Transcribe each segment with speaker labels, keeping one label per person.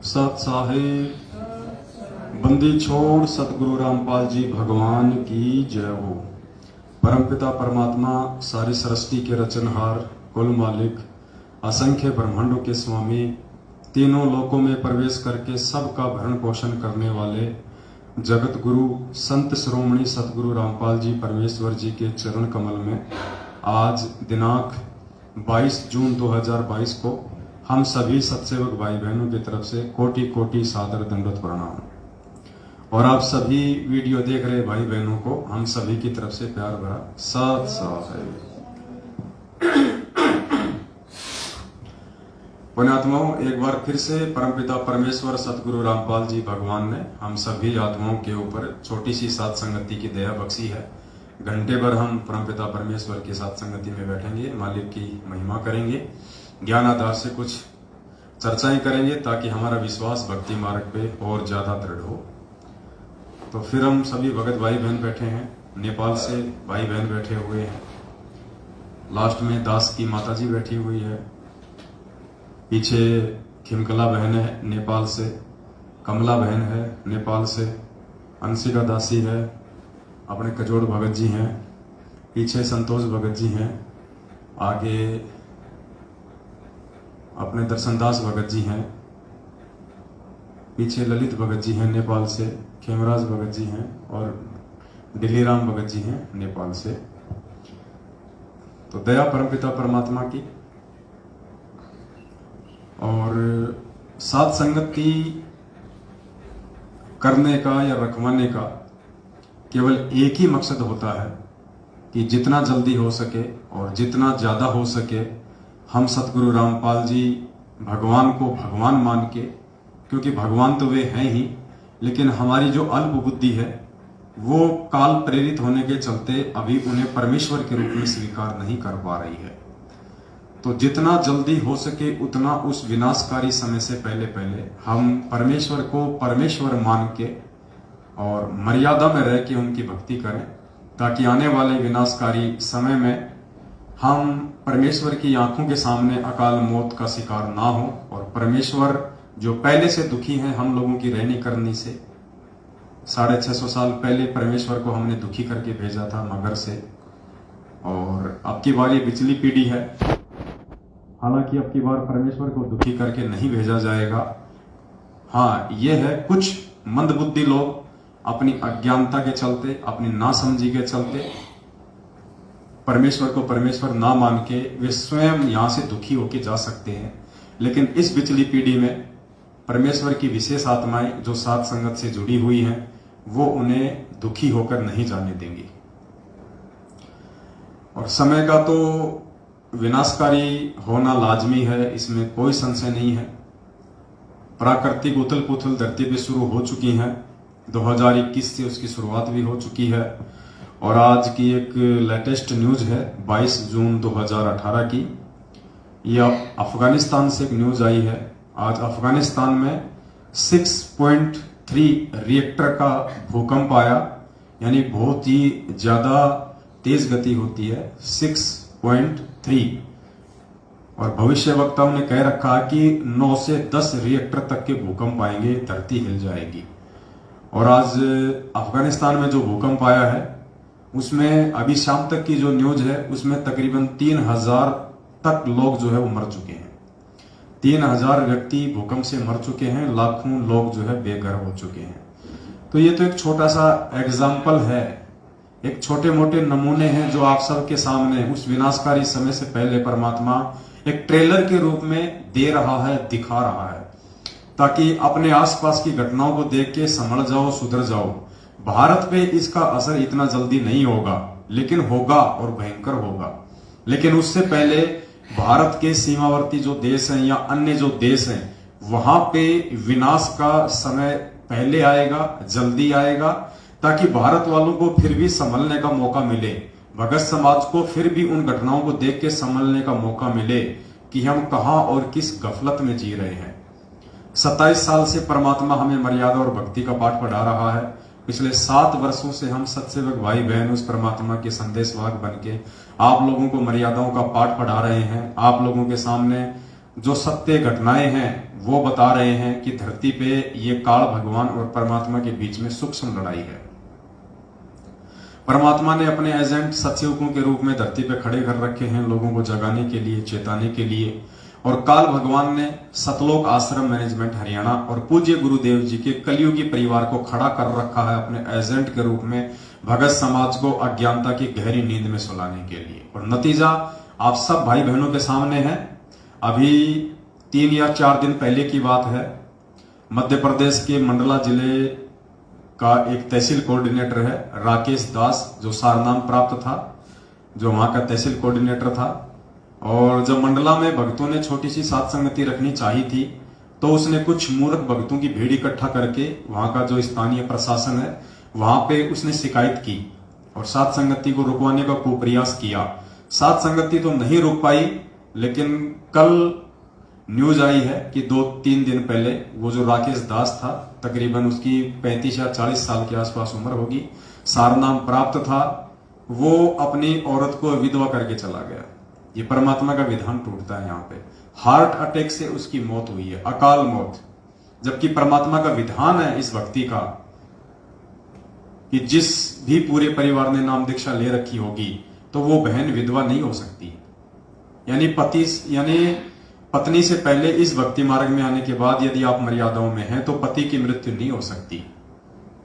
Speaker 1: सत साहिब बंदी छोड़ सतगुरु रामपाल जी भगवान की जय हो। परमपिता परमात्मा सारी सृष्टि के रचनहार, कुल मालिक, असंख्य ब्रह्मांडों के स्वामी, तीनों लोकों में प्रवेश करके सबका भरण पोषण करने वाले जगत गुरु संत श्रोमणी सतगुरु रामपाल जी परमेश्वर जी के चरण कमल में आज दिनांक 22 जून 2022 को हम सभी सत्सेवक भाई बहनों की तरफ से कोटि कोटि सादर दंडवत प्रणाम। और आप सभी वीडियो देख रहे भाई बहनों को हम सभी की तरफ से प्यार भरा सत साहिब। पुण्यात्माओं, एक बार फिर से परमपिता परमेश्वर सतगुरु रामपाल जी भगवान ने हम सभी आत्माओं के ऊपर छोटी सी सात संगति की दया बख्शी है। घंटे भर हम परमपिता परमेश्वर की सात संगति में बैठेंगे, मालिक की महिमा करेंगे, ज्ञान आधार से कुछ चर्चाएं करेंगे ताकि हमारा विश्वास भक्ति मार्ग पे और ज्यादा दृढ़ हो। तो फिर हम सभी भगत भाई बहन बैठे हैं, नेपाल से भाई बहन बैठे हुए हैं, लास्ट में दास की माता जी बैठी हुई है, पीछे खिमकला बहन है नेपाल से, कमला बहन है नेपाल से, अंशिका दासी है, अपने कजोड़ भगत जी हैं, पीछे संतोष भगत जी हैं, आगे अपने दर्शनदास भगत जी हैं, पीछे ललित भगत जी हैं नेपाल से, खेमराज भगत जी हैं और दिल्लीराम भगत जी हैं नेपाल से। तो दया परमपिता परमात्मा की और सात संगति करने का या रखवाने का केवल एक ही मकसद होता है कि जितना जल्दी हो सके और जितना ज्यादा हो सके हम सतगुरु रामपाल जी भगवान को भगवान मान के, क्योंकि भगवान तो वे हैं ही, लेकिन हमारी जो अल्प बुद्धि है वो काल प्रेरित होने के चलते अभी उन्हें परमेश्वर के रूप में स्वीकार नहीं कर पा रही है। तो जितना जल्दी हो सके उतना उस विनाशकारी समय से पहले पहले हम परमेश्वर को परमेश्वर मान के और मर्यादा में रह के उनकी भक्ति करें, ताकि आने वाले विनाशकारी समय में हम परमेश्वर की आंखों के सामने अकाल मौत का शिकार ना हो। और परमेश्वर जो पहले से दुखी हैं हम लोगों की रहनी करनी से, 650 साल पहले परमेश्वर को हमने दुखी करके भेजा था मगर से, और अब की बार ये पिछली पीढ़ी है, हालांकि अब की बार परमेश्वर को दुखी करके नहीं भेजा जाएगा। हाँ, ये है कुछ मंदबुद्धि लोग अपनी अज्ञानता के चलते, अपनी नासमझी के चलते परमेश्वर को परमेश्वर ना मान के वे स्वयं यहां से दुखी होके जा सकते हैं, लेकिन इस पिछली पीढ़ी में परमेश्वर की विशेष आत्माएं जो सात संगत से जुड़ी हुई हैं वो उन्हें दुखी होकर नहीं जाने देंगी। और समय का तो विनाशकारी होना लाजमी है, इसमें कोई संशय नहीं है। प्राकृतिक उथल पुथल धरती पे शुरू हो चुकी है, 2021 से उसकी शुरुआत भी हो चुकी है। और आज की एक लेटेस्ट न्यूज है 22 जून 2018 की, यह अफगानिस्तान से एक न्यूज आई है। आज अफगानिस्तान में 6.3 रिएक्टर का भूकंप आया, यानी बहुत ही ज्यादा तेज गति होती है 6.3। और भविष्य वक्ताओं ने कह रखा है कि 9 से 10 रिएक्टर तक के भूकंप आएंगे, धरती हिल जाएगी। और आज अफगानिस्तान में जो भूकंप आया है उसमें अभी शाम तक की जो न्यूज है उसमें तकरीबन 3000 तक लोग जो है वो मर चुके हैं। 3000 व्यक्ति भूकंप से मर चुके हैं, लाखों लोग जो है बेघर हो चुके हैं। तो ये तो एक छोटा सा एग्जाम्पल है, एक छोटे मोटे नमूने हैं जो आप सबके सामने उस विनाशकारी समय से पहले परमात्मा एक ट्रेलर के रूप में दे रहा है, दिखा रहा है, ताकि अपने आसपास की घटनाओं को देख के समझ जाओ, सुधर जाओ। भारत पे इसका असर इतना जल्दी नहीं होगा, लेकिन होगा और भयंकर होगा। लेकिन उससे पहले भारत के सीमावर्ती जो देश हैं या अन्य जो देश हैं वहां पे विनाश का समय पहले आएगा, जल्दी आएगा, ताकि भारत वालों को फिर भी संभलने का मौका मिले, भगत समाज को फिर भी उन घटनाओं को देख के संभलने का मौका मिले कि हम कहां और किस गफलत में जी रहे हैं। 27 साल से परमात्मा हमें मर्यादा और भक्ति का पाठ पढ़ा रहा है। पिछले 7 वर्षों से हम सत्सेवक भाई बहन उस परमात्मा के संदेशवाहक बन के आप लोगों को मर्यादाओं का पाठ पढ़ा रहे हैं, आप लोगों के सामने जो सत्य घटनाएं हैं वो बता रहे हैं कि धरती पे ये काल भगवान और परमात्मा के बीच में सूक्ष्म लड़ाई है। परमात्मा ने अपने एजेंट सतयुगों के रूप में धरती पे खड़े कर रखे हैं लोगों को जगाने के लिए, चेताने के लिए, और काल भगवान ने सतलोक आश्रम मैनेजमेंट हरियाणा और पूज्य गुरुदेव जी के कलयुगी परिवार को खड़ा कर रखा है अपने एजेंट के रूप में भगत समाज को अज्ञानता की गहरी नींद में सुलाने के लिए। और नतीजा आप सब भाई बहनों के सामने है। अभी 3 या 4 दिन पहले की बात है, मध्य प्रदेश के मंडला जिले का एक तहसील कोऑर्डिनेटर है राकेश दास, जो सारनाम प्राप्त था, जो वहां का तहसील कोऑर्डिनेटर था। और जब मंडला में भक्तों ने छोटी सी सात संगति रखनी चाहिए थी तो उसने कुछ मूर्ख भक्तों की भीड़ इकट्ठा करके वहां का जो स्थानीय प्रशासन है वहां पे उसने शिकायत की और सात संगति को रुकवाने का कुप्रयास किया। सात संगति तो नहीं रुक पाई, लेकिन कल न्यूज आई है कि 2-3 दिन पहले वो जो राकेश दास था, तकरीबन उसकी 35 या 40 साल के आसपास उम्र होगी, सारनाम प्राप्त था, वो अपनी औरत को विधवा करके चला गया। ये परमात्मा का विधान टूटता है। यहाँ पे हार्ट अटैक से उसकी मौत हुई है, अकाल मौत। जबकि परमात्मा का विधान है इस व्यक्ति का कि जिस भी पूरे परिवार ने नाम दीक्षा ले रखी होगी तो वो बहन विधवा नहीं हो सकती। यानी पत्नी से पहले इस भक्ति मार्ग में आने के बाद यदि आप मर्यादाओं में हैं तो पति की मृत्यु नहीं हो सकती।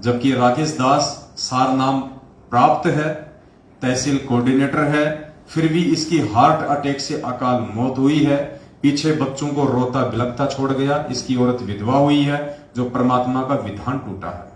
Speaker 1: जबकि राकेश दास सार नाम प्राप्त है, तहसील कोऑर्डिनेटर है, फिर भी इसकी हार्ट अटैक से अकाल मौत हुई है। पीछे बच्चों को रोता बिलखता छोड़ गया। इसकी औरत विधवा हुई है, जो परमात्मा का विधान टूटा है।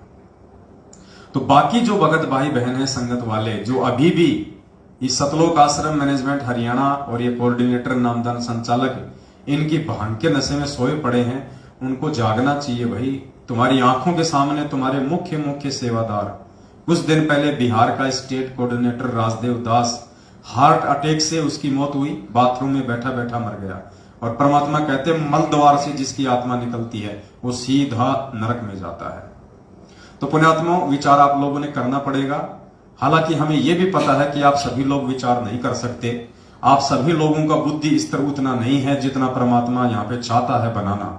Speaker 1: तो बाकी जो भगत भाई बहन है संगत वाले, जो अभी भी इस सतलोक आश्रम मैनेजमेंट हरियाणा और ये कोऑर्डिनेटर नामदान संचालक इनकी भान के नशे में सोए पड़े हैं, उनको जागना चाहिए भाई। तुम्हारी आंखों के सामने तुम्हारे मुख्य सेवादार, कुछ दिन पहले बिहार का स्टेट कोऑर्डिनेटर राजदेव दास, हार्ट अटैक से उसकी मौत हुई, बाथरूम में बैठा बैठा मर गया। और परमात्मा कहते हैं मल द्वार से जिसकी आत्मा निकलती है वो सीधा नरक में जाता है। तो पुण्यात्मा, विचार आप लोगों ने करना पड़ेगा। हालांकि हमें यह भी पता है कि आप सभी लोग विचार नहीं कर सकते। आप सभी लोगों का बुद्धि स्तर उतना नहीं है जितना परमात्मा यहाँ पे चाहता है बनाना।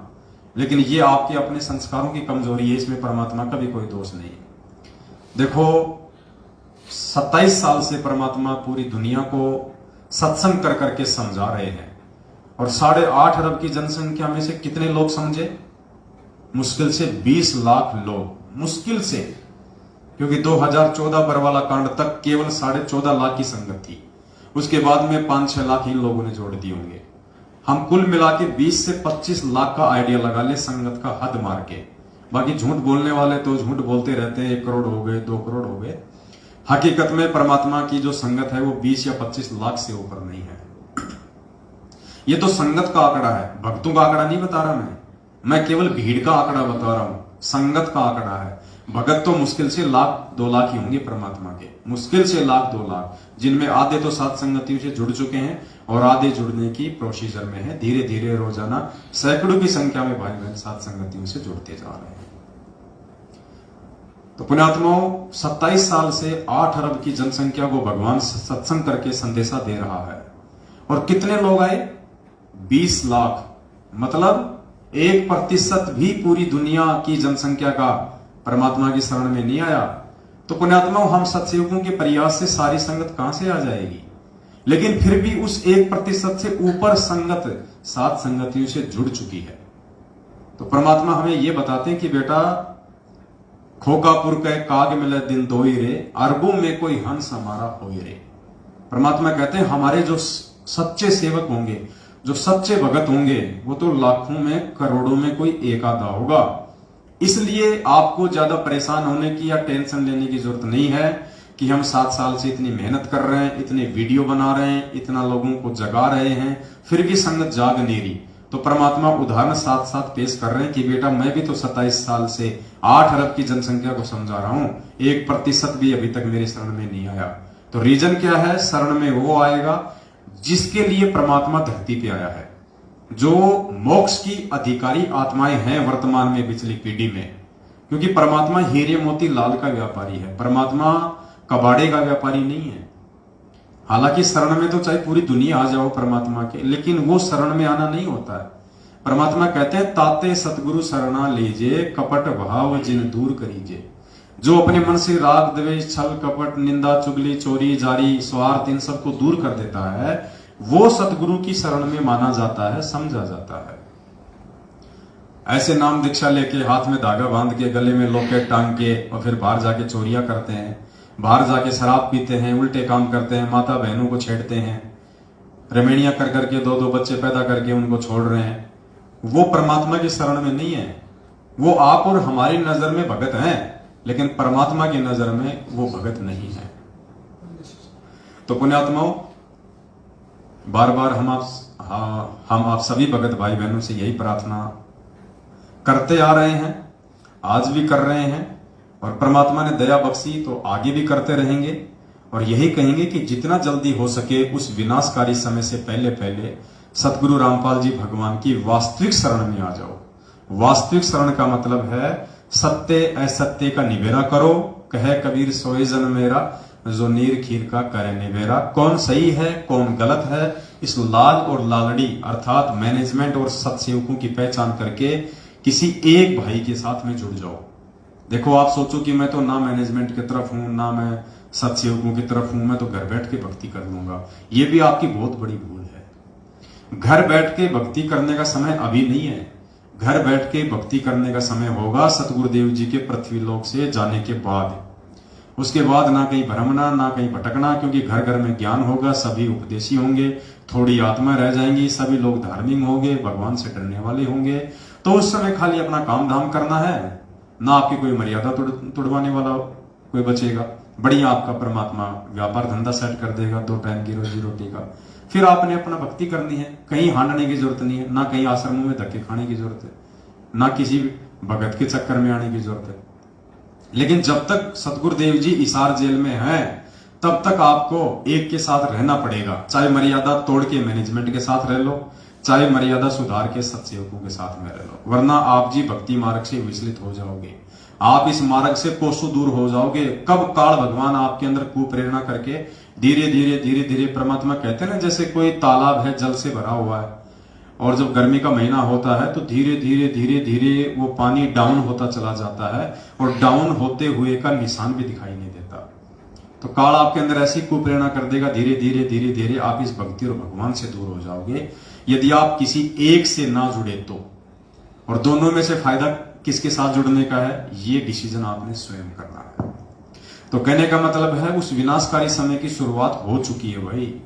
Speaker 1: लेकिन ये आपके अपने संस्कारों की कमजोरी है, इसमें परमात्मा का भी कोई दोष नहीं है। देखो, 27 साल से परमात्मा पूरी दुनिया को सत्संग कर करके समझा रहे हैं, और 8.5 अरब की जनसंख्या में से कितने लोग समझे? मुश्किल से 20 लाख लोग, मुश्किल से। क्योंकि 2014 बरवाला कांड तक केवल 14.5 लाख की संगत थी। उसके बाद में 5-6 लाख ही लोगों ने जोड़ दिए होंगे। हम कुल मिला के 20 से 25 लाख का आइडिया लगा ले संगत का हद मार के। बाकी झूठ बोलने वाले तो झूठ बोलते रहते हैं, 1 करोड़ हो गए, 2 करोड़ हो गए। हकीकत में परमात्मा की जो संगत है वो 20 या 25 लाख से ऊपर नहीं है। ये तो संगत का आंकड़ा है, भक्तों का आंकड़ा नहीं बता रहा मैं केवल भीड़ का आंकड़ा बता रहा हूं, संगत का आंकड़ा है। भगत तो मुश्किल से 1-2 लाख ही होंगे परमात्मा के, मुश्किल से 1-2 लाख, जिनमें आधे तो सात संगतियों से जुड़ चुके हैं और आधे जुड़ने की प्रोसीजर में है। धीरे धीरे रोजाना सैकड़ों की संख्या में भाई बहन सात संगतियों से जुड़ते जा रहे हैं। तो पुण्यात्माओं, 27 साल से 8 अरब की जनसंख्या को भगवान सत्संग करके संदेशा दे रहा है। और कितने लोग आए? 20 लाख। मतलब 1% भी पूरी दुनिया की जनसंख्या का परमात्मा की शरण में नहीं आया। तो पुण्यात्मा, हम सत्संगों के प्रयास से सारी संगत कहां से आ जाएगी? लेकिन फिर भी उस 1% से ऊपर संगत सात संगतियों से जुड़ चुकी है। तो परमात्मा हमें यह बताते हैं कि बेटा, खोकापुर के काग मिले दिन दो ही रे, अरबों में कोई हंस हमारा हो रे। परमात्मा कहते हैं हमारे जो सच्चे सेवक होंगे, जो सच्चे भगत होंगे, वो तो लाखों में करोड़ों में कोई एक आधा होगा। इसलिए आपको ज्यादा परेशान होने की या टेंशन लेने की जरूरत नहीं है कि हम 7 साल से इतनी मेहनत कर रहे हैं, इतने वीडियो बना रहे हैं, इतना लोगों को जगा रहे हैं, फिर भी संगत जाग नहीं रही। तो परमात्मा उदाहरण साथ साथ पेश कर रहे हैं कि बेटा, मैं भी तो 27 साल से 8 अरब की जनसंख्या को समझा रहा हूं, 1% भी अभी तक मेरे शरण में नहीं आया। तो रीजन क्या है? शरण में वो आएगा जिसके लिए परमात्मा धरती पे आया है, जो मोक्ष की अधिकारी आत्माएं हैं वर्तमान में पिछली पीढ़ी में। क्योंकि परमात्मा हीरे मोती लाल का व्यापारी है, परमात्मा कबाड़े का व्यापारी नहीं है। हालांकि शरण में तो चाहे पूरी दुनिया आ जाओ परमात्मा के, लेकिन वो शरण में आना नहीं होता है। परमात्मा कहते हैं ताते सतगुरु शरणा लीजिए, कपट भाव जिन दूर करीजिए। जो अपने मन से राग द्वेष छल कपट निंदा चुगली चोरी जारी स्वार्थ इन सबको दूर कर देता है, वो सतगुरु की शरण में माना जाता है, समझा जाता है। ऐसे नाम दीक्षा लेके हाथ में धागा बांध के गले में लॉकेट टांग के और फिर बाहर जाके चोरियां करते हैं, बाहर जाके शराब पीते हैं, उल्टे काम करते हैं, माता बहनों को छेड़ते हैं, रमेणियां कर करके दो दो बच्चे पैदा करके उनको छोड़ रहे हैं, वो परमात्मा की शरण में नहीं है। वो आप और हमारी नजर में भगत हैं, लेकिन परमात्मा की नजर में वो भगत नहीं है। तो पुण्यात्माओं, बार बार हम आप सभी भगत भाई बहनों से यही प्रार्थना करते आ रहे हैं, आज भी कर रहे हैं, और परमात्मा ने दया बख्शी तो आगे भी करते रहेंगे। और यही कहेंगे कि जितना जल्दी हो सके उस विनाशकारी समय से पहले पहले सतगुरु रामपाल जी भगवान की वास्तविक शरण में आ जाओ। वास्तविक शरण का मतलब है सत्य असत्य का निबेरा करो। कहे कबीर सोए जन मेरा, जो नीर खीर का करे निबेरा। कौन सही है कौन गलत है, इस लाल और लालड़ी अर्थात मैनेजमेंट और सत्सेवकों की पहचान करके किसी एक भाई के साथ में जुड़ जाओ। देखो, आप सोचो कि मैं तो ना मैनेजमेंट की तरफ हूं ना मैं सत्सेवकों की तरफ हूं, मैं तो घर बैठ के भक्ति कर लूंगा। ये भी आपकी बहुत बड़ी भूल है। घर बैठ के भक्ति करने का समय अभी नहीं है। घर बैठ के भक्ति करने का समय होगा सतगुरुदेव जी के पृथ्वी लोक से जाने के बाद। उसके बाद ना कहीं भ्रमना ना कहीं भटकना, क्योंकि घर घर में ज्ञान होगा, सभी उपदेशी होंगे, थोड़ी आत्मा रह जाएंगी, सभी लोग धार्मिक होंगे, भगवान से डरने वाले होंगे। तो उस समय खाली अपना काम धाम करना है, ना आपकी कोई मर्यादा तोड़वाने वाला कोई बचेगा। बढ़िया आपका परमात्मा व्यापार धंधा सेट कर देगा, 2 टाइम की रोजी रोटी का। फिर आपने अपना भक्ति करनी है, कहीं हांडने की जरूरत नहीं है, ना कहीं आश्रमों में धक्के खाने की जरूरत है, ना किसी भगत के चक्कर में आने की जरूरत है। लेकिन जब तक सतगुरुदेव जी इसार जेल में हैं, तब तक आपको एक के साथ रहना पड़ेगा। चाहे मर्यादा तोड़ के मैनेजमेंट के साथ रह लो, चाहे मर्यादा सुधार के सत्सेवकों के साथ में रह लो, वरना आप जी भक्ति मार्ग से विचलित हो जाओगे। आप इस मार्ग से कोसों दूर हो जाओगे। कब काल भगवान आपके अंदर कुप्रेरणा करके धीरे धीरे परमात्मा कहते हैं ना, जैसे कोई तालाब है जल से भरा हुआ है, और जब गर्मी का महीना होता है तो धीरे धीरे वो पानी डाउन होता चला जाता है, और डाउन होते हुए का निशान भी दिखाई नहीं देता। तो काल आपके अंदर ऐसी कुप्रेरणा कर देगा, धीरे धीरे आप इस भक्ति और भगवान से दूर हो जाओगे, यदि आप किसी एक से ना जुड़े तो। और दोनों में से फायदा किसके साथ जुड़ने का है, ये डिसीजन आपने स्वयं करना है। तो कहने का मतलब है उस विनाशकारी समय की शुरुआत हो चुकी है भाई।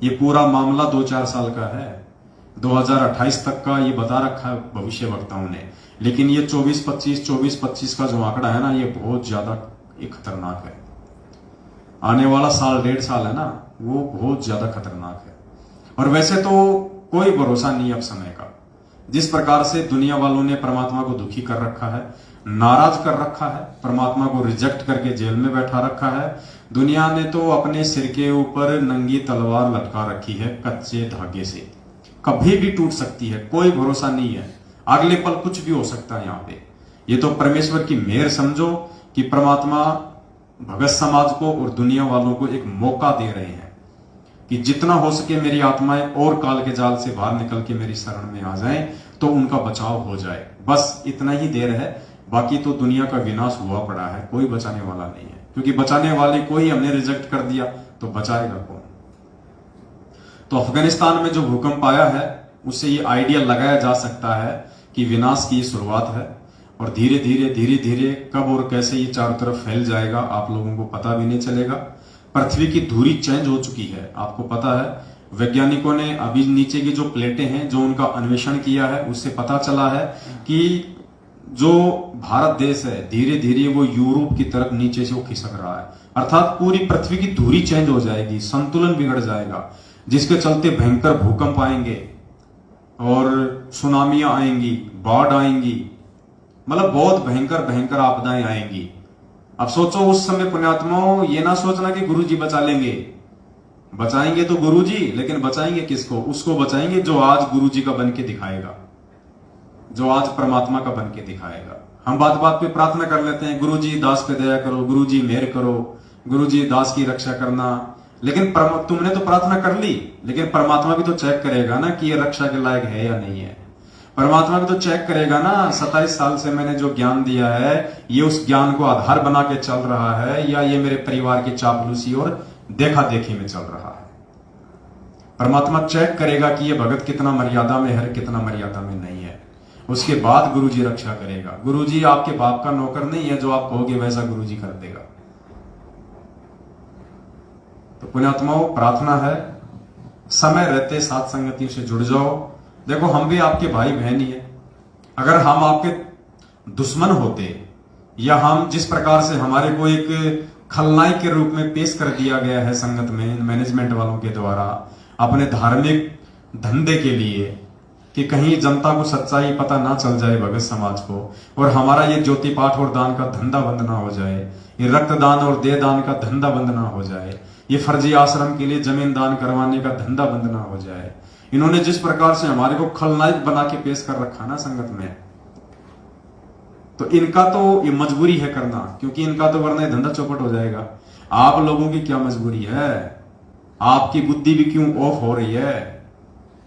Speaker 1: ये पूरा मामला 2-4 साल का है, 2028 तक का ये बता रखा है भविष्य वक्ताओं ने। लेकिन ये 24-25 का जो आंकड़ा है ना, ये बहुत ज्यादा खतरनाक है। आने वाला साल 1.5 साल है ना, वो बहुत ज्यादा खतरनाक है। और वैसे तो कोई भरोसा नहीं अब समय का। जिस प्रकार से दुनिया वालों ने परमात्मा को दुखी कर रखा है, नाराज कर रखा है, परमात्मा को रिजेक्ट करके जेल में बैठा रखा है, दुनिया ने तो अपने सिर के ऊपर नंगी तलवार लटका रखी है कच्चे धागे से। कभी भी टूट सकती है, कोई भरोसा नहीं है, अगले पल कुछ भी हो सकता है यहाँ पे। ये तो परमेश्वर की मेहर समझो कि परमात्मा भगत समाज को और दुनिया वालों को एक मौका दे रहे हैं कि जितना हो सके मेरी आत्माएं और काल के जाल से बाहर निकल के मेरी शरण में आ जाएं, तो उनका बचाव हो जाए। बस इतना ही देर है, बाकी तो दुनिया का विनाश हुआ पड़ा है, कोई बचाने वाला नहीं है। क्योंकि बचाने वाले को ही हमने रिजेक्ट कर दिया, तो बचाएगा कौन। तो अफगानिस्तान में जो भूकंप आया है, उससे ये आइडिया लगाया जा सकता है कि विनाश की शुरुआत है, और धीरे धीरे कब और कैसे ये चारों तरफ फैल जाएगा आप लोगों को पता भी नहीं चलेगा। पृथ्वी की धुरी चेंज हो चुकी है, आपको पता है। वैज्ञानिकों ने अभी नीचे की जो प्लेटें हैं, जो उनका अन्वेषण किया है, उससे पता चला है कि जो भारत देश है, धीरे धीरे वो यूरोप की तरफ नीचे से वो खिसक रहा है। अर्थात पूरी पृथ्वी की धुरी चेंज हो जाएगी, संतुलन बिगड़ जाएगा, जिसके चलते भयंकर भूकंप आएंगे और सुनामियां आएंगी, बाढ़ आएंगी, मतलब बहुत भयंकर आपदाएं आएंगी। अब सोचो उस समय पुण्यात्माओं, ये ना सोचना कि गुरुजी बचा लेंगे। बचाएंगे तो गुरुजी, लेकिन बचाएंगे किसको? उसको बचाएंगे जो आज गुरुजी का बन के दिखाएगा, जो आज परमात्मा का बन के दिखाएगा। हम बात बात पे प्रार्थना कर लेते हैं, गुरुजी दास पे दया करो, गुरुजी मेहर करो, गुरुजी दास की रक्षा करना। लेकिन तुमने तो प्रार्थना कर ली, लेकिन परमात्मा भी तो चेक करेगा ना कि ये रक्षा के लायक है या नहीं है। परमात्मा भी तो चेक करेगा ना, 27 साल से मैंने जो ज्ञान दिया है ये उस ज्ञान को आधार बना के चल रहा है या ये मेरे परिवार की चापलूसी और देखा देखी में चल रहा है। परमात्मा चेक करेगा कि ये भगत कितना मर्यादा में है, कितना मर्यादा में नहीं है। उसके बाद गुरुजी रक्षा करेगा। गुरुजी आपके बाप का नौकर नहीं है, जो आप कहोगे वैसा गुरुजी कर देगा। तो पुण्यात्माओं, प्रार्थना है समय रहते साथ संगति से जुड़ जाओ। देखो, हम भी आपके भाई बहन ही है। अगर हम आपके दुश्मन होते या हम जिस प्रकार से हमारे को एक खलनायक के रूप में पेश कर दिया गया है संगत में मैनेजमेंट वालों के द्वारा अपने धार्मिक धंधे के लिए, कि कहीं जनता को सच्चाई पता ना चल जाए भगत समाज को, और हमारा ये ज्योति पाठ और दान का धंधा बंद ना हो जाए, ये रक्तदान और देह दान का धंधा बंद ना हो जाए, ये फर्जी आश्रम के लिए जमीन दान करवाने का धंधा बंद ना हो जाए। इन्होंने जिस प्रकार से हमारे को खलनायक बना के पेश कर रखा ना संगत में, तो इनका तो ये मजबूरी है करना, क्योंकि इनका तो वरना ये धंधा चौपट हो जाएगा। आप लोगों की क्या मजबूरी है? आपकी बुद्धि भी क्यों ऑफ हो रही है?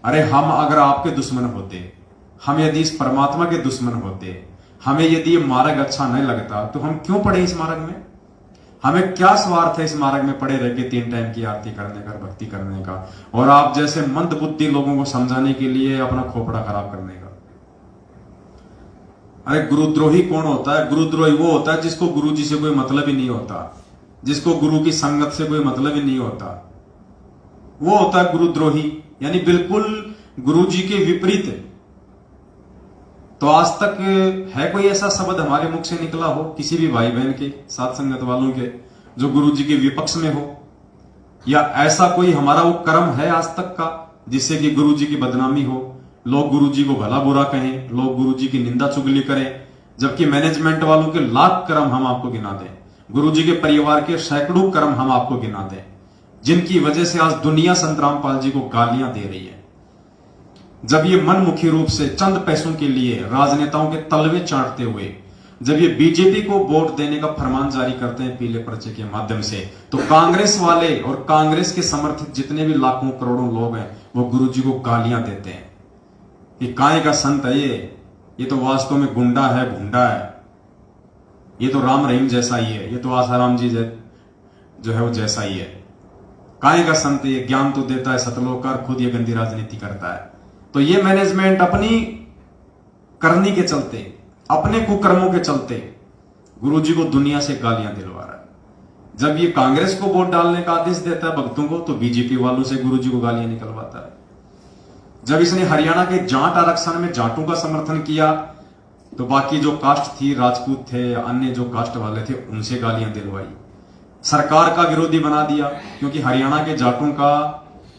Speaker 1: अरे हम अगर आपके दुश्मन होते, हम यदि इस परमात्मा के दुश्मन होते, हमें यदि ये मार्ग अच्छा नहीं लगता, तो हम क्यों पड़े इस मार्ग में? हमें क्या स्वार्थ है इस मार्ग में पड़े रह के 3 टाइम की आरती करने का, भक्ति करने का, और आप जैसे मंद बुद्धि लोगों को समझाने के लिए अपना खोपड़ा खराब करने का? अरे गुरुद्रोही कौन होता है? गुरुद्रोही वो होता है जिसको गुरु जी से कोई मतलब ही नहीं होता, जिसको गुरु की संगत से कोई मतलब ही नहीं होता, वो होता है गुरुद्रोही। यानी बिल्कुल गुरु जी के विपरीत। तो आज तक है कोई ऐसा शब्द हमारे मुख से निकला हो किसी भी भाई बहन के, साथ संगत वालों के, जो गुरु जी के विपक्ष में हो? या ऐसा कोई हमारा वो कर्म है आज तक का जिससे कि गुरु जी की बदनामी हो, लोग गुरु जी को भला बुरा कहें, लोग गुरु जी की निंदा चुगली करें, जबकि मैनेजमेंट वालों के लाख कर्म हम आपको गिना दें, गुरु जी के परिवार के सैकड़ों कर्म हम आपको गिना दें, जिनकी वजह से आज दुनिया संत रामपाल जी को गालियां दे रही है। जब ये मनमुखी रूप से चंद पैसों के लिए राजनेताओं के तलवे चाटते हुए जब ये बीजेपी को वोट देने का फरमान जारी करते हैं पीले पर्चे के माध्यम से, तो कांग्रेस वाले और कांग्रेस के समर्थित जितने भी लाखों करोड़ों लोग हैं वो गुरुजी को गालियां देते हैं कि काय का संत है ये तो वास्तव में गुंडा है, गुंडा है, ये तो राम रहीम जैसा ही है, ये तो आसाराम जी जो है वो जैसा ही है, काय का संत, ये ज्ञान तो देता है सतलोकार, खुद ये गंदी राजनीति करता है। तो ये मैनेजमेंट अपनी करनी के चलते, अपने कुकर्मों के चलते गुरुजी को दुनिया से गालियां दिलवा रहा है। जब ये कांग्रेस को वोट डालने का आदेश देता है भक्तों को, तो बीजेपी वालों से गुरुजी को गालियां निकलवाता है। जब इसने हरियाणा के जाट आरक्षण में जाटों का समर्थन किया, तो बाकी जो कास्ट थी, राजपूत थे, अन्य जो कास्ट वाले थे, उनसे गालियां दिलवाई। सरकार का विरोधी बना दिया, क्योंकि हरियाणा के जाटों का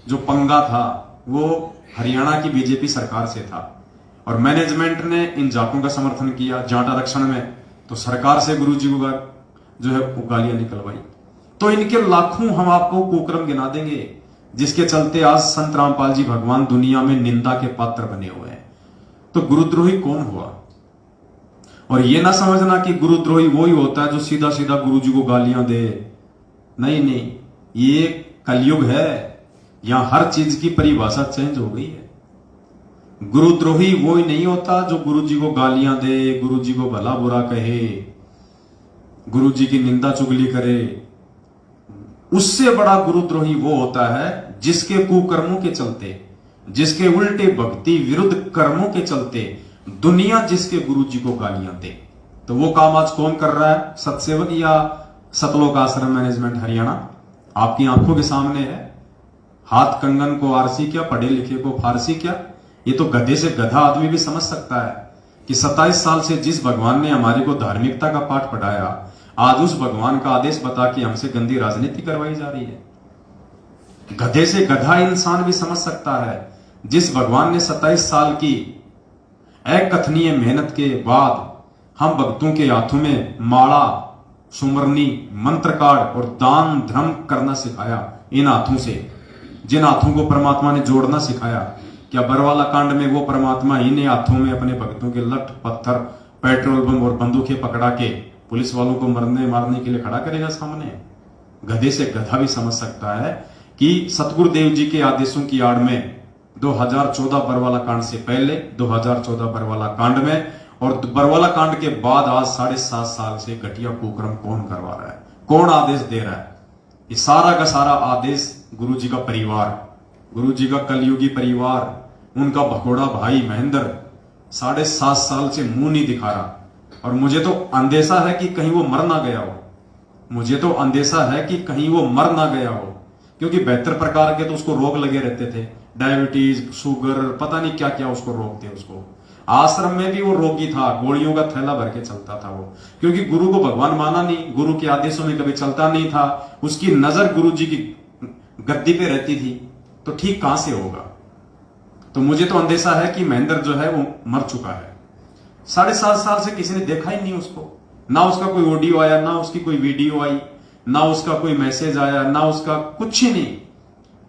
Speaker 1: जो पंगा था वो हरियाणा की बीजेपी सरकार से था, और मैनेजमेंट ने इन जाटों का समर्थन किया जाट आरक्षण में, तो सरकार से गुरुजी को जो है वो गालियां निकलवाई। तो इनके लाखों हम आपको कुकर्म गिना देंगे, जिसके चलते आज संत रामपाल जी भगवान दुनिया में निंदा के पात्र बने हुए हैं। तो गुरुद्रोही कौन हुआ? और ये ना समझना कि गुरुद्रोही वो ही होता है जो सीधा सीधा गुरुजी को गालियां दे। नहीं नहीं, ये कलयुग है, यहां हर चीज की परिभाषा चेंज हो गई है। गुरुद्रोही वो ही नहीं होता जो गुरुजी को गालियां दे, गुरुजी को भला बुरा कहे, गुरुजी की निंदा चुगली करे। उससे बड़ा गुरुद्रोही वो होता है जिसके कुकर्मों के चलते, जिसके उल्टे भक्ति विरुद्ध कर्मों के चलते दुनिया जिसके गुरुजी को गालियां दे। तो वो काम आज कौन कर रहा है? सतसेवक या सतलोक आश्रम मैनेजमेंट हरियाणा आपकी आंखों के सामने है। हाथ कंगन को आरसी क्या, पढ़े लिखे को फारसी क्या? ये तो गधे से गधा आदमी भी समझ सकता है कि 27 साल से जिस भगवान ने हमारे को धार्मिकता का पाठ पढ़ाया, आज उस भगवान का आदेश बता के हमसे गंदी राजनीति करवाई जा रही है। गधे से गधा इंसान भी समझ सकता है, जिस भगवान ने 27 साल की अकथनीय मेहनत के बाद हम भक्तों के हाथों में माला, सुमरनी, मंत्र कार्ड और दान धर्म करना सिखाया। इन हाथों से, जिन हाथों को परमात्मा ने जोड़ना सिखाया, क्या बरवाला कांड में वो परमात्मा इन्हीं हाथों में अपने भक्तों के लठ पत्थर, पेट्रोल बम और बंदूकें पकड़ा के पुलिस वालों को मारने के लिए खड़ा करेगा सामने? गधे से गधा भी समझ सकता है कि सतगुरुदेव जी के आदेशों की आड़ में 2014 बरवाला कांड से पहले, 2014 बरवाला कांड में, और बरवाला कांड के बाद आज 7.5 साल से घटिया कुकर्म कौन करवा रहा है, कौन आदेश दे रहा है? ये सारा का सारा आदेश गुरु जी का परिवार, गुरु जी का कलयुगी परिवार, उनका भगोड़ा भाई महेंद्र 7.5 साल से मुंह नहीं दिखा रहा। और मुझे तो अंदेशा है कि कहीं वो मर ना गया हो, मुझे तो अंदेशा है कि कहीं वो मर ना गया हो, क्योंकि 72 प्रकार के तो उसको रोग लगे रहते थे, डायबिटीज, शुगर, पता नहीं क्या क्या उसको रोग थे। उसको आश्रम में भी वो रोगी था, गोलियों का थैला भर के चलता था वो, क्योंकि गुरु को भगवान माना नहीं, गुरु के आदेशों में कभी चलता नहीं था, उसकी नजर गुरु जी की गद्दी पे रहती थी, तो ठीक कहां से होगा? तो मुझे तो अंदेशा है कि महेंद्र जो है वो मर चुका है। 7.5 साल से किसी ने देखा ही नहीं उसको, ना उसका कोई ऑडियो आया, ना उसकी कोई वीडियो आई, ना उसका कोई मैसेज आया, ना उसका कुछ ही नहीं।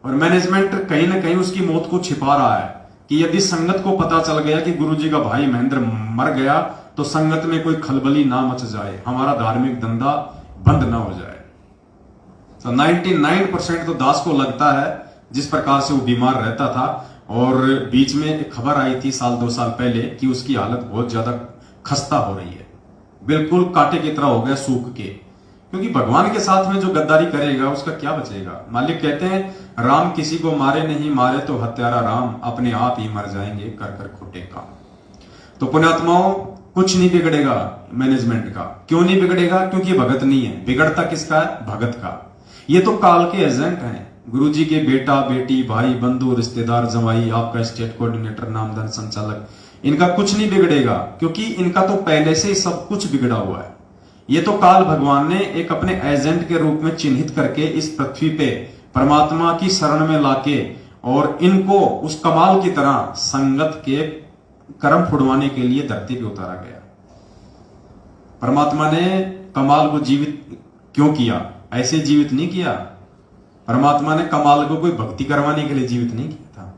Speaker 1: और मैनेजमेंट कहीं ना कहीं उसकी मौत को छिपा रहा है कि यदि संगत को पता चल गया कि गुरुजी का भाई महेंद्र मर गया तो संगत में कोई खलबली ना मच जाए, हमारा धार्मिक धंधा बंद ना हो जाए। तो 99% तो दास को लगता है जिस प्रकार से वो बीमार रहता था। और बीच में एक खबर आई थी 1-2 साल पहले कि उसकी हालत बहुत ज्यादा खस्ता हो रही है, बिल्कुल कांटे की तरह हो गया सूख के, क्योंकि भगवान के साथ में जो गद्दारी करेगा उसका क्या बचेगा। मालिक कहते हैं राम किसी को मारे नहीं, मारे तो हत्यारा राम, अपने आप ही मर जाएंगे कर कर खोटे काम। तो पुण्यात्माओं, कुछ नहीं बिगड़ेगा मैनेजमेंट का। क्यों नहीं बिगड़ेगा? क्योंकि भगत नहीं है। बिगड़ता किसका है? भगत का। ये तो काल के एजेंट हैं, गुरुजी के बेटा बेटी, भाई बंधु, रिश्तेदार, जमाई, आपका स्टेट कोऑर्डिनेटर, नामदान संचालक, इनका कुछ नहीं बिगड़ेगा, क्योंकि इनका तो पहले से ही सब कुछ बिगड़ा हुआ है। ये तो काल भगवान ने एक अपने एजेंट के रूप में चिन्हित करके इस पृथ्वी पे परमात्मा की शरण में लाके और इनको उस कमाल की तरह संगत के कर्म फुड़वाने के लिए धरती पे उतारा गया। परमात्मा ने कमाल को जीवित क्यों किया? ऐसे जीवित नहीं किया। परमात्मा ने कमाल को कोई भक्ति करवाने के लिए जीवित नहीं किया था।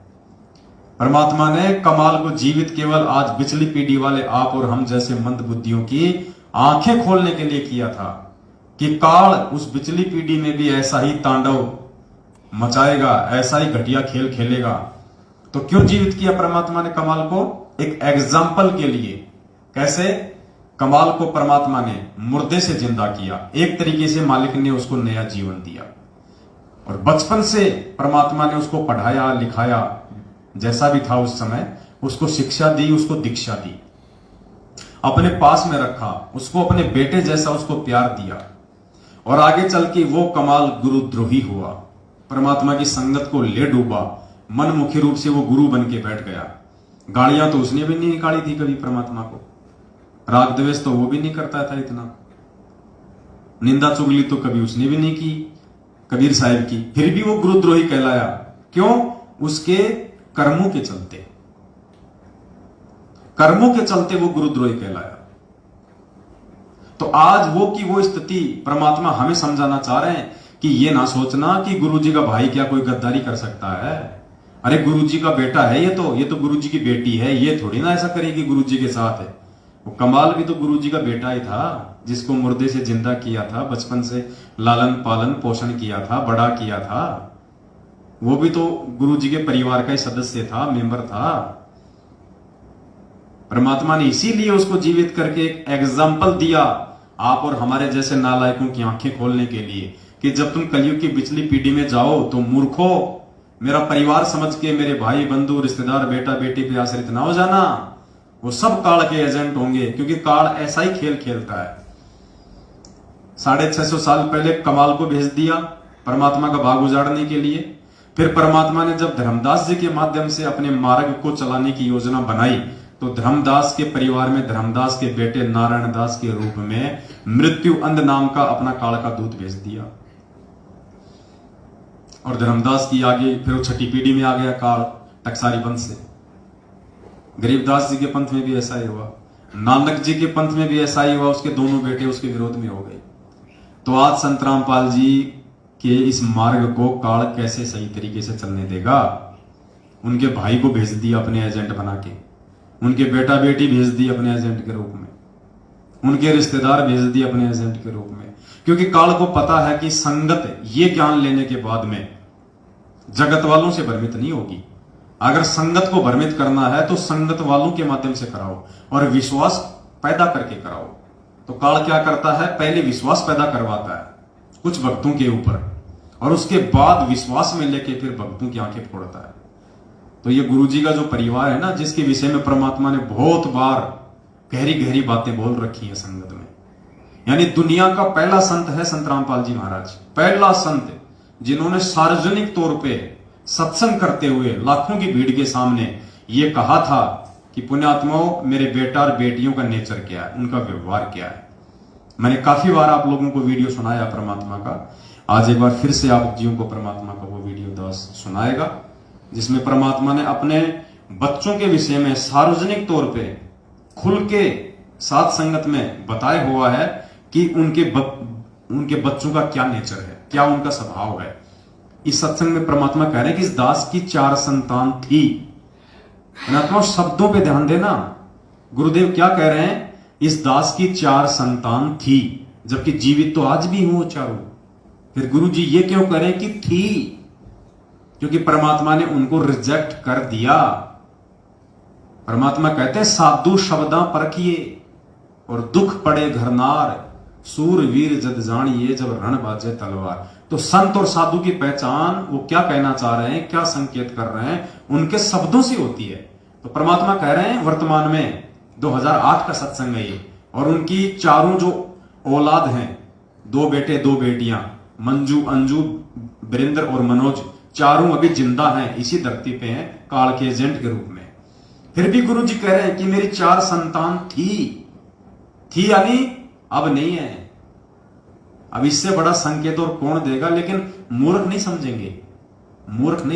Speaker 1: परमात्मा ने कमाल को जीवित केवल आज पिछली पीढ़ी वाले आप और हम जैसे मंद बुद्धियों की आंखें खोलने के लिए किया था कि काल उस पिछली पीढ़ी में भी ऐसा ही तांडव मचाएगा, ऐसा ही घटिया खेल खेलेगा। तो क्यों जीवित किया परमात्मा ने कमाल को? एक एग्जाम्पल के लिए। कैसे? कमाल को परमात्मा ने मुर्दे से जिंदा किया, एक तरीके से मालिक ने उसको नया जीवन दिया। और बचपन से परमात्मा ने उसको पढ़ाया लिखाया, जैसा भी था उस समय, उसको शिक्षा दी, उसको दीक्षा दी, अपने पास में रखा, उसको अपने बेटे जैसा उसको प्यार दिया। और आगे चल के वो कमाल गुरुद्रोही हुआ, परमात्मा की संगत को ले डूबा, मनमुखी रूप से वो गुरु बन के बैठ गया। गालियां तो उसने भी नहीं निकाली थी कभी परमात्मा को, राग द्वेष तो वो भी नहीं करता था इतना, निंदा चुगली तो कभी उसने भी नहीं की कबीर साहिब की, फिर भी वो गुरुद्रोही कहलाया। क्यों? उसके कर्मों के चलते, कर्मों के चलते वो गुरुद्रोही कहलाया। तो आज वो की वो स्थिति परमात्मा हमें समझाना चाह रहे हैं कि ये ना सोचना कि गुरुजी का भाई क्या कोई गद्दारी कर सकता है। अरे गुरुजी का बेटा है ये तो गुरुजी की बेटी है, ये थोड़ी ना ऐसा करेगी गुरुजी के साथ है। वो कमाल भी तो गुरुजी का बेटा ही था, जिसको मुर्दे से जिंदा किया था, बचपन से लालन पालन पोषण किया था, बड़ा किया था। वो भी तो गुरुजी के परिवार का ही सदस्य था, मेंबर था। परमात्मा ने इसीलिए उसको जीवित करके एक एग्जाम्पल दिया आप और हमारे जैसे नालायकों की आंखें खोलने के लिए कि जब तुम कलयुग की पिछली पीढ़ी में जाओ तो मूर्खो, मेरा परिवार समझ के मेरे भाई बंधु रिश्तेदार बेटा बेटी पे आश्रित ना हो जाना। वो सब काल के एजेंट होंगे, क्योंकि काल ऐसा ही खेल खेलता है। 650 साल पहले कमाल को भेज दिया परमात्मा का भाग उजाड़ने के लिए। फिर परमात्मा ने जब धर्मदास जी के माध्यम से अपने मार्ग को चलाने की योजना बनाई तो धर्मदास के परिवार में धर्मदास के बेटे नारायण दास के रूप में मृत्यु अंध नाम का अपना काल का दूत भेज दिया। और धर्मदास की आगे फिर वो छठी पीढ़ी में आ गया काल टकसारी पंथ से। गरीबदास जी के पंथ में भी ऐसा ही हुआ, नानक जी के पंथ में भी ऐसा ही हुआ, उसके दोनों बेटे उसके विरोध में हो गए। तो आज संत रामपाल जी के इस मार्ग को काल कैसे सही तरीके से चलने देगा? उनके भाई को भेज दिया अपने एजेंट बना के, उनके बेटा बेटी भेज दी अपने एजेंट के रूप में, उनके रिश्तेदार भेज दिए अपने एजेंट के रूप में, क्योंकि काल को पता है कि संगत ये ज्ञान लेने के बाद में जगत वालों से भ्रमित नहीं होगी। अगर संगत को भ्रमित करना है तो संगत वालों के माध्यम से कराओ और विश्वास पैदा करके कराओ। तो काल क्या करता है, पहले विश्वास पैदा करवाता है कुछ भक्तों के ऊपर और उसके बाद विश्वास में लेके फिर भक्तों की आंखें फोड़ता है। तो ये गुरुजी का जो परिवार है ना, जिसके विषय में परमात्मा ने बहुत बार गहरी गहरी बातें बोल रखी है संगत में, यानी दुनिया का पहला संत है संत रामपाल जी महाराज, पहला संत जिन्होंने सार्वजनिक तौर पे सत्संग करते हुए लाखों की भीड़ के सामने ये कहा था कि पुण्यात्माओं, मेरे बेटा और बेटियों का नेचर क्या है, उनका व्यवहार क्या है। मैंने काफी बार आप लोगों को वीडियो सुनाया परमात्मा का, आज एक बार फिर से आप जीवों को परमात्मा का वो वीडियो दास सुनाएगा, जिसमें परमात्मा ने अपने बच्चों के विषय में सार्वजनिक तौर पे खुल के साथ संगत में बताया हुआ है कि उनके बच्चों का क्या नेचर है, क्या उनका स्वभाव है। इस सत्संग में परमात्मा कह रहे हैं कि इस दास की 4 संतान थी। शब्दों पे ध्यान देना, गुरुदेव क्या कह रहे हैं, इस दास की 4 संतान थी, जबकि जीवित तो आज भी हो चारों। फिर गुरु जी ये क्यों कह रहे हैं कि थी, क्योंकि परमात्मा ने उनको रिजेक्ट कर दिया। परमात्मा कहते हैं साधु शब्दा परखिए और दुख पड़े घरनार, सूरवीर जद जानिए जब रण बाजे तलवार। तो संत और साधु की पहचान वो क्या कहना चाह रहे हैं, क्या संकेत कर रहे हैं, उनके शब्दों से होती है। तो परमात्मा कह रहे हैं वर्तमान में 2008 का सत्संग है ये, और उनकी चारों जो औलाद हैं, 2 बेटे 2 बेटियां, मंजू, अंजू, वीरेंद्र और मनोज, चारों अभी जिंदा हैं, इसी धरती पे हैं काल के एजेंट के रूप में। फिर भी गुरु जी कह रहे हैं कि मेरी 4 संतान थी यानी अब नहीं है। अब इससे बड़ा संकेत और कौन देगा, लेकिन मूर्ख नहीं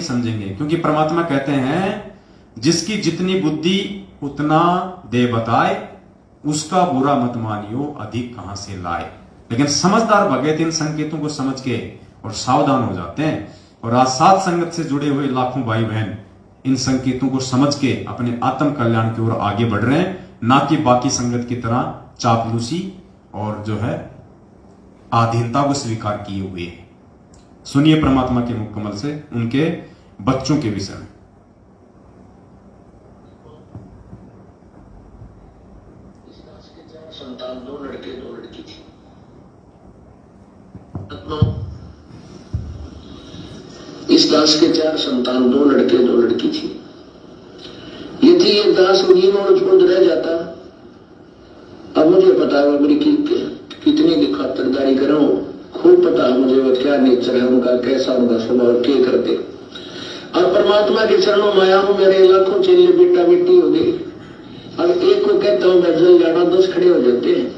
Speaker 1: समझेंगे, क्योंकि परमात्मा कहते हैं जिसकी जितनी बुद्धि उतना दे बताए, उसका बुरा मत मानियो अधिक कहां से लाए। लेकिन समझदार भगत इन संकेतों को समझ के और सावधान हो जाते हैं, और आज साथ संगत से जुड़े हुए लाखों भाई बहन इन संकेतों को समझ के अपने आत्म कल्याण की ओर आगे बढ़ रहे हैं, ना कि बाकी संगत की तरह चापलूसी और जो है आधीनता को स्वीकार किए हुए हैं। सुनिए परमात्मा के मुकम्मल से उनके बच्चों के विषय में।
Speaker 2: संतान 2 लड़के 2 लड़की थी। इस दास के 4 संतान, 2 लड़के 2 लड़की थी। यदि ये दास मुझ रह जाता, अब मुझे पता है मेरी कितनी की खातिरदारी करूं, खूब पता है मुझे वो क्या नेचर है उनका, कैसा उनका स्वभाव, क्या करते। और परमात्मा के चरणों में आया हूं, मेरे लाखों चेले बेटा बेटी हो गई। अब एक को कहता हूं मैं जल जाना, 10 खड़े हो जाते हैं।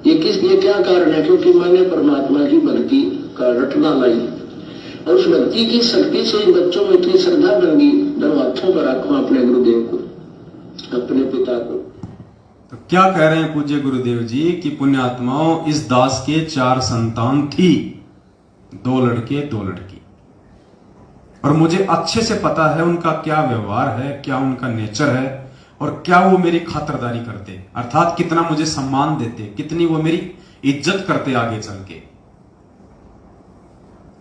Speaker 2: ये क्या कारण है, क्योंकि मैंने परमात्मा की भक्ति का रटना लाई, और उस भक्ति की शक्ति से इन बच्चों में इतनी श्रद्धा बन गई, दोनों हाथों पर रखूं अपने गुरुदेव को, अपने पिता को।
Speaker 1: तो क्या कह रहे हैं पूज्य गुरुदेव जी कि पुण्यात्माओं, इस दास के 4 संतान थी, 2 लड़के 2 लड़की, और मुझे अच्छे से पता है उनका क्या व्यवहार है, क्या उनका नेचर है, और क्या वो मेरी खातिरदारी करते, अर्थात कितना मुझे सम्मान देते, कितनी वो मेरी इज्जत करते आगे चल के।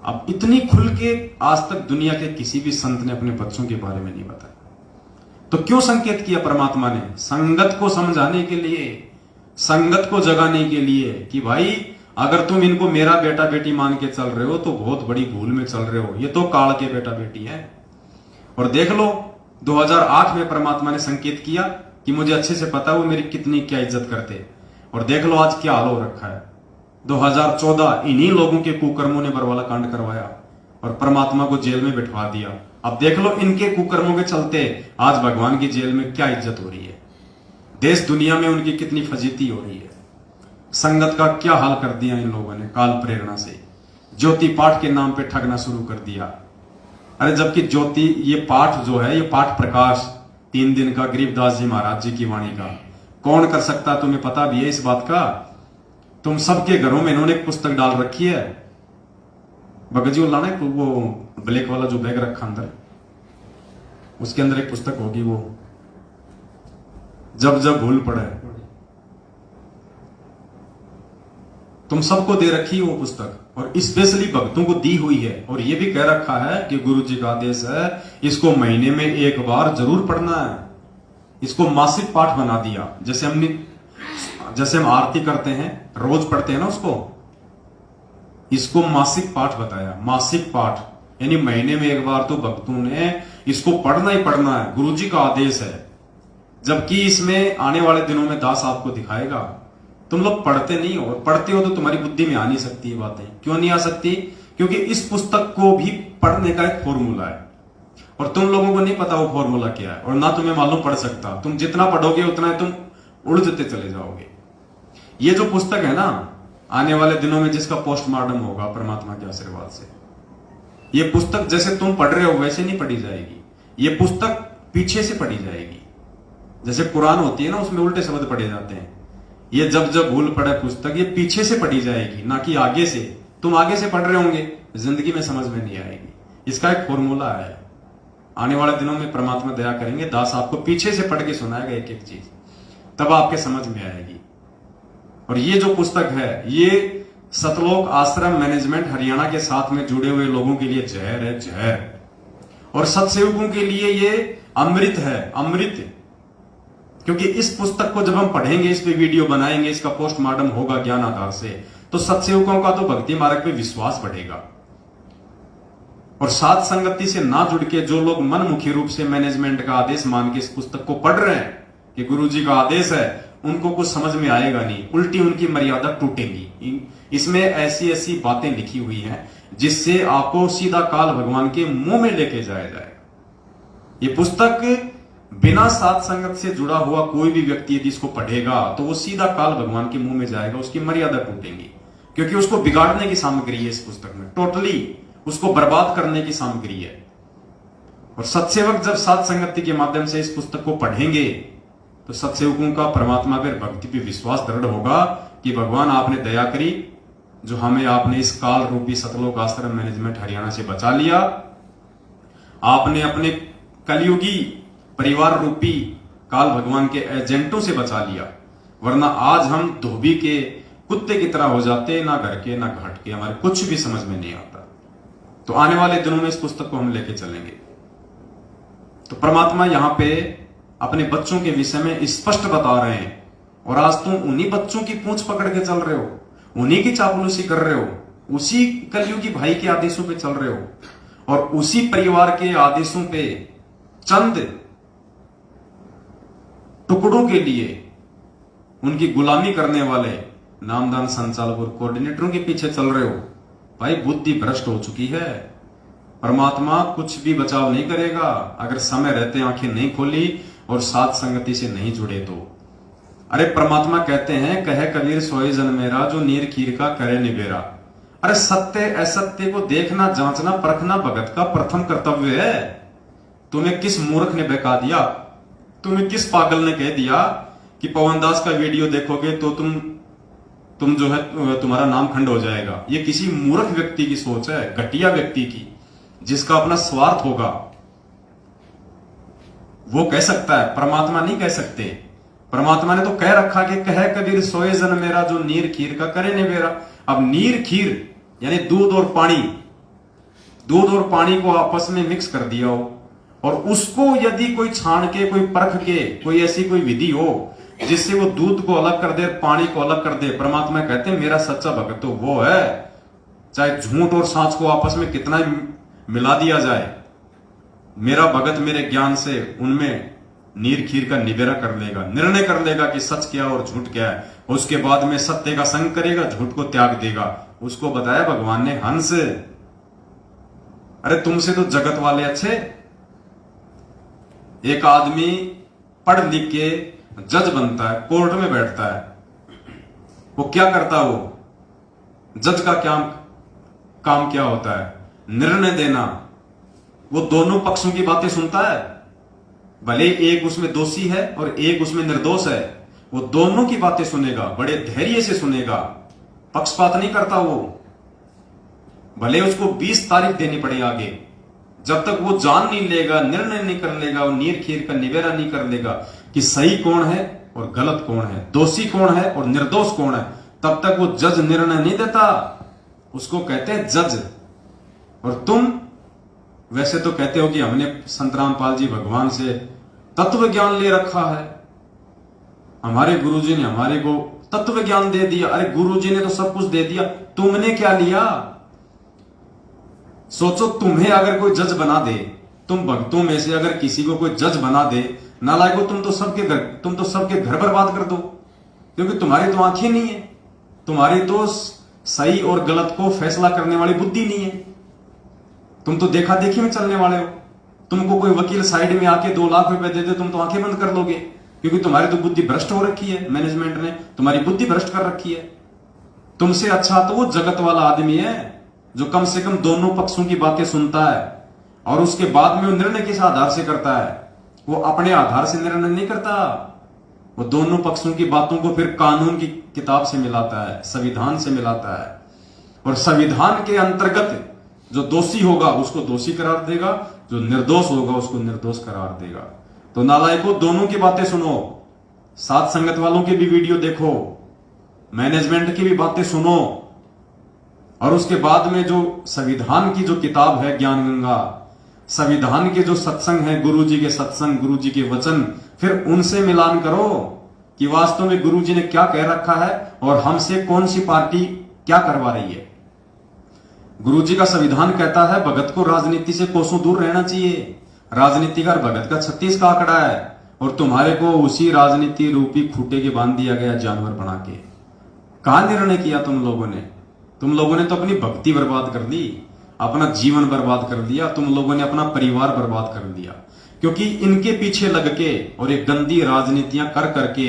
Speaker 1: अब इतनी खुल के आज तक दुनिया के किसी भी संत ने अपने बच्चों के बारे में नहीं बताया। तो क्यों संकेत किया परमात्मा ने? संगत को समझाने के लिए, संगत को जगाने के लिए कि भाई अगर तुम इनको मेरा बेटा बेटी मान के चल रहे हो तो बहुत बड़ी भूल में चल रहे हो, ये तो काल के बेटा बेटी है। और देख लो 2008 में परमात्मा ने संकेत किया कि मुझे अच्छे से पता है वो मेरी कितनी क्या इज्जत करते, और देख लो आज क्या हाल हो रखा है। 2014 इन्हीं लोगों के कुकर्मों ने बरवाला कांड करवाया और परमात्मा को जेल में बिठवा दिया। अब देख लो इनके कुकर्मों के चलते आज भगवान की जेल में क्या इज्जत हो रही है, देश दुनिया में उनकी कितनी फजीती हो रही है। संगत का क्या हाल कर दिया इन लोगों ने काल प्रेरणा से, ज्योति पाठ के नाम पे ठगना शुरू कर दिया। अरे जबकि ज्योति ये पाठ जो है, ये पाठ प्रकाश 3 दिन का गरीबदास जी महाराज जी की वाणी का कौन कर सकता, तुम्हें पता भी है इस बात का। तुम सबके घरों में इन्होंने एक पुस्तक डाल रखी है, भगत जी वो लाना है वो ब्लैक वाला जो बैग रखा अंदर, उसके अंदर एक पुस्तक होगी, वो जब जब भूल पड़े। तुम सबको दे रखी है वो पुस्तक और स्पेशली भक्तों को दी हुई है। और ये भी कह रखा है कि गुरु जी का आदेश है इसको महीने में एक बार जरूर पढ़ना है। इसको मासिक पाठ बना दिया। जैसे हम आरती करते हैं, रोज पढ़ते हैं ना उसको, इसको मासिक पाठ बताया। मासिक पाठ यानी महीने में एक बार तो भक्तों ने इसको पढ़ना ही पढ़ना है, गुरु जी का आदेश है। जबकि इसमें आने वाले दिनों में दास आपको दिखाएगा। तुम लोग पढ़ते नहीं हो, और पढ़ते हो तो तुम्हारी बुद्धि में आ नहीं सकती ये बातें। क्यों नहीं आ सकती? क्योंकि इस पुस्तक को भी पढ़ने का एक फॉर्मूला है और तुम लोगों को नहीं पता वो फॉर्मूला क्या है, और ना तुम्हें मालूम पड़ सकता। तुम जितना पढ़ोगे उतना तुम उलझते चले जाओगे। ये जो पुस्तक है ना, आने वाले दिनों में जिसका पोस्टमार्टम होगा परमात्मा के आशीर्वाद से, ये पुस्तक जैसे तुम पढ़ रहे हो वैसे नहीं पढ़ी जाएगी। ये पुस्तक पीछे से पढ़ी जाएगी। जैसे कुरान होती है ना, उसमें उल्टे शब्द पढ़े जाते हैं। ये जब भूल पड़े पुस्तक, ये पीछे से पढ़ी जाएगी, ना कि आगे से। तुम आगे से पढ़ रहे होंगे, जिंदगी में समझ में नहीं आएगी। इसका एक फॉर्मूला है। आने वाले दिनों में परमात्मा दया करेंगे, दास आपको पीछे से पढ़ के सुनाएगा एक एक चीज, तब आपके समझ में आएगी। और ये जो पुस्तक है, ये सतलोक आश्रम मैनेजमेंट हरियाणा के साथ में जुड़े हुए लोगों के लिए जहर है, जहर। और सत्सेवकों के लिए ये अमृत है, अमृत। क्योंकि इस पुस्तक को जब हम पढ़ेंगे, इस पे वीडियो बनाएंगे, इसका पोस्टमार्टम होगा ज्ञान आधार से, तो सत्सेवकों का तो भक्ति मार्ग पे विश्वास बढ़ेगा। और साथ संगति से ना जुड़ के जो लोग मनमुखी रूप से मैनेजमेंट का आदेश मान के इस पुस्तक को पढ़ रहे हैं कि गुरु जी का आदेश है, उनको कुछ समझ में आएगा नहीं, उल्टी उनकी मर्यादा टूटेगी। इसमें ऐसी ऐसी बातें लिखी हुई हैं जिससे आपको सीधा काल भगवान के मुंह में लेके जाया जाएगा। ये पुस्तक बिना साथ संगत से जुड़ा हुआ कोई भी व्यक्ति यदि इसको पढ़ेगा तो वो सीधा काल भगवान के मुंह में जाएगा, उसकी मर्यादा टूटेंगी। क्योंकि उसको बिगाड़ने की सामग्री है इस पुस्तक में, टोटली उसको बर्बाद करने की सामग्री है। और सत्सेवक जब साथ संगति के माध्यम से इस पुस्तक को पढ़ेंगे तो सत्सेवकों का परमात्मा पर भक्ति पे विश्वास दृढ़ होगा कि भगवान आपने दया करी, जो हमें आपने इस काल रूपी सतलोक आश्रम मैनेजमेंट हरियाणा से बचा लिया। आपने अपने कलयुगी परिवार रूपी काल भगवान के एजेंटों से बचा लिया, वरना आज हम धोबी के कुत्ते की तरह हो जाते, ना घर के ना घाट के, हमारे कुछ भी समझ में नहीं आता। तो आने वाले दिनों में इस पुस्तक को हम लेके चलेंगे। तो परमात्मा यहां पे अपने बच्चों के विषय में स्पष्ट बता रहे हैं। और आज तुम उन्हीं बच्चों की पूंछ पकड़ के चल रहे हो, उन्हीं की चापलूसी कर रहे हो, उसी कलयुगी भाई के आदेशों पे चल रहे हो, और उसी परिवार के आदेशों पे चंद टुकड़ों के लिए उनकी गुलामी करने वाले नामदान संचालक और कोऑर्डिनेटरों के पीछे चल रहे हो। भाई बुद्धि भ्रष्ट हो चुकी है। परमात्मा कुछ भी बचाव नहीं करेगा अगर समय रहते आंखें नहीं खोली और साथ संगति से नहीं जुड़े तो। अरे परमात्मा कहते हैं, कहे कबीर सोई जन मेरा, जो नीर खीर का करे निबेरा। अरे सत्य असत्य को देखना, जांचना, परखना भगत का प्रथम कर्तव्य है। तुम्हें किस मूर्ख ने बहका दिया, तुम्हें किस पागल ने कह दिया कि पवनदास का वीडियो देखोगे तो तुम जो है तुम्हारा नाम खंड हो जाएगा। ये किसी मूर्ख व्यक्ति की सोच है, घटिया व्यक्ति की, जिसका अपना स्वार्थ होगा। वो कह सकता है, परमात्मा नहीं कह सकते। परमात्मा ने तो कह रखा कि कहे कबीर सोए जन मेरा, जो नीर खीर का करे निबेरा। अब नीर खीर यानी दूध और पानी को आपस में मिक्स कर दिया हो, और उसको यदि कोई छान के, कोई परख के, कोई ऐसी कोई विधि हो जिससे वो दूध को अलग कर दे, पानी को अलग कर दे, परमात्मा कहते हैं मेरा सच्चा भक्त तो वो है। चाहे झूठ और सांच को आपस में कितना मिला दिया जाए, मेरा भगत मेरे ज्ञान से उनमें नीर खीर का निबेरा कर लेगा, निर्णय कर लेगा कि सच क्या और झूठ क्या है। उसके बाद में सत्य का संग करेगा, झूठ को त्याग देगा। उसको बताया भगवान ने हंस। अरे तुमसे तो जगत वाले अच्छे। एक आदमी पढ़ लिख के जज बनता है, कोर्ट में बैठता है, वो क्या करता है? वो जज का काम क्या होता है? निर्णय देना। वो दोनों पक्षों की बातें सुनता है, भले एक उसमें दोषी है और एक उसमें निर्दोष है, वो दोनों की बातें सुनेगा, बड़े धैर्य से सुनेगा, पक्षपात नहीं करता वो। भले उसको 20 तारीख देनी पड़े आगे, जब तक वो जान नहीं लेगा, निर्णय नहीं कर लेगा, वो नीर खीर का निबेरा नहीं कर लेगा कि सही कौन है और गलत कौन है, दोषी कौन है और निर्दोष कौन है, तब तक वो जज निर्णय नहीं देता, उसको कहते हैं जज। और तुम वैसे तो कहते हो कि हमने संत रामपाल जी भगवान से तत्व ज्ञान ले रखा है, हमारे गुरुजी ने हमारे को तत्व ज्ञान दे दिया। अरे गुरुजी ने तो सब कुछ दे दिया, तुमने क्या लिया? सोचो, तुम्हें अगर कोई जज बना दे, तुम भक्तों में से अगर किसी को कोई जज बना दे, नालायको तुम तो सबके घर बर्बाद कर दो, क्योंकि तुम्हारी तो आंखें नहीं है, तुम्हारी तो सही और गलत को फैसला करने वाली बुद्धि नहीं है, तुम तो देखा देखी में चलने वाले हो। तुमको कोई वकील साइड में आके 2 लाख रुपए दे दे, तुम तो आंखें बंद कर लोगे, क्योंकि तुम्हारी तो बुद्धि भ्रष्ट हो रखी है, मैनेजमेंट ने तुम्हारी बुद्धि भ्रष्ट कर रखी है। तुमसे अच्छा तो वो जगत वाला आदमी है जो कम से कम दोनों पक्षों की बातें सुनता है और उसके बाद में वो निर्णय किस आधार से करता है। वो अपने आधार से निर्णय नहीं करता, वो दोनों पक्षों की बातों को फिर कानून की किताब से मिलाता है, संविधान से मिलाता है, और संविधान के अंतर्गत जो दोषी होगा उसको दोषी करार देगा, जो निर्दोष होगा उसको निर्दोष करार देगा। तो नालायको, दोनों की बातें सुनो, साथ संगत वालों की भी वीडियो देखो, मैनेजमेंट की भी बातें सुनो, और उसके बाद में जो संविधान की जो किताब है ज्ञान गंगा, संविधान के जो सत्संग है, गुरुजी के सत्संग, गुरुजी के वचन, फिर उनसे मिलान करो कि वास्तव में गुरुजी ने क्या कह रखा है और हमसे कौन सी पार्टी क्या करवा रही है। गुरुजी का संविधान कहता है भगत को राजनीति से कोसों दूर रहना चाहिए, राजनीति का भगत का 36 का आंकड़ा है, और तुम्हारे को उसी राजनीति रूपी खूटे के बांध दिया गया जानवर बना के। कहां निर्णय किया तुम लोगों ने? तुम लोगों ने तो अपनी भक्ति बर्बाद कर दी, अपना जीवन बर्बाद कर दिया, तुम लोगों ने अपना परिवार बर्बाद कर दिया, क्योंकि इनके पीछे लग के और एक गंदी राजनीतियां कर करके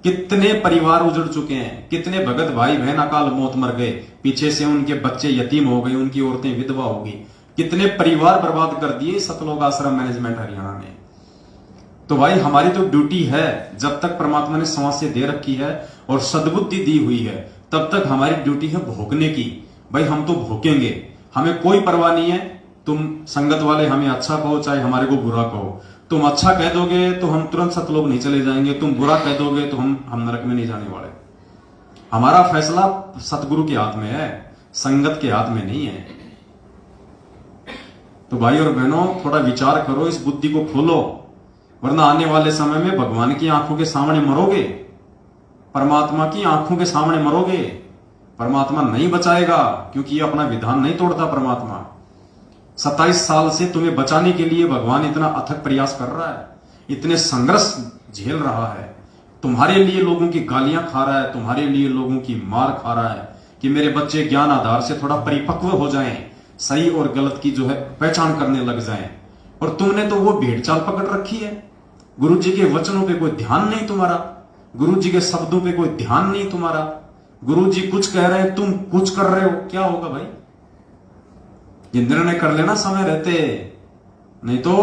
Speaker 1: कितने परिवार उजड़ चुके हैं, कितने भगत भाई बहन अकाल मौत मर गए, पीछे से उनके बच्चे यतीम हो गए, उनकी औरतें विधवा हो गई, कितने परिवार बर्बाद कर दिए सतलोक आश्रम मैनेजमेंट हरियाणा ने। तो भाई हमारी तो ड्यूटी है, जब तक परमात्मा ने सांस दे रखी है और सद्बुद्धि दी हुई है, तब तक हमारी ड्यूटी है भोगने की। भाई हम तो भोगेंगे, हमें कोई परवाह नहीं है। तुम संगत वाले हमें अच्छा कहो चाहे हमारे को बुरा कहो, तुम अच्छा कह दोगे तो हम तुरंत सतलोक नहीं चले जाएंगे, तुम बुरा कह दोगे तो हम नरक में नहीं जाने वाले। हमारा फैसला सतगुरु के हाथ में है, संगत के हाथ में नहीं है। तो भाई और बहनों, थोड़ा विचार करो, इस बुद्धि को खोलो, वरना आने वाले समय में भगवान की आंखों के सामने मरोगे, परमात्मा की आंखों के सामने मरोगे। परमात्मा नहीं बचाएगा, क्योंकि ये अपना विधान नहीं तोड़ता। परमात्मा 27 साल से तुम्हें बचाने के लिए भगवान इतना अथक प्रयास कर रहा है, इतने संघर्ष झेल रहा है, तुम्हारे लिए लोगों की गालियां खा रहा है, तुम्हारे लिए लोगों की मार खा रहा है कि मेरे बच्चे ज्ञान आधार से थोड़ा परिपक्व हो जाएं, सही और गलत की जो है पहचान करने लग जाएं। और तुमने तो वो भेड़ चाल पकड़ रखी है, गुरुजी के वचनों पे कोई ध्यान नहीं तुम्हारा, गुरुजी के शब्दों पे कोई ध्यान नहीं तुम्हारा। गुरुजी कुछ कह रहे हैं, तुम कुछ कर रहे हो, क्या होगा भाई? ये निर्णय कर लेना समय रहते, नहीं तो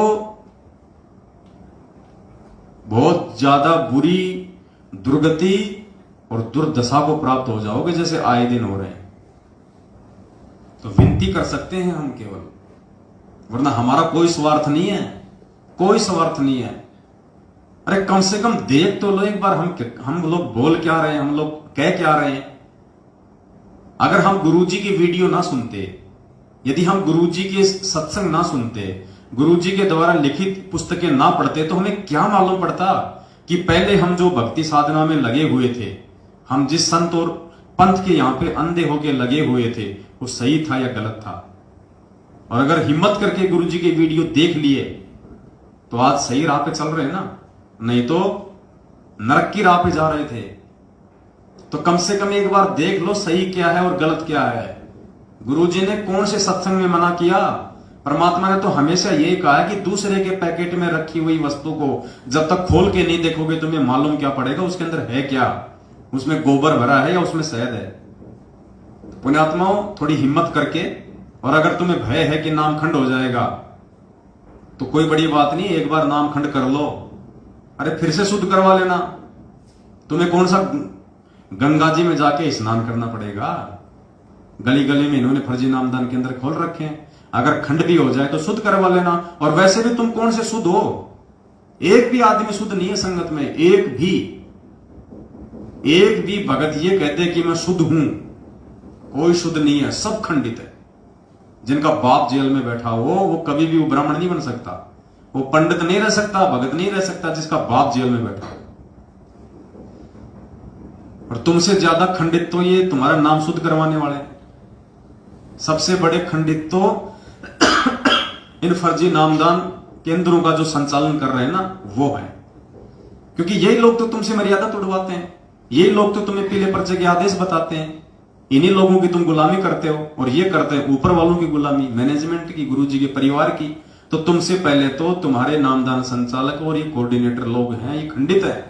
Speaker 1: बहुत ज्यादा बुरी दुर्गति और दुर्दशा को प्राप्त हो जाओगे, जैसे आए दिन हो रहे हैं। तो विनती कर सकते हैं हम केवल, वरना हमारा कोई स्वार्थ नहीं है, कोई स्वार्थ नहीं है। अरे कम से कम देख तो लो एक बार, हम लोग बोल क्या रहे हैं, हम लोग कह क्या रहे हैं। अगर हम गुरुजी की वीडियो ना सुनते, यदि हम गुरुजी के सत्संग ना सुनते, गुरुजी के द्वारा लिखित पुस्तकें ना पढ़ते, तो हमें क्या मालूम पड़ता कि पहले हम जो भक्ति साधना में लगे हुए थे, हम जिस संत और पंथ के यहां पे अंधे होके लगे हुए थे, वो सही था या गलत था। और अगर हिम्मत करके गुरुजी के वीडियो देख लिए तो आज सही राह पे चल रहे हैं ना, नहीं तो नरक की राह पे जा रहे थे। तो कम से कम एक बार देख लो सही क्या है और गलत क्या है। गुरुजी ने कौन से सत्संग में मना किया? परमात्मा ने तो हमेशा यही कहा है कि दूसरे के पैकेट में रखी हुई वस्तु को जब तक खोल के नहीं देखोगे तुम्हें मालूम क्या पड़ेगा उसके अंदर है क्या, उसमें गोबर भरा है या उसमें शहद है। पुण्यात्माओं, थोड़ी हिम्मत करके, और अगर तुम्हें भय है कि नामखंड हो जाएगा तो कोई बड़ी बात नहीं, एक बार नामखंड कर लो, अरे फिर से शुद्ध करवा लेना। तुम्हें कौन सा गंगा जी में जाके स्नान करना पड़ेगा? गली गली में इन्होंने फर्जी नामदान के अंदर खोल रखे हैं, अगर खंड भी हो जाए तो शुद्ध करवा लेना। और वैसे भी तुम कौन से शुद्ध हो? एक भी आदमी शुद्ध नहीं है संगत में, एक भी एक भी भगत ये कहते कि मैं शुद्ध हूं, कोई शुद्ध नहीं है, सब खंडित है। जिनका बाप जेल में बैठा हो वो कभी भी वो ब्राह्मण नहीं बन सकता, वो पंडित नहीं रह सकता, भगत नहीं रह सकता, जिसका बाप जेल में बैठा हो। और तुमसे ज्यादा खंडित तो ये तुम्हारा नाम शुद्ध करवाने वाले हैं। सबसे बड़े खंडित तो इन फर्जी नामदान केंद्रों का जो संचालन कर रहे हैं ना, वो है। क्योंकि यही लोग तो तुमसे मर्यादा तोड़वाते हैं, यही लोग तो तुम्हें पीले पर्चे के आदेश बताते हैं, इन्हीं लोगों की तुम गुलामी करते हो। और ये करते हैं ऊपर वालों की गुलामी, मैनेजमेंट की, गुरुजी के परिवार की। तो तुमसे पहले तो तुम्हारे नामदान संचालक और ये कोऑर्डिनेटर लोग हैं, ये खंडित है।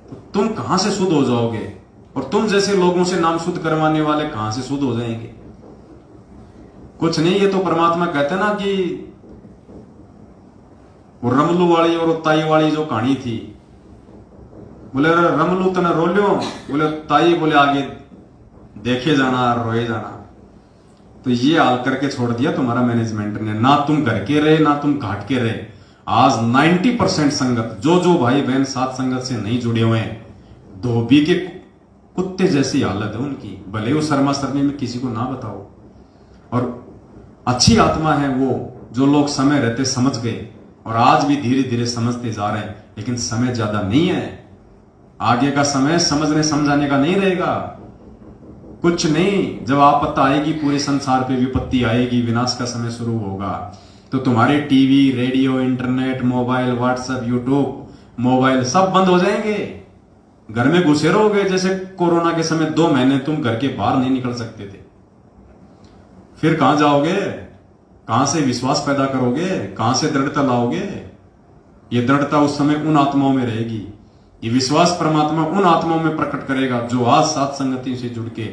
Speaker 1: तो तुम कहां से शुद्ध हो जाओगे? और तुम जैसे लोगों से नाम शुद्ध करवाने वाले कहां से शुद्ध हो जाएंगे? कुछ नहीं, ये तो परमात्मा कहते हैं ना कि वो रमलू वाली और ताई वाली जो कहानी थी, बोले रमलू तने रो लियो, बोले ताई बोले आगे देखे जाना, रोए जाना। तो ये हाल करके छोड़ दिया तुम्हारा मैनेजमेंट ने, ना तुम घर के रहे ना तुम घाट के रहे। आज 90% संगत, जो भाई बहन सात संगत से नहीं जुड़े हुए हैं, धोबी के कुत्ते जैसी हालत है उनकी, भले वो शर्मा शर्मी में किसी को ना बताओ। और अच्छी आत्मा है वो जो लोग समय रहते समझ गए, और आज भी धीरे धीरे समझते जा रहे हैं, लेकिन समय ज्यादा नहीं है। आगे का समय समझने समझाने का नहीं रहेगा, कुछ नहीं। जब आपत्ति आएगी, पूरे संसार पे विपत्ति आएगी, विनाश का समय शुरू होगा, तो तुम्हारे TV, radio, internet, mobile, WhatsApp, YouTube, mobile सब बंद हो जाएंगे। घर में घुसे रहोगे जैसे कोरोना के समय 2 महीने तुम घर के बाहर नहीं निकल सकते थे। फिर कहां जाओगे? कहां से विश्वास पैदा करोगे? कहां से दृढ़ता लाओगे? ये दृढ़ता उस समय उन आत्माओं में रहेगी। ये विश्वास परमात्मा उन आत्माओं में प्रकट करेगा जो आज सात संगति से जुड़ के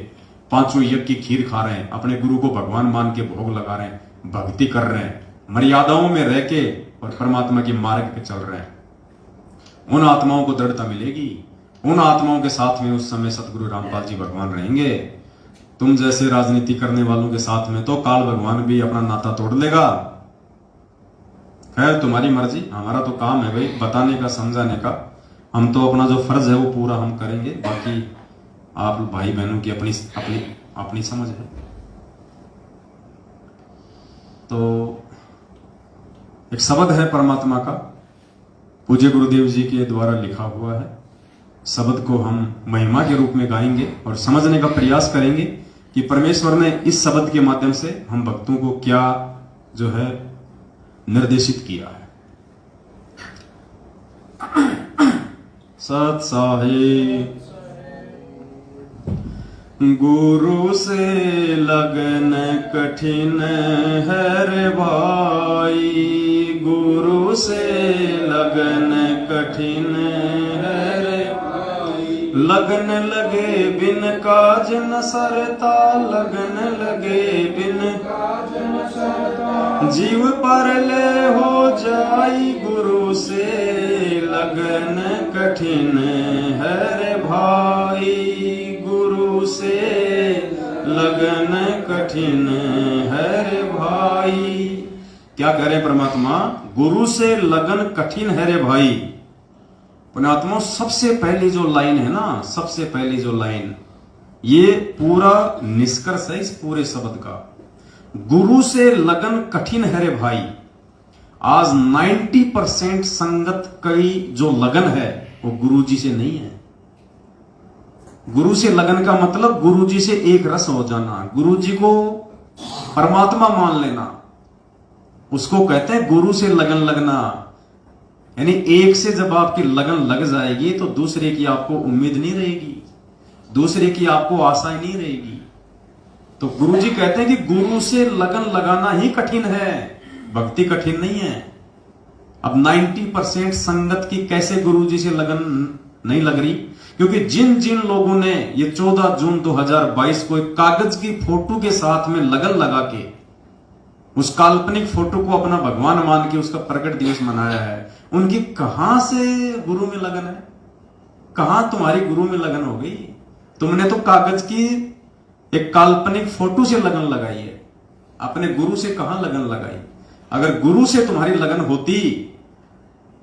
Speaker 1: पांचों यज्ञ की खीर खा रहे हैं, अपने गुरु को भगवान मान के भोग लगा रहे हैं, भक्ति कर रहे हैं, मर्यादाओं में रह के और परमात्मा के मार्ग पे चल रहे हैं। उन आत्माओं को दृढ़ता मिलेगी। उन आत्माओं के साथ में उस समय सतगुरु रामपाल जी भगवान रहेंगे। तुम जैसे राजनीति करने वालों के साथ में तो काल भगवान भी अपना नाता तोड़ लेगा। खैर तुम्हारी मर्जी, हमारा तो काम है भाई बताने का, समझाने का। हम तो अपना जो फर्ज है वो पूरा हम करेंगे, बाकी आप भाई बहनों की अपनी अपनी अपनी समझ है। तो एक शब्द है परमात्मा का, पूज्य गुरुदेव जी के द्वारा लिखा हुआ है। शब्द को हम महिमा के रूप में गाएंगे और समझने का प्रयास करेंगे कि परमेश्वर ने इस शब्द के माध्यम से हम भक्तों को क्या जो है निर्देशित किया है। सत साहिब गुरु से लगन कठिन है रे भाई, गुरु से लगन कठिन है रे भाई। लगन लगे बिन काज न सरता, लगन लगे बिन काज न सरता। जीव पर ले हो जाई, गुरु से लगन कठिन है रे भाई, गुरु से लगन कठिन है रे भाई। क्या कह रहे परमात्मा? गुरु से लगन कठिन है रे भाई। पुण्यात्मा सबसे पहली जो लाइन है ना, सबसे पहली जो लाइन, ये पूरा निष्कर्ष है इस पूरे शब्द का। गुरु से लगन कठिन है रे भाई। आज 90% संगत की जो लगन है वो गुरु जी से नहीं है। गुरु से लगन का मतलब गुरु जी से एक रस हो जाना, गुरु जी को परमात्मा मान लेना, उसको कहते हैं गुरु से लगन लगना। यानी एक से जब आपकी लगन लग जाएगी तो दूसरे की आपको उम्मीद नहीं रहेगी, दूसरे की आपको आशा नहीं रहेगी। तो गुरु जी कहते हैं कि गुरु से लगन लगाना ही कठिन है, भक्ति कठिन नहीं है। अब 90% संगत की कैसे गुरु जी से लगन नहीं लग रही? क्योंकि जिन जिन लोगों ने ये 14 जून 2022 को एक कागज की फोटो के साथ में लगन लगा के उस काल्पनिक फोटो को अपना भगवान मान के उसका प्रकट दिवस मनाया है, उनकी कहां से गुरु में लगन है? कहां तुम्हारी गुरु में लगन हो गई? तुमने तो कागज की एक काल्पनिक फोटो से लगन लगाई है, अपने गुरु से कहां लगन लगाई? अगर गुरु से तुम्हारी लगन होती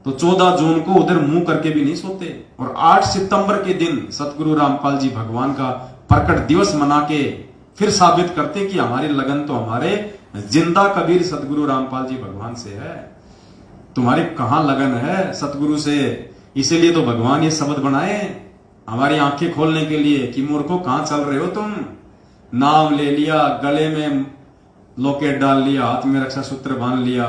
Speaker 1: तो 14 जून को उधर मुंह करके भी नहीं सोते। और 8 सितंबर के दिन सतगुरु रामपाल जी भगवान का प्रकट दिवस मना के फिर साबित करते कि हमारी लगन तो हमारे जिंदा कबीर सतगुरु रामपाल जी भगवान से है। तुम्हारी कहां लगन है सतगुरु से? इसीलिए तो भगवान ये शब्द बनाए हमारी आंखें खोलने के लिए कि मूर्खों कहां चल रहे हो तुम। नाम ले लिया, गले में लॉकेट डाल लिया, हाथ में रक्षा सूत्र बांध लिया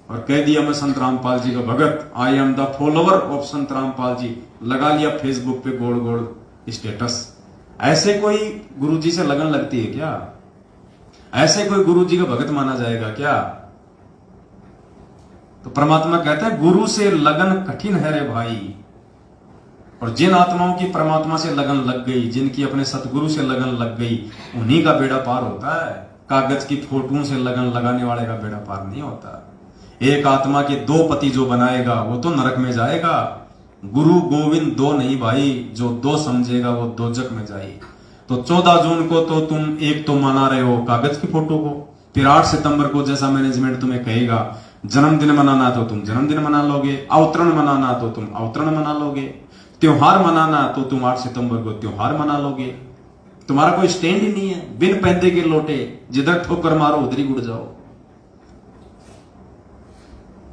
Speaker 1: और कह दिया मैं संत रामपाल जी का भगत, I am the follower of Sant Rampal जी, लगा लिया फेसबुक पे गोड़ गोड़ स्टेटस। ऐसे कोई गुरु जी से लगन लगती है क्या? ऐसे कोई गुरु जी का भगत माना जाएगा क्या? तो परमात्मा कहते हैं गुरु से लगन कठिन है रे भाई। और जिन आत्माओं की परमात्मा से लगन लग गई, जिनकी अपने सतगुरु से लगन लग गई, उन्हीं का बेड़ा पार होता है। कागज की फोटों से लगन लगाने वाले का बेड़ा पार नहीं होता। एक आत्मा के 2 पति जो बनाएगा वो तो नरक में जाएगा। गुरु गोविंद 2 नहीं भाई, जो 2 समझेगा वो दोजक में जाए। तो 14 जून को तो तुम एक तो मना रहे हो कागज की फोटो को, फिर 8 सितंबर को जैसा मैनेजमेंट तुम्हें कहेगा जन्मदिन मनाना तो तुम जन्मदिन मना लोगे, अवतरण मनाना तो तुम अवतरण मना लोगे, त्योहार मनाना तो तुम 8 सितंबर को त्योहार मना लोगे। तुम्हारा कोई स्टैंड ही नहीं है। बिन पैदे के लोटे, जिधर ठोकर मारो उधर ही गुड़ जाओ।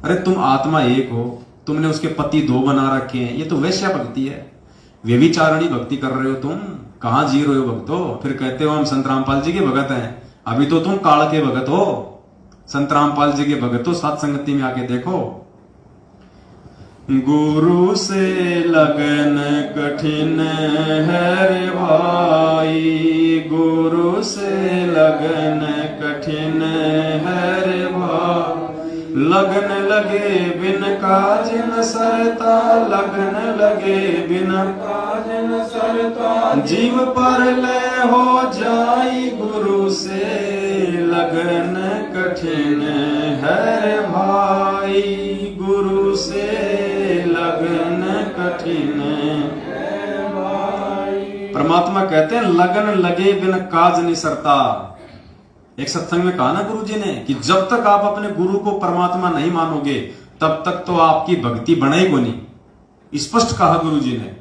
Speaker 1: अरे तुम आत्मा एक हो, तुमने उसके पति 2 बना रखे हैं, ये तो वैश्या भक्ति है, व्यभिचारणी भक्ति कर रहे हो तुम। कहां जी रहे हो भक्तो? फिर कहते हो हम संत रामपाल जी के भगत हैं। अभी तो तुम काल के भगत हो, संत रामपाल जी के भगत हो। सात संगति में आके देखो। गुरु से लगन कठिन है रे भाई, गुरु से लगन कठिन है रे भाई। लगन लगे बिन काज न सरता, लगन लगे बिन काज न सरता। जीव पर ले हो जाई गुरु से लगन कठिन है भाई, गुरु से लगन कठिन है भाई। परमात्मा कहते हैं लगन लगे बिन काज नहीं सरता। एक सत्संग में कहा ना गुरु जी ने कि जब तक आप अपने गुरु को परमात्मा नहीं मानोगे तब तक तो आपकी भक्ति बनेगी नहीं। स्पष्ट कहा गुरु जी ने,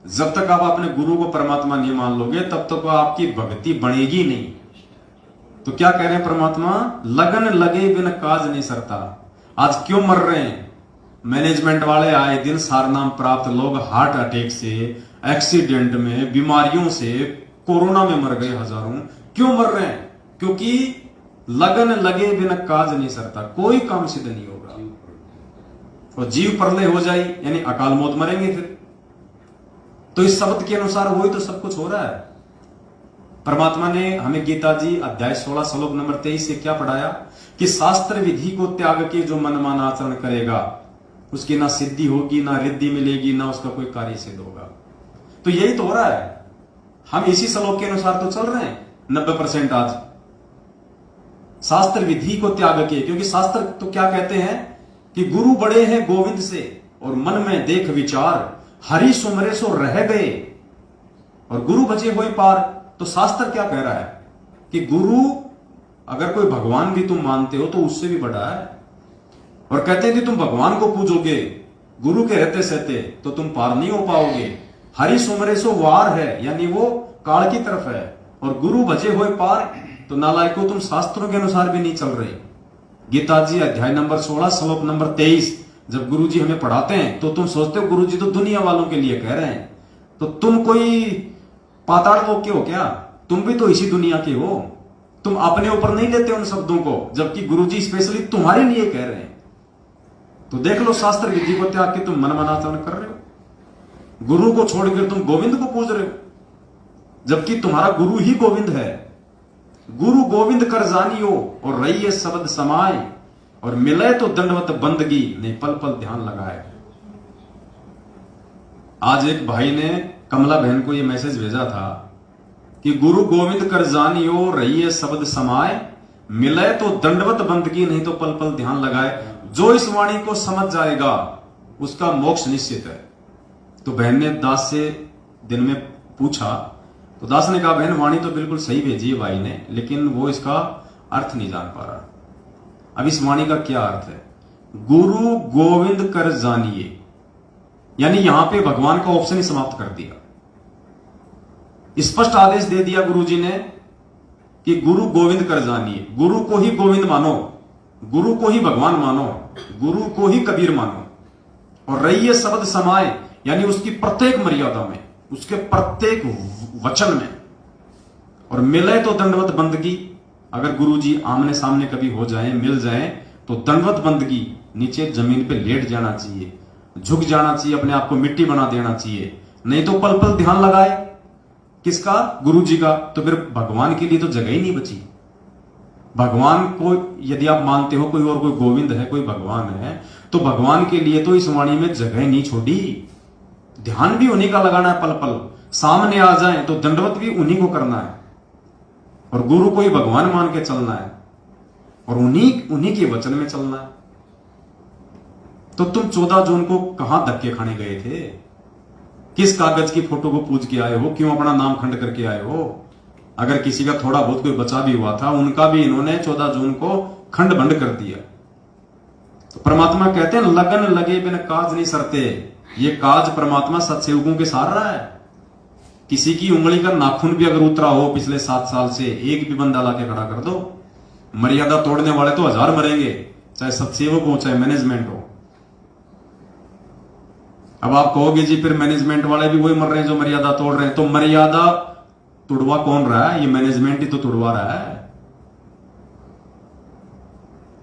Speaker 1: जब तक आप अपने गुरु को परमात्मा नहीं मान लोगे तब तक आपकी भक्ति बनेगी नहीं। तो क्या कह रहे हैं परमात्मा? लगन लगे बिन काज नहीं सरता। आज क्यों मर रहे हैं मैनेजमेंट वाले? आए दिन सारनाम प्राप्त लोग हार्ट अटैक से, एक्सीडेंट में, बीमारियों से, कोरोना में मर गए हजारों। क्यों मर रहे हैं? क्योंकि लगन लगे बिना काज नहीं सरता, कोई काम सिद्ध नहीं होगा। और जीव प्रलय हो जाए यानी अकाल मौत, मरेंगे फिर। तो इस शब्द के अनुसार वही तो सब कुछ हो रहा है। परमात्मा ने हमें गीता जी अध्याय 16 श्लोक नंबर 23 से क्या पढ़ाया कि शास्त्र विधि को त्याग के जो मनमाना आचरण करेगा उसकी ना सिद्धि होगी, ना रिद्धि मिलेगी, ना उसका कोई कार्य सिद्ध होगा। तो यही तो हो रहा है। हम इसी श्लोक के अनुसार तो चल रहे हैं 90% आज। शास्त्र विधि को त्याग के, क्योंकि शास्त्र तो क्या कहते हैं कि गुरु बड़े हैं गोविंद से और मन में देख विचार, हरि सुमरे सो रह गए और गुरु बचे हुए पार। तो शास्त्र क्या कह रहा है कि गुरु अगर कोई भगवान भी तुम मानते हो तो उससे भी बड़ा है। और कहते हैं कि तुम भगवान को पूजोगे गुरु के रहते सहते तो तुम पार नहीं हो पाओगे। हरि सुमरे सो वार है यानी वो काल की तरफ है, और गुरु बचे हुए पार। तो नालायको तुम शास्त्रों के अनुसार भी नहीं चल रहे। गीता जी अध्याय नंबर 16 श्लोक नंबर 23 जब गुरु जी हमें पढ़ाते हैं तो तुम सोचते हो गुरु जी तो दुनिया वालों के लिए कह रहे हैं, तो तुम कोई पाताल लोक के हो क्या? तुम भी तो इसी दुनिया के हो। तुम अपने ऊपर नहीं लेते उन शब्दों को, जबकि गुरु जी स्पेशली तुम्हारे लिए कह रहे हैं। तो देख लो शास्त्र विधि को त्याग के तुम मनमानाचरण कर रहे हो। गुरु को छोड़कर तुम गोविंद को पूज रहे हो, जबकि तुम्हारा गुरु ही गोविंद है। गुरु गोविंद कर जानियो और रहिए शब्द समाए, और मिले तो दंडवत बंदगी नहीं पल पल ध्यान लगाए। आज एक भाई ने कमला बहन को यह मैसेज भेजा था कि गुरु गोविंद कर जानियो रहिए शब्द समाए, मिले तो दंडवत बंदगी नहीं तो पल पल ध्यान लगाए। जो इस वाणी को समझ जाएगा उसका मोक्ष निश्चित है। तो बहन ने दास से दिन में पूछा, तो दास ने कहा बहन वाणी तो बिल्कुल सही भेजी है भाई ने, लेकिन वो इसका अर्थ नहीं जान पा रहा। अब इस वाणी का क्या अर्थ है? गुरु गोविंद कर जानिए, यानी यहां पे भगवान का ऑप्शन ही समाप्त कर दिया। स्पष्ट आदेश दे दिया गुरु जी ने कि गुरु गोविंद कर जानिए, गुरु को ही गोविंद मानो, गुरु को ही भगवान मानो, गुरु को ही कबीर मानो, और रहिए शब्द समाए, यानी उसकी प्रत्येक मर्यादा में, उसके प्रत्येक वचन में, और मिले तो दंडवत बंदगी। अगर गुरु जी आमने सामने कभी हो जाए, मिल जाए, तो दंडवत बंदगी, नीचे जमीन पे लेट जाना चाहिए, झुक जाना चाहिए, अपने आप को मिट्टी बना देना चाहिए। नहीं तो पल पल ध्यान लगाए किसका? गुरु जी का। तो फिर भगवान के लिए तो जगह ही नहीं बची। भगवान को यदि आप मानते हो कोई और कोई गोविंद है, कोई भगवान है, तो भगवान के लिए तो इस वाणी में जगह नहीं छोड़ी। ध्यान भी उन्हीं का लगाना है, पल पल सामने आ जाए तो दंडवत भी उन्हीं को करना है, और गुरु को ही भगवान मान के चलना है, और उन्हीं के वचन में चलना है। तो तुम 14 जून को कहां धक्के खाने गए थे? किस कागज की फोटो को पूज के आए हो? क्यों अपना नाम खंड करके आए हो? अगर किसी का थोड़ा बहुत कोई बचा भी हुआ था, उनका भी इन्होंने 14 जून को खंड भंड कर दिया। तो परमात्मा कहते हैं लगन लगे बिन काज नहीं सरते। ये काज परमात्मा सत्सेवकों के सार रहा है। किसी की उंगली का नाखून भी अगर उतरा हो पिछले 7 साल से, एक भी बंदा लाके खड़ा कर दो। मर्यादा तोड़ने वाले तो 1000 मरेंगे, चाहे सत्सेवक हो चाहे मैनेजमेंट हो। अब आप कहोगे जी फिर मैनेजमेंट वाले भी वही मर रहे हैं जो मर्यादा तोड़ रहे हैं। तो मर्यादा तुड़वा कौन रहा है? ये मैनेजमेंट ही तो तुड़वा रहा है।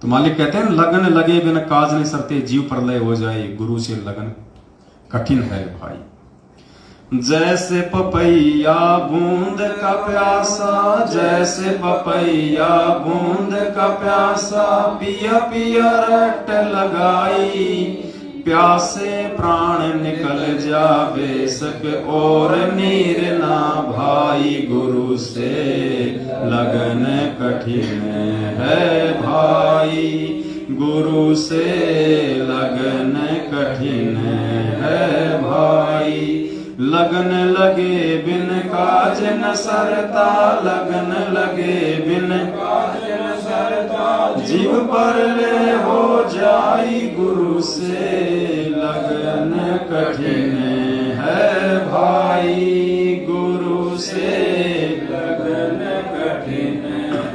Speaker 1: तो मालिक कहते हैं लगन लगे बिना काज नहीं सरते, जीव प्रलय हो जाए, गुरु से लगन कठिन है भाई। जैसे पपैया बूंद का प्यासा, जैसे पपैया बूंद का प्यासा, पिया पिया रट लगाई, प्यासे प्राण निकल जावे सक और नीर ना भाई, गुरु से लगन कठिन है भाई, गुरु से लगन कठिन है भाई। लगन लगे बिन काज न सरता, लगन लगे बिन काज न सरता, जीव पर ले हो जाई, गुरु से लगन कठिन है भाई, गुरु से लगन कठिन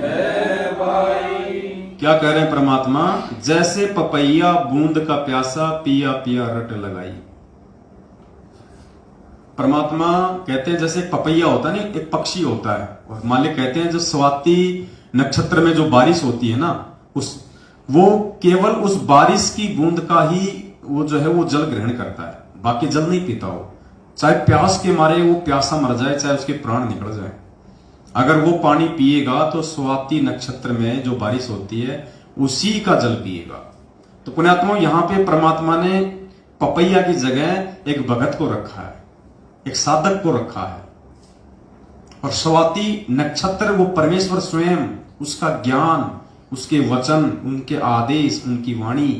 Speaker 1: है भाई। क्या कह रहे हैं परमात्मा? जैसे पपैया बूंद का प्यासा, पिया पिया रट लगाई। परमात्मा कहते हैं जैसे पपैया होता है ना, एक पक्षी होता है, और मालिक कहते हैं जो स्वाति नक्षत्र में जो बारिश होती है ना, वो केवल उस बारिश की बूंद का ही वो जो है वो जल ग्रहण करता है, बाकी जल नहीं पीता हो। चाहे प्यास के मारे वो प्यासा मर जाए, चाहे उसके प्राण निकल जाए, अगर वो पानी पिएगा तो स्वाति नक्षत्र में जो बारिश होती है उसी का जल पिएगा। तो पुण्यात्मा यहां पे परमात्मा ने पपैया की जगह एक भगत को रखा है, एक साधक को रखा है, और स्वाति नक्षत्र वो परमेश्वर स्वयं, उसका ज्ञान, उसके वचन, उनके आदेश, उनकी वाणी।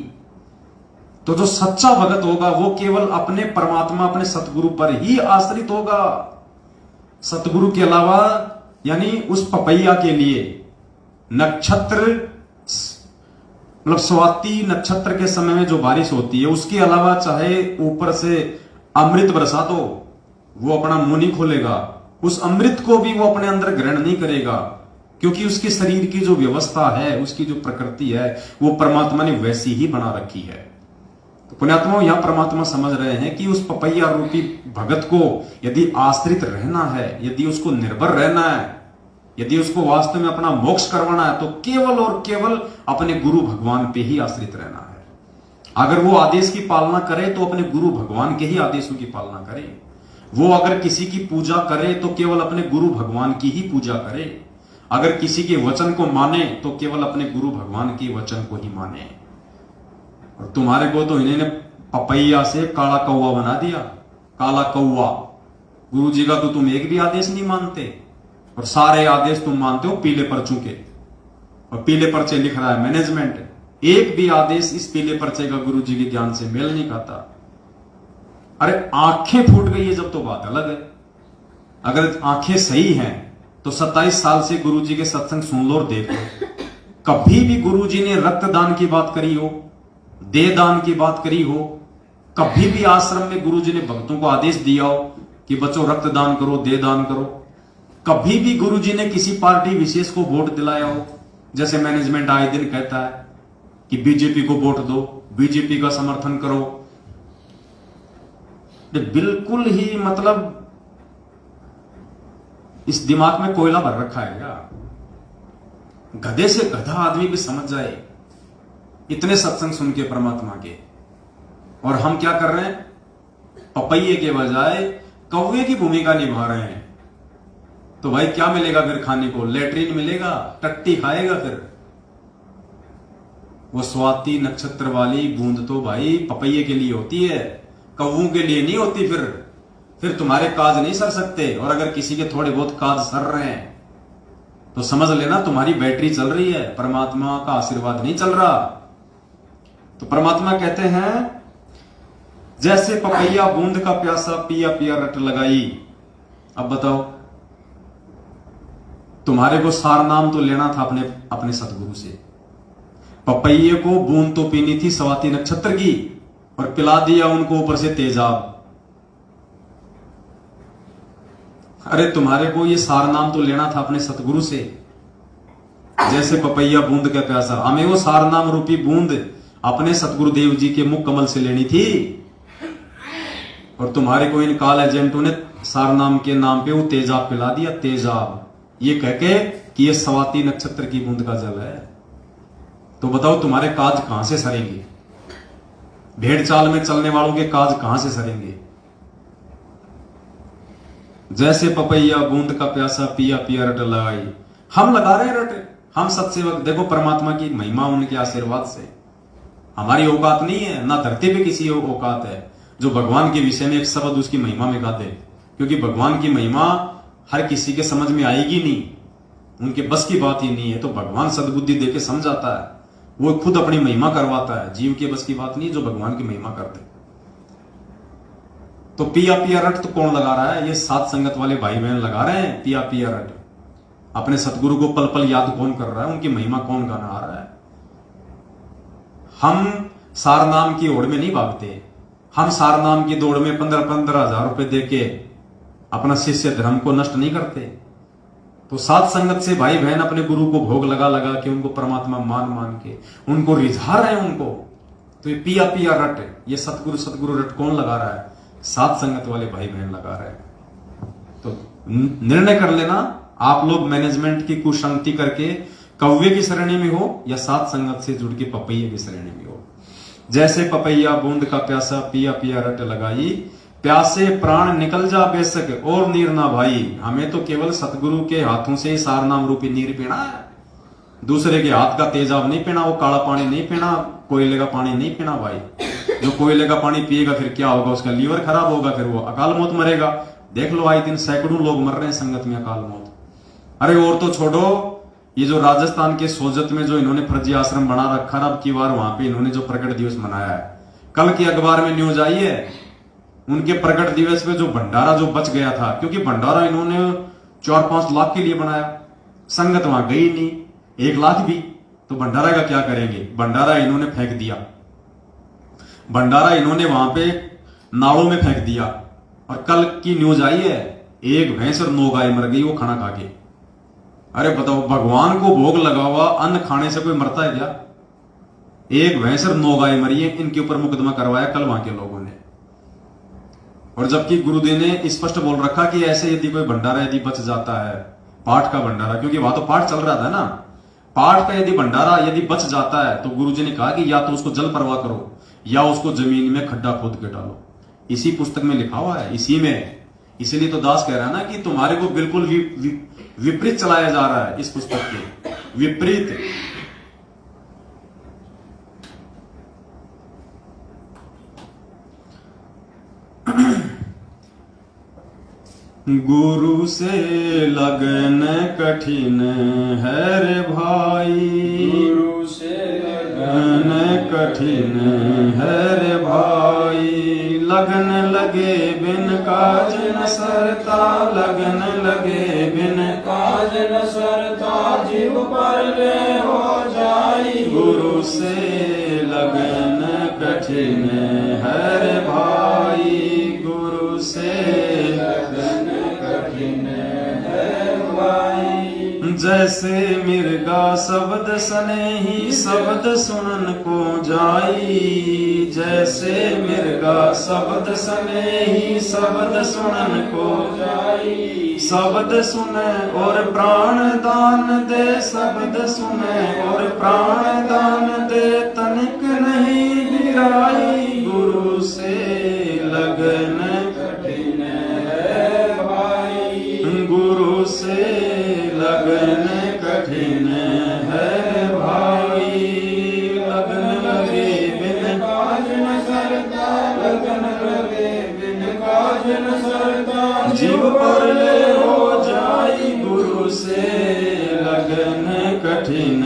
Speaker 1: तो जो सच्चा भगत होगा वो केवल अपने परमात्मा, अपने सतगुरु पर ही आश्रित होगा। सतगुरु के अलावा, यानी उस पपैया के लिए नक्षत्र, मतलब स्वाति नक्षत्र के समय में जो बारिश होती है उसके अलावा चाहे ऊपर से अमृत बरसा दो, वो अपना मुंह नहीं खोलेगा, उस अमृत को भी वो अपने अंदर ग्रहण नहीं करेगा, क्योंकि उसके शरीर की जो व्यवस्था है, उसकी जो प्रकृति है, वो परमात्मा ने वैसी ही बना रखी है। तो पुण्यात्मा यहां परमात्मा समझ रहे हैं कि उस पपैया रूपी भगत को यदि आश्रित रहना है, यदि उसको निर्भर रहना है, यदि उसको वास्तव में अपना मोक्ष करवाना है, तो केवल और केवल अपने गुरु भगवान पे ही आश्रित रहना है। अगर वो आदेश की पालना करे तो अपने गुरु भगवान के ही आदेशों की पालना करे। वो अगर किसी की पूजा करे तो केवल अपने गुरु भगवान की ही पूजा करे। अगर किसी के वचन को माने तो केवल अपने गुरु भगवान के वचन को ही माने। और तुम्हारे को तो इन्होंने पपैया से काला कौवा बना दिया, काला कौवा। गुरु जी का तो तुम एक भी आदेश नहीं मानते, और सारे आदेश तुम मानते हो पीले पर्चों के, और पीले पर्चे लिख रहा है मैनेजमेंट। एक भी आदेश इस पीले पर्चे का गुरु जी के ज्ञान से मेल नहीं खाता। अरे आंखें फूट गई है जब तो बात अलग है। अगर आंखें सही हैं तो 27 साल से गुरु जी के सत्संग सुन लो और देख लो, कभी भी गुरु जी ने रक्तदान की बात करी हो? दे दान की बात करी हो, कभी भी आश्रम में गुरुजी ने भक्तों को आदेश दिया हो कि बच्चों रक्त दान करो, दे दान करो, कभी भी गुरुजी ने किसी पार्टी विशेष को वोट दिलाया हो? जैसे मैनेजमेंट आए दिन कहता है कि बीजेपी को वोट दो, बीजेपी का समर्थन करो, बिल्कुल ही मतलब इस दिमाग में कोयला भर रखा है क्या? गधे से गधा आदमी भी समझ जाए इतने सत्संग सुन के परमात्मा के, और हम क्या कर रहे हैं? पपैये के बजाय कौवे की भूमिका निभा रहे हैं। तो भाई क्या मिलेगा फिर खाने को? लेटरिन मिलेगा, टट्टी खाएगा फिर। वो स्वाति नक्षत्र वाली बूंद तो भाई पपैये के लिए होती है, कौवों के लिए नहीं होती। फिर तुम्हारे काज नहीं सर सकते, और अगर किसी के थोड़े बहुत काज सर रहे हैं तो समझ लेना तुम्हारी बैटरी चल रही है, परमात्मा का आशीर्वाद नहीं चल रहा। तो परमात्मा कहते हैं जैसे पपैया बूंद का प्यासा पिया पिया रट लगाई। अब बताओ, तुम्हारे को सार नाम तो लेना था अपने अपने सतगुरु से, पपैये को बूंद तो पीनी थी स्वाति नक्षत्र की, और पिला दिया उनको ऊपर से तेजाब। अरे तुम्हारे को ये सार नाम तो लेना था अपने सतगुरु से। जैसे पपैया बूंद का प्यासा, हमें वो सार नाम रूपी बूंद अपने सतगुरुदेव जी के मुख कमल से लेनी थी, और तुम्हारे को इन काल एजेंटों ने सार नाम के नाम पे वो तेजाब पिला दिया। तेजाब ये कहके कि ये स्वाति नक्षत्र की बूंद का जल है। तो बताओ तुम्हारे काज कहां से सरेंगे? भेड़ चाल में चलने वालों के काज कहां से सरेंगे? जैसे पपैया बूंद का प्यासा पिया पिया रट लगाई। हम लगा रहे हैं रट, हम सत्सेवक। देखो परमात्मा की महिमा उनके आशीर्वाद से। हमारी औकात नहीं है, ना धरती पे किसी औकात है जो भगवान के विषय में एक शब्द उसकी महिमा में गा दे, क्योंकि भगवान की महिमा हर किसी के समझ में आएगी नहीं, उनके बस की बात ही नहीं है। तो भगवान सद्बुद्धि देके समझाता है, वो खुद अपनी महिमा करवाता है। जीव के बस की बात नहीं जो भगवान की महिमा करते। तो पिया पिया रट तो कौन लगा रहा है? ये सात संगत वाले भाई बहन लगा रहे हैं पिया पिया रट। अपने सतगुरु को पल पल याद कौन कर रहा है? उनकी महिमा कौन गाना आ रहा है? हम सार नाम की ओर में नहीं भागते। हम सार नाम की दौड़ में 15-15 हजार रुपए देके अपना शिष्य धर्म को नष्ट नहीं करते। तो सात संगत से भाई बहन अपने गुरु को भोग लगा लगा के, उनको परमात्मा मान मान के उनको रिझा रहे हैं उनको। तो ये पिया पिया रट, ये सतगुरु सतगुरु रट कौन लगा रहा है? सात संगत वाले भाई बहन लगा रहे हैं। तो निर्णय कर लेना, आप लोग मैनेजमेंट की कुशांति करके कौवे की श्रेणी में हो या सात संगत से जुड़ के पपैये की श्रेणी में हो। जैसे पपैया बूंद का प्यासा पिया पिया रट लगाई, प्यासे प्राण निकल जा बेशक और नीर ना भाई। हमें तो केवल सतगुरु के हाथों से ही सार नाम रूपी नीर पीना है, दूसरे के हाथ का तेजाब नहीं पीना, वो काला पानी नहीं पीना, कोयले का पानी नहीं पीना भाई। जो कोयले का पानी पिएगा फिर क्या होगा? उसका लीवर खराब होगा, फिर वो अकाल मौत मरेगा। देख लो आए दिन सैकड़ों लोग मर रहे हैं संगत में अकाल मौत। अरे और तो छोड़ो, ये जो राजस्थान के सोजत में जो इन्होंने फर्जी आश्रम बना रखा, अब की बार वहां पे इन्होंने जो प्रकट दिवस मनाया है, कल की अखबार में न्यूज आई है उनके प्रकट दिवस पे जो भंडारा जो बच गया था, क्योंकि भंडारा इन्होंने 4-5 लाख के लिए बनाया, संगत वहां गई नहीं 1 लाख भी, तो भंडारा का क्या करेंगे? भंडारा इन्होंने फेंक दिया, भंडारा इन्होंने वहां पे नालों में फेंक दिया। और कल की न्यूज आई है 1 भैंस और 9 गाय मर गई वो खाना खा के। अरे बताओ, भगवान को भोग लगा हुआ अन्न खाने से कोई मरता है क्या? 1 भैंस और 9 गाय मरी है, इनके ऊपर मुकदमा करवाया कल वहां के लोगों ने। और जबकि गुरुदेव ने स्पष्ट बोल रखा कि ऐसे यदि कोई भंडारा यदि बच जाता है, पाठ का भंडारा, क्योंकि वहां तो पाठ चल रहा था ना, पाठ का यदि भंडारा यदि बच जाता है तो गुरुजी ने कहा कि या तो उसको जल परवाह करो या उसको जमीन में खड्डा खोद के डालो। इसी पुस्तक में लिखा हुआ है, इसी में। इसीलिए तो दास कह रहा है ना कि तुम्हारे को बिल्कुल विपरीत चलाया जा रहा है, इस पुस्तक के विपरीत। गुरु से लगन कठिन है रे भाई,
Speaker 3: गुरु से
Speaker 1: लगन कठिन है रे भाई। लगन लगे बिन काज न सरता, लगन लगे बिन
Speaker 3: काज न सरता, जीव पर ले हो जाई।
Speaker 1: गुरु से लगन कठिन है रे भाई, गुरु से लगन कठिन है भाई। जैसे मिर्गा शब्द सनेही शब्द सुनन को जाई, जैसे मिर्गा शब्द सनेही शब्द सुनन को जाई। शब्द सुने और प्राण दान दे, शब्द सुने और प्राण दान दे, तनिक नहीं बिराई, गुरु से लगन कठिन है भाई, गुरु से लगन कठिन है भाई। लगन लगे बिन काज न सरता, लगन लगे बिन काज न सरता, जीव पर ले हो जाई, गुरु से लगन कठिन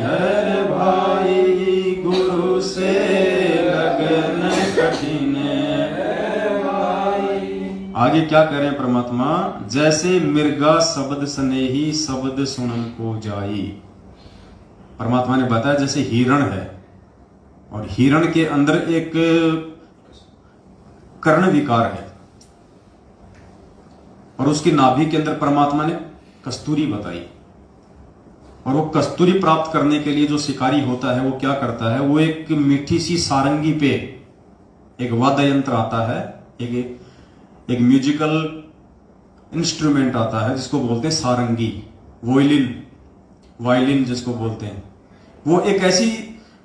Speaker 1: है भाई, गुरु से लगन कठिन है भाई। आगे क्या करें परमात्मा, जैसे मिर्गा शब्द स्नेही शब्द सुनन को जाई। परमात्मा ने बताया जैसे हिरण है और हिरण के अंदर एक कर्ण विकार है और उसकी नाभि के अंदर परमात्मा ने कस्तूरी बताई, और वो कस्तूरी प्राप्त करने के लिए जो शिकारी होता है वो क्या करता है, वो एक मीठी सी सारंगी पे एक वाद्य यंत्र आता है, एक म्यूजिकल इंस्ट्रूमेंट आता है जिसको बोलते हैं सारंगी, वायलिन जिसको बोलते हैं। वो एक ऐसी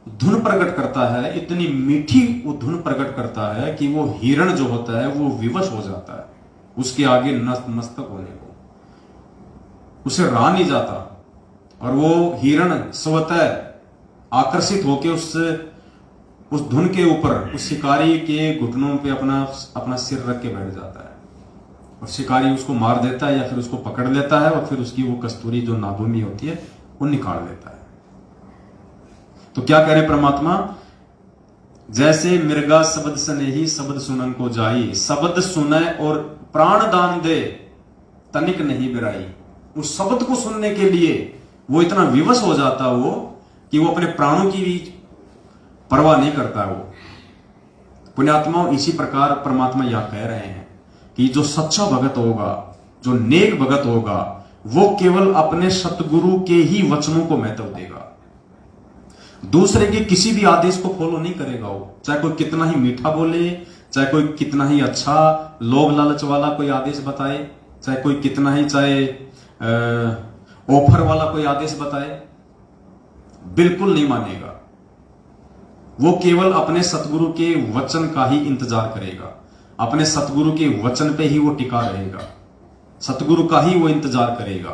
Speaker 1: धुन प्रकट करता है, इतनी मीठी वो धुन प्रकट करता है कि वो हिरण जो होता है वो विवश हो जाता है, उसके आगे नतमस्तक होने को उसे रहा नहीं जाता, और वो हिरण स्वतः आकर्षित होकर उस धुन के ऊपर उस शिकारी के घुटनों पे अपना सिर रख के बैठ जाता है, और शिकारी उसको मार देता है या फिर उसको पकड़ लेता है और फिर उसकी वो कस्तूरी जो नाभि में होती है वो निकाल लेता है। तो क्या कह रहे परमात्मा, जैसे मिर्गा शब्द स्नेही शब्द सुनन को जाई, शब्द सुने और प्राण दान दे, तनिक नहीं बिराई। उस शब्द को सुनने के लिए वो इतना विवश हो जाता वो कि वो अपने प्राणों की भी परवाह नहीं करता। वो पुण्यात्माओं, इसी प्रकार परमात्मा यह कह रहे हैं कि जो सच्चा भगत होगा, जो नेक भगत होगा, वो केवल अपने सतगुरु के ही वचनों को महत्व देगा, दूसरे के किसी भी आदेश को फॉलो नहीं करेगा। वो चाहे कोई कितना ही मीठा बोले, चाहे कोई कितना ही अच्छा लोभ लालच वाला कोई आदेश बताए, चाहे कोई कितना ही ऑफर वाला कोई आदेश बताए, बिल्कुल नहीं मानेगा। वो केवल अपने सतगुरु के वचन का ही इंतजार करेगा, अपने सतगुरु के वचन पे ही वो टिका रहेगा, सतगुरु का ही वो इंतजार करेगा,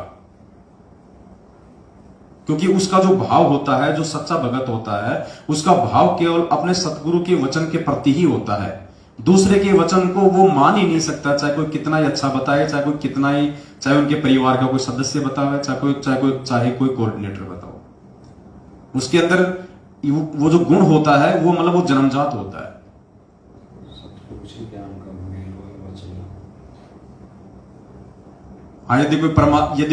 Speaker 1: क्योंकि उसका जो भाव होता है, जो सच्चा भगत होता है, उसका भाव केवल अपने सतगुरु के वचन के प्रति ही होता है। दूसरे के वचन को वो मान ही नहीं सकता, चाहे कोई कितना ही अच्छा बताए, चाहे कोई कितना ही, चाहे उनके परिवार का कोई सदस्य बतावे, चाहे कोई कोऑर्डिनेटर बताओ, उसके अंदर वो जो गुण होता है वो मतलब वो जन्मजात होता है। हाँ, यदि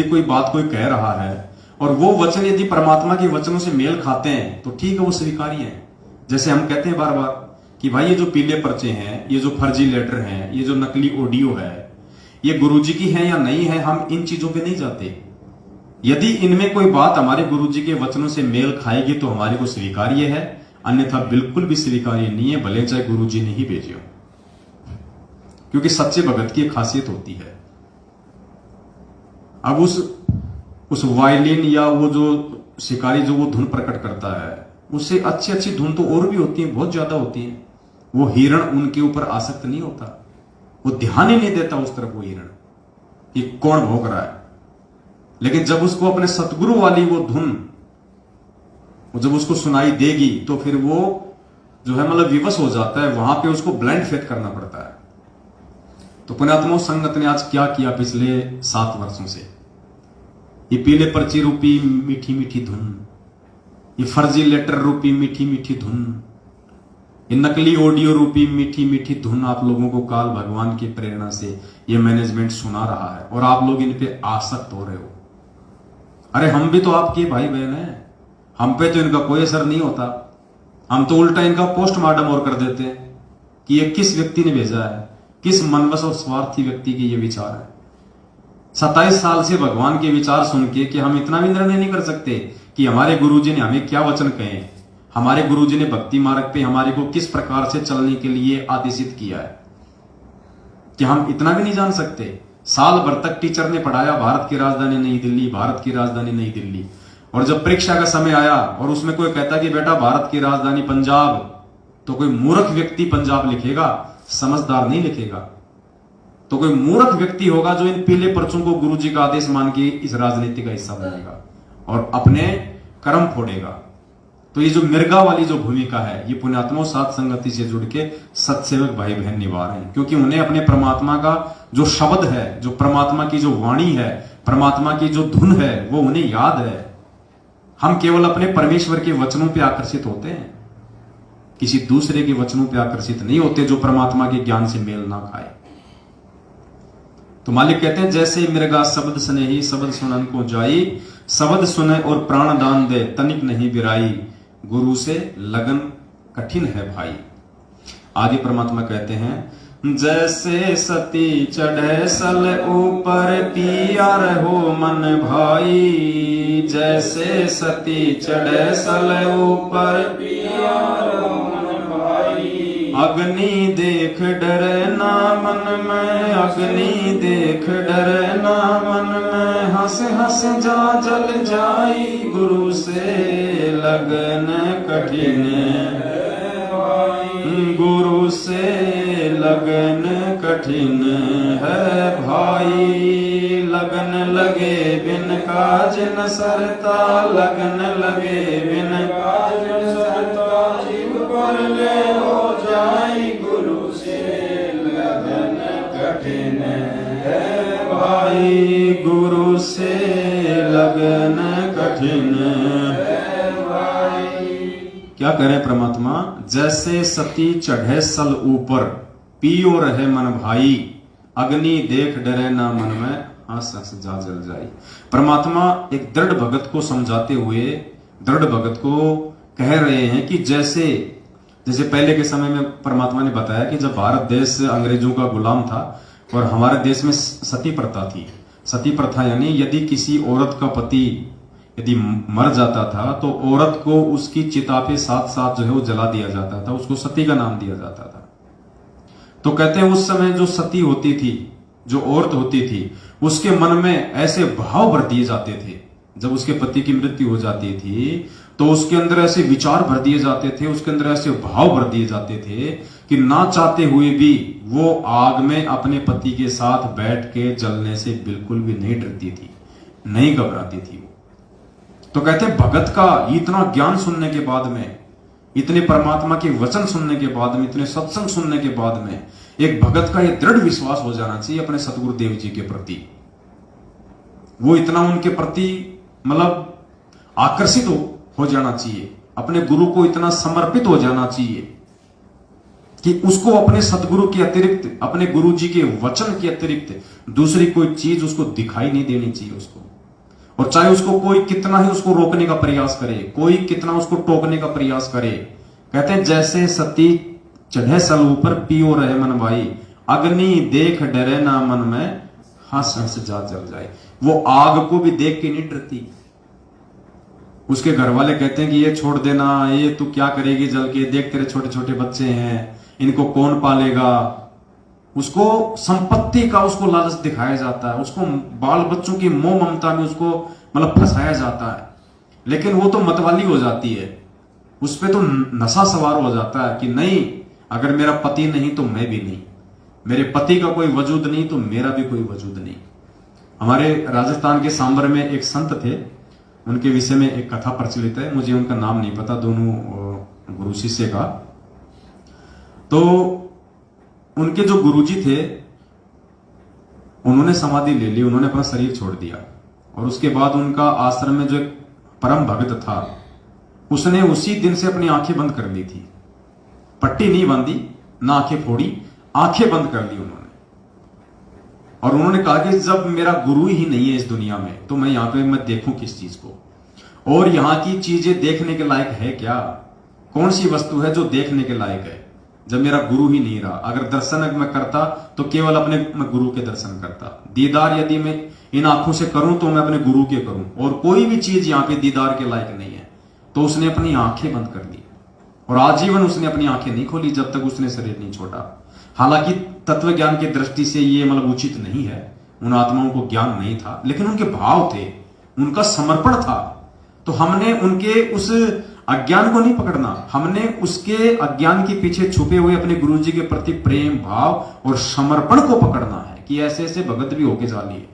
Speaker 1: कोई बात कोई कह रहा है और वो वचन यदि परमात्मा के वचनों से मेल खाते हैं तो ठीक है, वो स्वीकार्य है। जैसे हम कहते हैं बार बार कि भाई ये जो पीले पर्चे हैं, ये जो फर्जी लेटर हैं, ये जो नकली ऑडियो है, ये गुरुजी की है या नहीं है, हम इन चीजों पे नहीं जाते। यदि इनमें कोई बात हमारे गुरुजी के वचनों से मेल खाएगी तो हमारे को स्वीकार्य है, अन्यथा बिल्कुल भी स्वीकार्य नहीं है, भले चाहे गुरुजी ने ही भेजे हो, क्योंकि सच्चे भगत की खासियत होती है। अब उस वायलिन या वो जो शिकारी जो वो धुन प्रकट करता है, उससे अच्छी अच्छी धुन तो और भी होती है, बहुत ज्यादा होती है। वो हिरण उनके ऊपर आसक्त नहीं होता, वो ध्यान ही नहीं देता उस तरफ वो हिरण कि कौन भोग रहा है। लेकिन जब उसको अपने सतगुरु वाली वो धुन जब उसको सुनाई देगी तो फिर वो जो है मतलब विवश हो जाता है, वहां पे उसको ब्लाइंड फेथ करना पड़ता है। तो पुण्यात्माओं, संगत ने आज क्या किया पिछले 7 वर्षों से, ये पीले पर्ची रूपी मीठी मीठी धुन, ये फर्जी लेटर रूपी मीठी मीठी धुन, ये नकली ऑडियो रूपी मीठी मीठी धुन आप लोगों को काल भगवान की प्रेरणा से ये मैनेजमेंट सुना रहा है और आप लोग इन पे आसक्त हो रहे हो। अरे हम भी तो आपके भाई बहन हैं, हम पे तो इनका कोई असर नहीं होता। हम तो उल्टा इनका पोस्टमार्टम और कर देते हैं कि ये किस व्यक्ति ने भेजा है, किस मनवश और स्वार्थी व्यक्ति के ये विचार है। 27 साल से भगवान के विचार सुन के कि हम इतना भी निर्णय नहीं कर सकते कि हमारे गुरुजी ने हमें क्या वचन कहे, हमारे गुरुजी ने भक्ति मार्ग पे हमारे को किस प्रकार से चलने के लिए आदेशित किया है, कि हम इतना भी नहीं जान सकते। साल भर तक टीचर ने पढ़ाया भारत की राजधानी नई दिल्ली, भारत की राजधानी नई दिल्ली, और जब परीक्षा का समय आया और उसमें कोई कहता कि बेटा भारत की राजधानी पंजाब, तो कोई मूर्ख व्यक्ति पंजाब लिखेगा, समझदार नहीं लिखेगा। तो कोई मूर्ख व्यक्ति होगा जो इन पीले पर्चों को गुरुजी का आदेश मान के इस राजनीति का हिस्सा बनेगा और अपने कर्म फोड़ेगा। तो ये जो मिर्गा वाली जो भूमिका है, ये पुण्यात्मा साथ संगति से जुड़ के सत्सेवक भाई बहन निभा रहे हैं, क्योंकि उन्हें अपने परमात्मा का जो शब्द है, जो परमात्मा की जो वाणी है, परमात्मा की जो धुन है, वो उन्हें याद है। हम केवल अपने परमेश्वर के वचनों पे आकर्षित होते हैं, किसी दूसरे के वचनों पे आकर्षित नहीं होते जो परमात्मा के ज्ञान से मेल ना खाए। तो मालिक कहते हैं जैसे मिर्गा शब्द स्नेही शब्द सुनन को जाई, शब्द सुने और प्राण दान दे तनिक नहीं बिराई, गुरु से लगन कठिन है भाई। आदि परमात्मा कहते हैं जैसे सती चढ़े सल ऊपर पिया रहो मन भाई, जैसे सती चढ़े सल ऊपर पिया रहो मन भाई, अग्नि देख डरे ना मन में, अग्नि देख डरे ना मन में, हंस हंस जा जल जाई, गुरु से लगन कठिन है, गुरु से लगन कठिन है भाई। लगन लगे बिन काज न सरता, लगन लगे बिन काज न सरता, जीव पर ले हो जाई, गुरु से लगन कठिन है भाई, गुरु से लगन कठिन है भाई। क्या करें परमात्मा, जैसे सती चढ़े सल ऊपर पियो रहे मन भाई, अग्नि देख डरे ना मन में, हंस हंस जा जल जाई। परमात्मा एक दृढ़ भगत को समझाते हुए दृढ़ भगत को कह रहे हैं कि जैसे पहले के समय में परमात्मा ने बताया कि जब भारत देश अंग्रेजों का गुलाम था और हमारे देश में सती प्रथा थी। सती प्रथा यानी यदि किसी औरत का पति यदि मर जाता था तो औरत को उसकी चिता पे साथ साथ जो है वो जला दिया जाता था, उसको सती का नाम दिया जाता था। तो कहते हैं उस समय जो सती होती थी, जो औरत होती थी, उसके मन में ऐसे भाव भर दिए जाते थे। जब उसके पति की मृत्यु हो जाती थी तो उसके अंदर ऐसे विचार भर दिए जाते थे, उसके अंदर ऐसे भाव भर दिए जाते थे कि ना चाहते हुए भी वो आग में अपने पति के साथ बैठ के जलने से बिल्कुल भी नहीं डरती थी, नहीं घबराती थी। तो कहते हैं भगत का इतना ज्ञान सुनने के बाद में, इतने परमात्मा के वचन सुनने के बाद में, इतने सत्संग सुनने के बाद में एक भगत का यह दृढ़ विश्वास हो जाना चाहिए अपने सतगुरुदेव जी के प्रति। वो इतना उनके प्रति मतलब आकर्षित हो जाना चाहिए, अपने गुरु को इतना समर्पित हो जाना चाहिए कि उसको अपने सतगुरु के अतिरिक्त, अपने गुरु जी के वचन के अतिरिक्त दूसरी कोई चीज उसको दिखाई नहीं देनी चाहिए उसको। और चाहे उसको कोई कितना ही उसको रोकने का प्रयास करे, कोई कितना उसको टोकने का प्रयास करे। कहते हैं जैसे सती चढ़े सल ऊपर पियो रहे मन भाई, अग्नि देख डरे ना मन में, हंस हंस जा जल जाए। वो आग को भी देख के नहीं डरती। उसके घर वाले कहते हैं कि ये छोड़ देना, ये तू क्या करेगी जल के, देख तेरे छोटे छोटे बच्चे हैं, इनको कौन पालेगा। उसको संपत्ति का उसको लालच दिखाया जाता है, उसको बाल बच्चों की मोह ममता में उसको मतलब फंसाया जाता है। लेकिन वो तो मतवाली हो जाती है, उस पर तो नशा सवार हो जाता है कि नहीं, अगर मेरा पति नहीं तो मैं भी नहीं, मेरे पति का कोई वजूद नहीं तो मेरा भी कोई वजूद नहीं। हमारे राजस्थान के सांबर में एक संत थे, उनके विषय में एक कथा प्रचलित है, मुझे उनका नाम नहीं पता, दोनों गुरु शिष्य का। तो उनके जो गुरुजी थे उन्होंने समाधि ले ली, उन्होंने अपना शरीर छोड़ दिया और उसके बाद उनका आश्रम में जो एक परम भक्त था उसने उसी दिन से अपनी आंखें बंद कर ली थी। पट्टी नहीं बांधी, ना आंखें फोड़ी, आंखें बंद कर ली उन्होंने। और उन्होंने कहा कि जब मेरा गुरु ही नहीं है इस दुनिया में तो मैं यहां पे मैं देखूं किस चीज को, और यहां की चीजें देखने के लायक है क्या। कौन सी वस्तु है जो देखने के लायक है, जब मेरा गुरु ही नहीं रहा। अगर दर्शन मैं करता तो केवल अपने मैं गुरु के दर्शन करता। दीदार यदि मैं इन आंखों से करूं तो मैं अपने गुरु के करूं, और कोई भी चीज यहां पे दीदार के लायक नहीं है। तो उसने अपनी आंखें बंद कर दी और आजीवन उसने अपनी आंखें नहीं खोली जब तक उसने शरीर नहीं छोड़ा। हालांकि तत्व ज्ञान की दृष्टि से ये मतलब उचित नहीं है, उन आत्माओं को ज्ञान नहीं था, लेकिन उनके भाव थे, उनका समर्पण था। तो हमने उनके उस अज्ञान को नहीं पकड़ना, हमने उसके अज्ञान के पीछे छुपे हुए अपने गुरु जी के प्रति प्रेम भाव और समर्पण को पकड़ना है कि ऐसे ऐसे भगत भी होके जा लिए।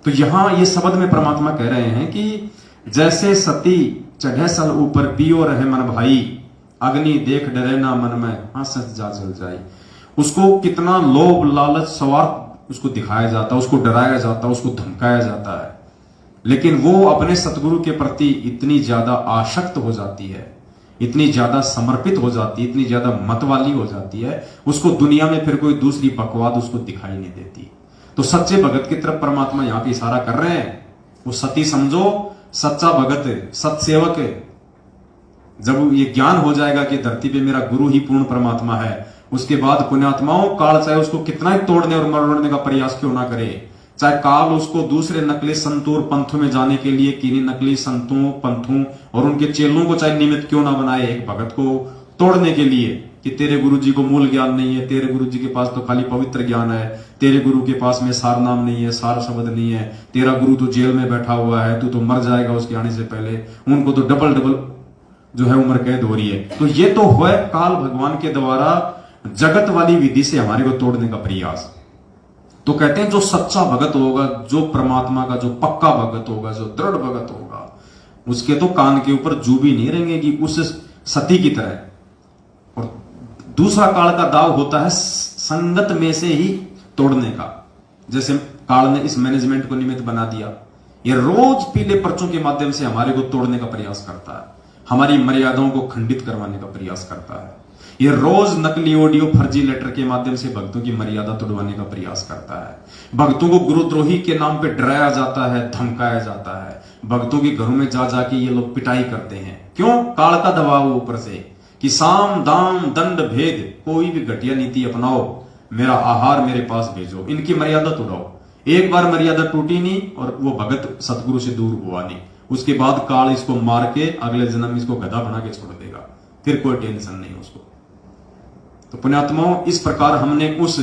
Speaker 1: तो यहां ये शब्द में परमात्मा कह रहे हैं कि जैसे सती चढ़े सल ऊपर पियो रहे मन भाई, अग्नि देख डरे ना मन में हंस जा जल जाए। उसको कितना लोभ लालच स्वार्थ उसको दिखाया जाता है, उसको डराया जाता है, उसको धमकाया जाता है, लेकिन वो अपने सतगुरु के प्रति इतनी ज्यादा आसक्त हो जाती है, इतनी ज्यादा समर्पित हो जाती है, इतनी ज्यादा मतवाली हो जाती है, उसको दुनिया में फिर कोई दूसरी बकवाद उसको दिखाई नहीं देती। तो सच्चे भगत की तरफ परमात्मा यहां पे इशारा कर रहे हैं। वो सती समझो, सच्चा भगत सत्सेवक। जब ये ज्ञान हो जाएगा कि धरती पे मेरा गुरु ही पूर्ण परमात्मा है, उसके बाद पुण्यात्माओं काल चाहे उसको कितना ही तोड़ने और मरोड़ने का प्रयास क्यों ना करे, चाहे काल उसको दूसरे नकली संतों और पंथों में जाने के लिए किन्हीं नकली संतों पंथों और उनके चेलों को चाहे निमित्त क्यों ना बनाए एक भगत को तोड़ने के लिए कि तेरे गुरुजी को मूल ज्ञान नहीं है, तेरे गुरुजी के पास तो खाली पवित्र ज्ञान है, तेरे गुरु के पास में सार नाम नहीं है, सार शब्द नहीं है, तेरा गुरु तो जेल में बैठा हुआ है, तू तो मर जाएगा उसके आने से पहले, उनको तो डबल डबल जो है उम्र कैद हो रही है। तो ये तो हुआ काल भगवान के द्वारा जगत वाली विधि से हमारे को तोड़ने का प्रयास। तो कहते हैं जो सच्चा भगत होगा, जो परमात्मा का जो पक्का भगत होगा, जो दृढ़ भगत होगा, उसके तो कान के ऊपर जू भी नहीं रहेंगे उस सती की तरह। और दूसरा काल का दाव होता है संगत में से ही तोड़ने का। जैसे काल ने इस मैनेजमेंट को निमित्त बना दिया, ये रोज पीले पर्चों के माध्यम से हमारे को तोड़ने का प्रयास करता है, हमारी मर्यादाओं को खंडित करवाने का प्रयास करता है। ये रोज नकली ऑडियो फर्जी लेटर के माध्यम से भक्तों की मर्यादा तोड़वाने का प्रयास करता है। भक्तों को गुरुद्रोही के नाम पे डराया जाता है, धमकाया जाता है। भक्तों के घरों में जा जाके ये लोग पिटाई करते हैं। क्यों? काल का दबाव ऊपर से कि साम दाम दंड भेद, कोई भी घटिया नीति अपनाओ, मेरा आहार मेरे पास भेजो, इनकी मर्यादा तोड़ाओ। एक बार मर्यादा टूटी नहीं और वो भगत सतगुरु से दूर हुआ नहीं, उसके बाद काल इसको मार के अगले जन्म इसको गधा बना के छोड़ देगा, फिर कोई टेंशन नहीं उसको। तो पुण्यात्माओं, इस प्रकार हमने उस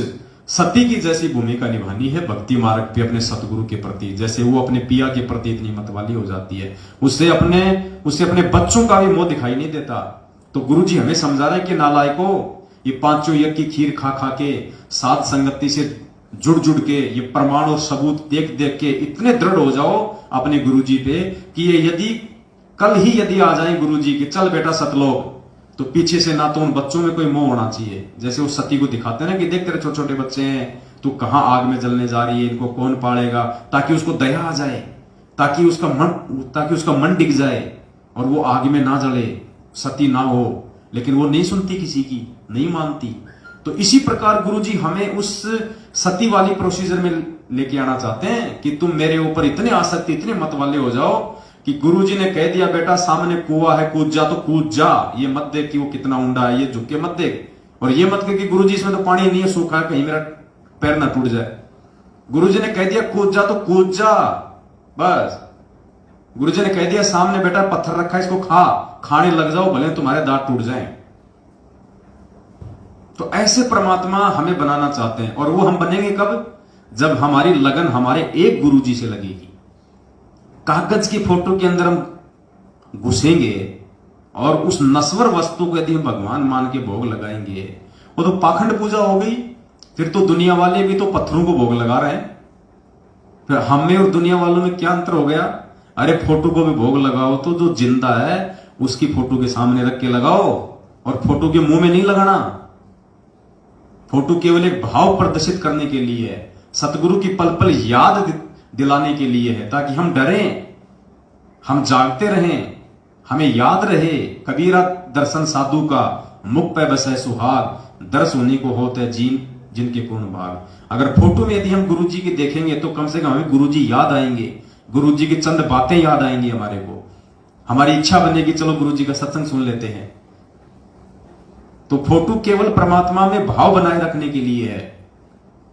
Speaker 1: सती की जैसी भूमिका निभानी है भक्ति मार्ग पे अपने सतगुरु के प्रति। जैसे वो अपने पिया के प्रति इतनी मतवाली हो जाती है, उससे अपने बच्चों का भी मोह दिखाई नहीं देता। तो गुरु जी हमें समझा रहे हैं कि नालायकों, ये पांचों यज्ञ की खीर खा खा के, साथ संगति से जुड़ जुड़ के, ये प्रमाण और सबूत देख देख के इतने दृढ़ हो जाओ अपने गुरु जी पे कि ये यदि कल ही यदि आ जाए गुरु जी के, चल बेटा सतलोक, तो पीछे से ना तो उन बच्चों में कोई मोह होना चाहिए। जैसे वो सती को दिखाते हैं ना कि देख तेरे छोटे छोटे बच्चे हैं, तू कहां आग में जलने जा रही है, इनको कौन पालेगा, ताकि उसको दया आ जाए, ताकि उसका मन डिग जाए और वो आग में ना जले, सती ना हो। लेकिन वो नहीं सुनती किसी की, नहीं मानती। तो इसी प्रकार गुरुजी हमें उस सती वाली प्रोसीजर में लेके आना चाहते हैं कि तुम मेरे ऊपर इतने आसक्ति, इतने मत वाले हो जाओ कि गुरुजी ने कह दिया बेटा सामने कुआं है, कूद जा तो कूद जा, ये मत देख कि वो कितना ऊंडा है, ये झुक के मत देख, और ये मत कह कि गुरुजी इसमें तो पानी नहीं है, सूखा है, कहीं मेरा पैर ना टूट जाए। गुरुजी ने कह दिया कूद जा तो कूद जा, बस। गुरुजी ने कह दिया सामने बेटा पत्थर रखा है, इसको खाने लग जाओ, भले तुम्हारे दांत टूट जाएं। तो ऐसे परमात्मा हमें बनाना चाहते हैं। और वो हम बनेंगे कब? जब हमारी लगन हमारे एक गुरुजी से लगेगी। कागज की फोटो के अंदर हम घुसेंगे और उस नश्वर वस्तु को यदि हम भगवान मान के भोग लगाएंगे, वो तो पाखंड पूजा हो गई। फिर तो दुनिया वाले भी तो पत्थरों को भोग लगा रहे हैं। फिर हम में और दुनिया वालों में क्या अंतर हो गया? अरे फोटो को भी भोग लगाओ तो जो जिंदा है उसकी फोटो के सामने रख के लगाओ, और फोटो के मुंह में नहीं लगाना। फोटो केवल एक भाव प्रदर्शित करने के लिए है, सतगुरु की पल पल याद दिलाने के लिए है, ताकि हम डरें, हम जागते रहें, हमें याद रहे कबीरा दर्शन साधु का, मुख पे बसे सुहाग, दर्श उन्हीं को होते जिनके पूर्ण भाग। अगर फोटो में यदि हम गुरुजी की देखेंगे तो कम से कम हमें गुरुजी याद आएंगे, गुरुजी की चंद बातें याद आएंगी हमारे को। हमारी इच्छा बनेगी चलो गुरु जी का सत्संग सुन लेते हैं। तो फोटो केवल परमात्मा में भाव बनाए रखने के लिए है।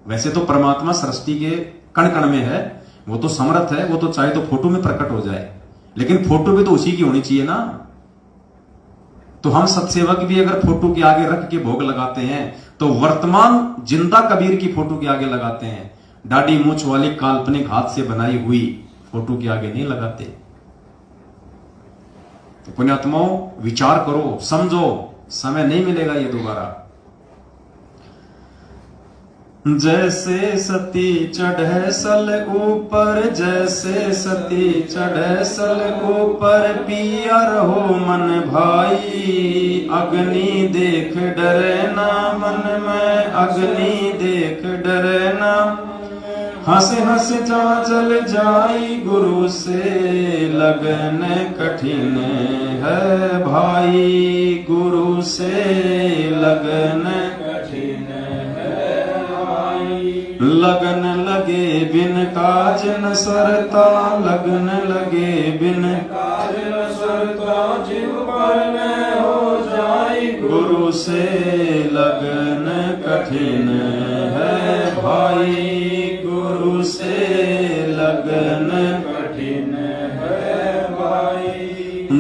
Speaker 1: वैसे तो परमात्मा सृष्टि के कण कण में है, वो तो समर्थ है, वो तो चाहे तो फोटो में प्रकट हो जाए, लेकिन फोटो भी तो उसी की होनी चाहिए ना। तो हम सत्सेवक भी अगर फोटो के आगे रख के भोग लगाते हैं तो वर्तमान जिंदा कबीर की फोटो के आगे लगाते हैं, दाढ़ी मूछ वाली काल्पनिक हाथ से बनाई हुई फोटो के आगे नहीं लगाते। तो पुण्यात्माओं विचार करो, समझो, समय नहीं मिलेगा ये दोबारा। जैसे सती चढ़े सल ऊपर, जैसे सती चढ़े सल ऊपर, पिया रहो मन भाई, अग्नि देख डरे ना मन में, अग्नि देख डरे ना, हंस हंस जा चल जाई गुरु से, लगन कठिन है भाई, गुरु से लगन कठिन है भाई, लगन लगे बिन काज न सरता, लगन लगे बिन काज न सरता, जीव पर में हो जाई गुरु से, लगन कठिन है भाई, गुरु से लगन कठिन है भाई।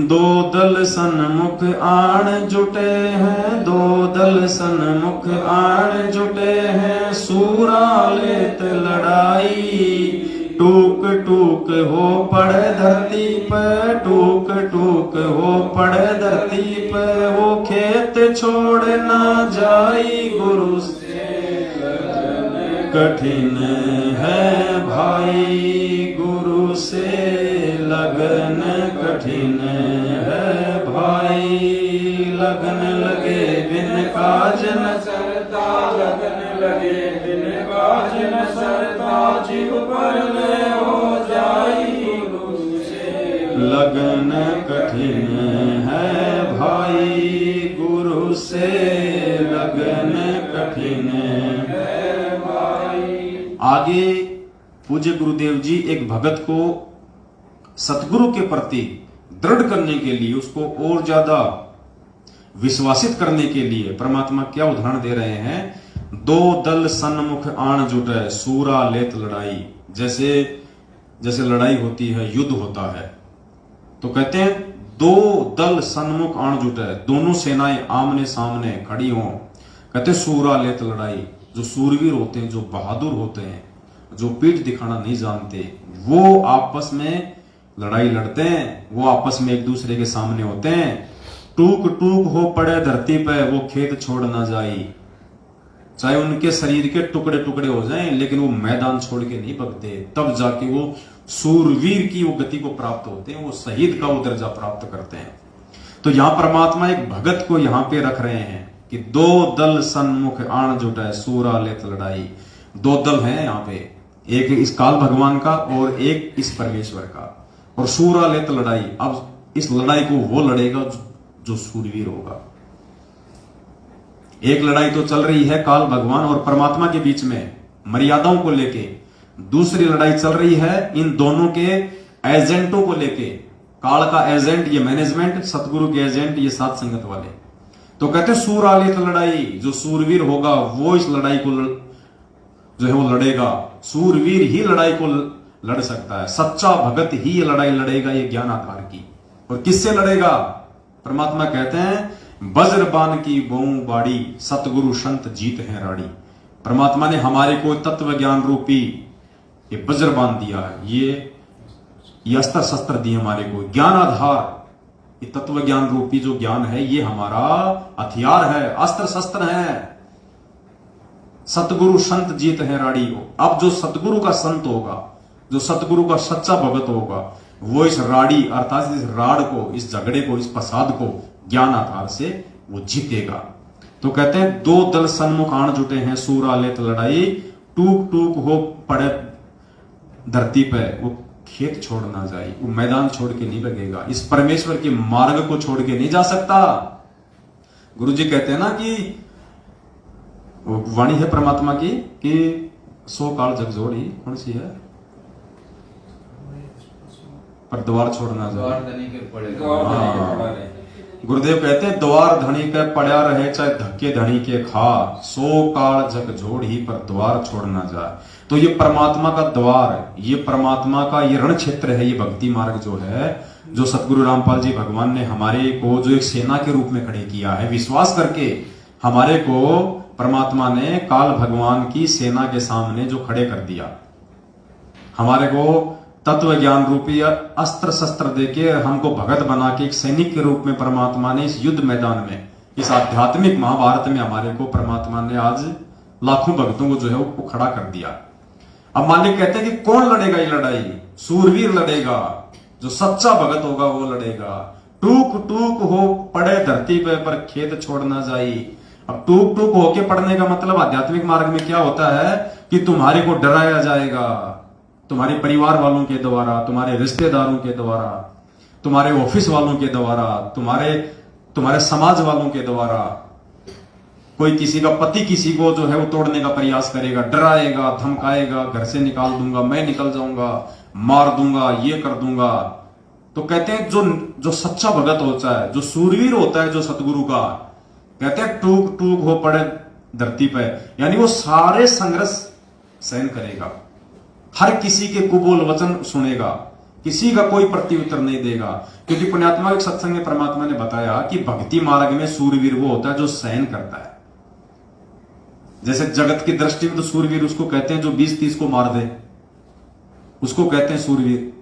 Speaker 1: दो दल सन्मुख आण जुटे हैं, दो दल सन्मुख आण जुटे हैं, सूरा लेत लड़ाई, टूक टूक हो पड़े धरती पे, टूक टूक हो पड़े धरती पे, वो खेत छोड़ ना जाई गुरु से, कठिन है भाई, गुरु से लगन कठिन है भाई, लगन लगे बिन काज न सरता, लगन लगे बिन काज न सरता, जीव पर में हो जाई गुरु से, लगन कठिन है भाई, गुरु से लगन कठिन है। आगे पूज्य गुरुदेव जी एक भगत को सतगुरु के प्रति दृढ़ करने के लिए, उसको और ज्यादा विश्वासित करने के लिए परमात्मा क्या उदाहरण दे रहे हैं। दो दल सन्मुख आण जुटे, सूरा लेत लड़ाई। जैसे जैसे लड़ाई होती है, युद्ध होता है, तो कहते हैं दो दल सन्मुख आण जुटे, दोनों सेनाएं आमने सामने खड़ी हों, कहते सूरा लेत लड़ाई। जो सूरवीर होते हैं, जो बहादुर होते हैं, जो पीठ दिखाना नहीं जानते, वो आपस में लड़ाई लड़ते हैं, वो आपस में एक दूसरे के सामने होते हैं। टूक टूक हो पड़े धरती पे, वो खेत छोड़ ना जाई। चाहे उनके शरीर के टुकड़े टुकड़े हो जाएं, लेकिन वो मैदान छोड़ के नहीं भगते, तब जाके वो सूरवीर की वो गति को प्राप्त होते हैं, वो शहीद का वो दर्जा प्राप्त करते हैं। तो यहां परमात्मा एक भगत को यहां पे रख रहे हैं कि दो दल सन्मुख आण जुटे, सूरा लेत लड़ाई। दो दल हैं यहाँ पे, एक इस काल भगवान का और एक इस परमेश्वर का, और सूरा लेत लड़ाई। अब इस लड़ाई को वो लड़ेगा जो सूरवीर होगा। एक लड़ाई तो चल रही है काल भगवान और परमात्मा के बीच में मर्यादाओं को लेके, दूसरी लड़ाई चल रही है इन दोनों के एजेंटों को लेके। काल का एजेंट ये मैनेजमेंट, सतगुरु के एजेंट ये साथ संगत वाले। तो कहते सूरा लेत लड़ाई, जो सूरवीर होगा वो इस लड़ाई को जो है वो लड़ेगा। सूरवीर ही लड़ाई को लड़ सकता है, सच्चा भगत ही ये लड़ाई लड़ेगा, ये ज्ञान आधार की। और किससे लड़ेगा? परमात्मा कहते हैं वज्रबान की बहु बाड़ी, सतगुरु संत जीत है राड़ी। परमात्मा ने हमारे को तत्व ज्ञान रूपी ये वज्रबान दिया है, ये अस्त्र शस्त्र दिए हमारे को, ज्ञान आधार। ये तत्व ज्ञान रूपी जो ज्ञान है ये हमारा हथियार है, अस्त्र शस्त्र है। सतगुरु संत जीत है राड़ी को। अब जो सतगुरु का संत होगा, जो सतगुरु का सच्चा भगत होगा, वो इस राड़ी अर्थात इस राड को, इस झगड़े को, इस फसाद को ज्ञान आधार से वो जीतेगा। तो कहते हैं दो दल सन्मुख आण जुटे हैं, सूरा लेत लड़ाई, टूक टूक हो पड़े धरती पे, वो खेत छोड़ ना जाए, वो मैदान छोड़ के नहीं लगेगा, इस परमेश्वर के मार्ग को छोड़ के नहीं जा सकता। गुरु जी कहते हैं ना कि वाणी है परमात्मा की कि सो काल जग जोड़ी, कौन सी है? पर द्वार छोड़ना जाए।
Speaker 3: द्वार धनी के पड़े
Speaker 1: गुरुदेव कहते हैं द्वार धनी के पड़ा रहे चाहे धक्के धनी के खा, सो काल जग जोड़ ही पर द्वार छोड़ना जाए। तो ये परमात्मा का द्वार, ये परमात्मा का ये रण क्षेत्र है, ये भक्ति मार्ग जो है, जो सतगुरु रामपाल जी भगवान ने हमारे को जो एक सेना के रूप में खड़े किया है, विश्वास करके हमारे को परमात्मा ने काल भगवान की सेना के सामने जो खड़े कर दिया, हमारे को तत्व ज्ञान रूपी अस्त्र शस्त्र देके हमको भगत बना के एक सैनिक के रूप में परमात्मा ने इस युद्ध मैदान में, इस आध्यात्मिक महाभारत में हमारे को परमात्मा ने आज लाखों भक्तों को जो है वो खड़ा कर दिया। अब मालिक कहते हैं कि कौन लड़ेगा ये लड़ाई? सूरवीर लड़ेगा, जो सच्चा भगत होगा वो लड़ेगा। टूक टूक हो पड़े धरती पे पर खेत छोड़ ना जाई। अब टूक टूक होके पड़ने का मतलब आध्यात्मिक मार्ग में क्या होता है कि तुम्हारे को डराया जाएगा, तुम्हारे परिवार वालों के द्वारा, तुम्हारे रिश्तेदारों के द्वारा, तुम्हारे ऑफिस वालों के द्वारा, तुम्हारे समाज वालों के द्वारा। कोई किसी का पति किसी को जो है वो तोड़ने का प्रयास करेगा, डराएगा, धमकाएगा, घर से निकाल दूंगा, मैं निकल जाऊंगा, मार दूंगा, ये कर दूंगा। तो कहते हैं जो सच्चा भगत होता है, जो सूरवीर होता है, जो सतगुरु का, कहते हैं टूक टूक हो पड़े धरती पे, यानी वो सारे संघर्ष सहन करेगा, हर किसी के कुबोल वचन सुनेगा, किसी का कोई प्रत्युत्तर नहीं देगा। क्योंकि पुण्यात्मा के सत्संग में परमात्मा ने बताया कि भक्ति मार्ग में सूरवीर वो होता है जो सहन करता है। जैसे जगत की दृष्टि में तो सूरवीर उसको कहते हैं जो 20-30 को मार दे, उसको कहते हैं सूरवीर।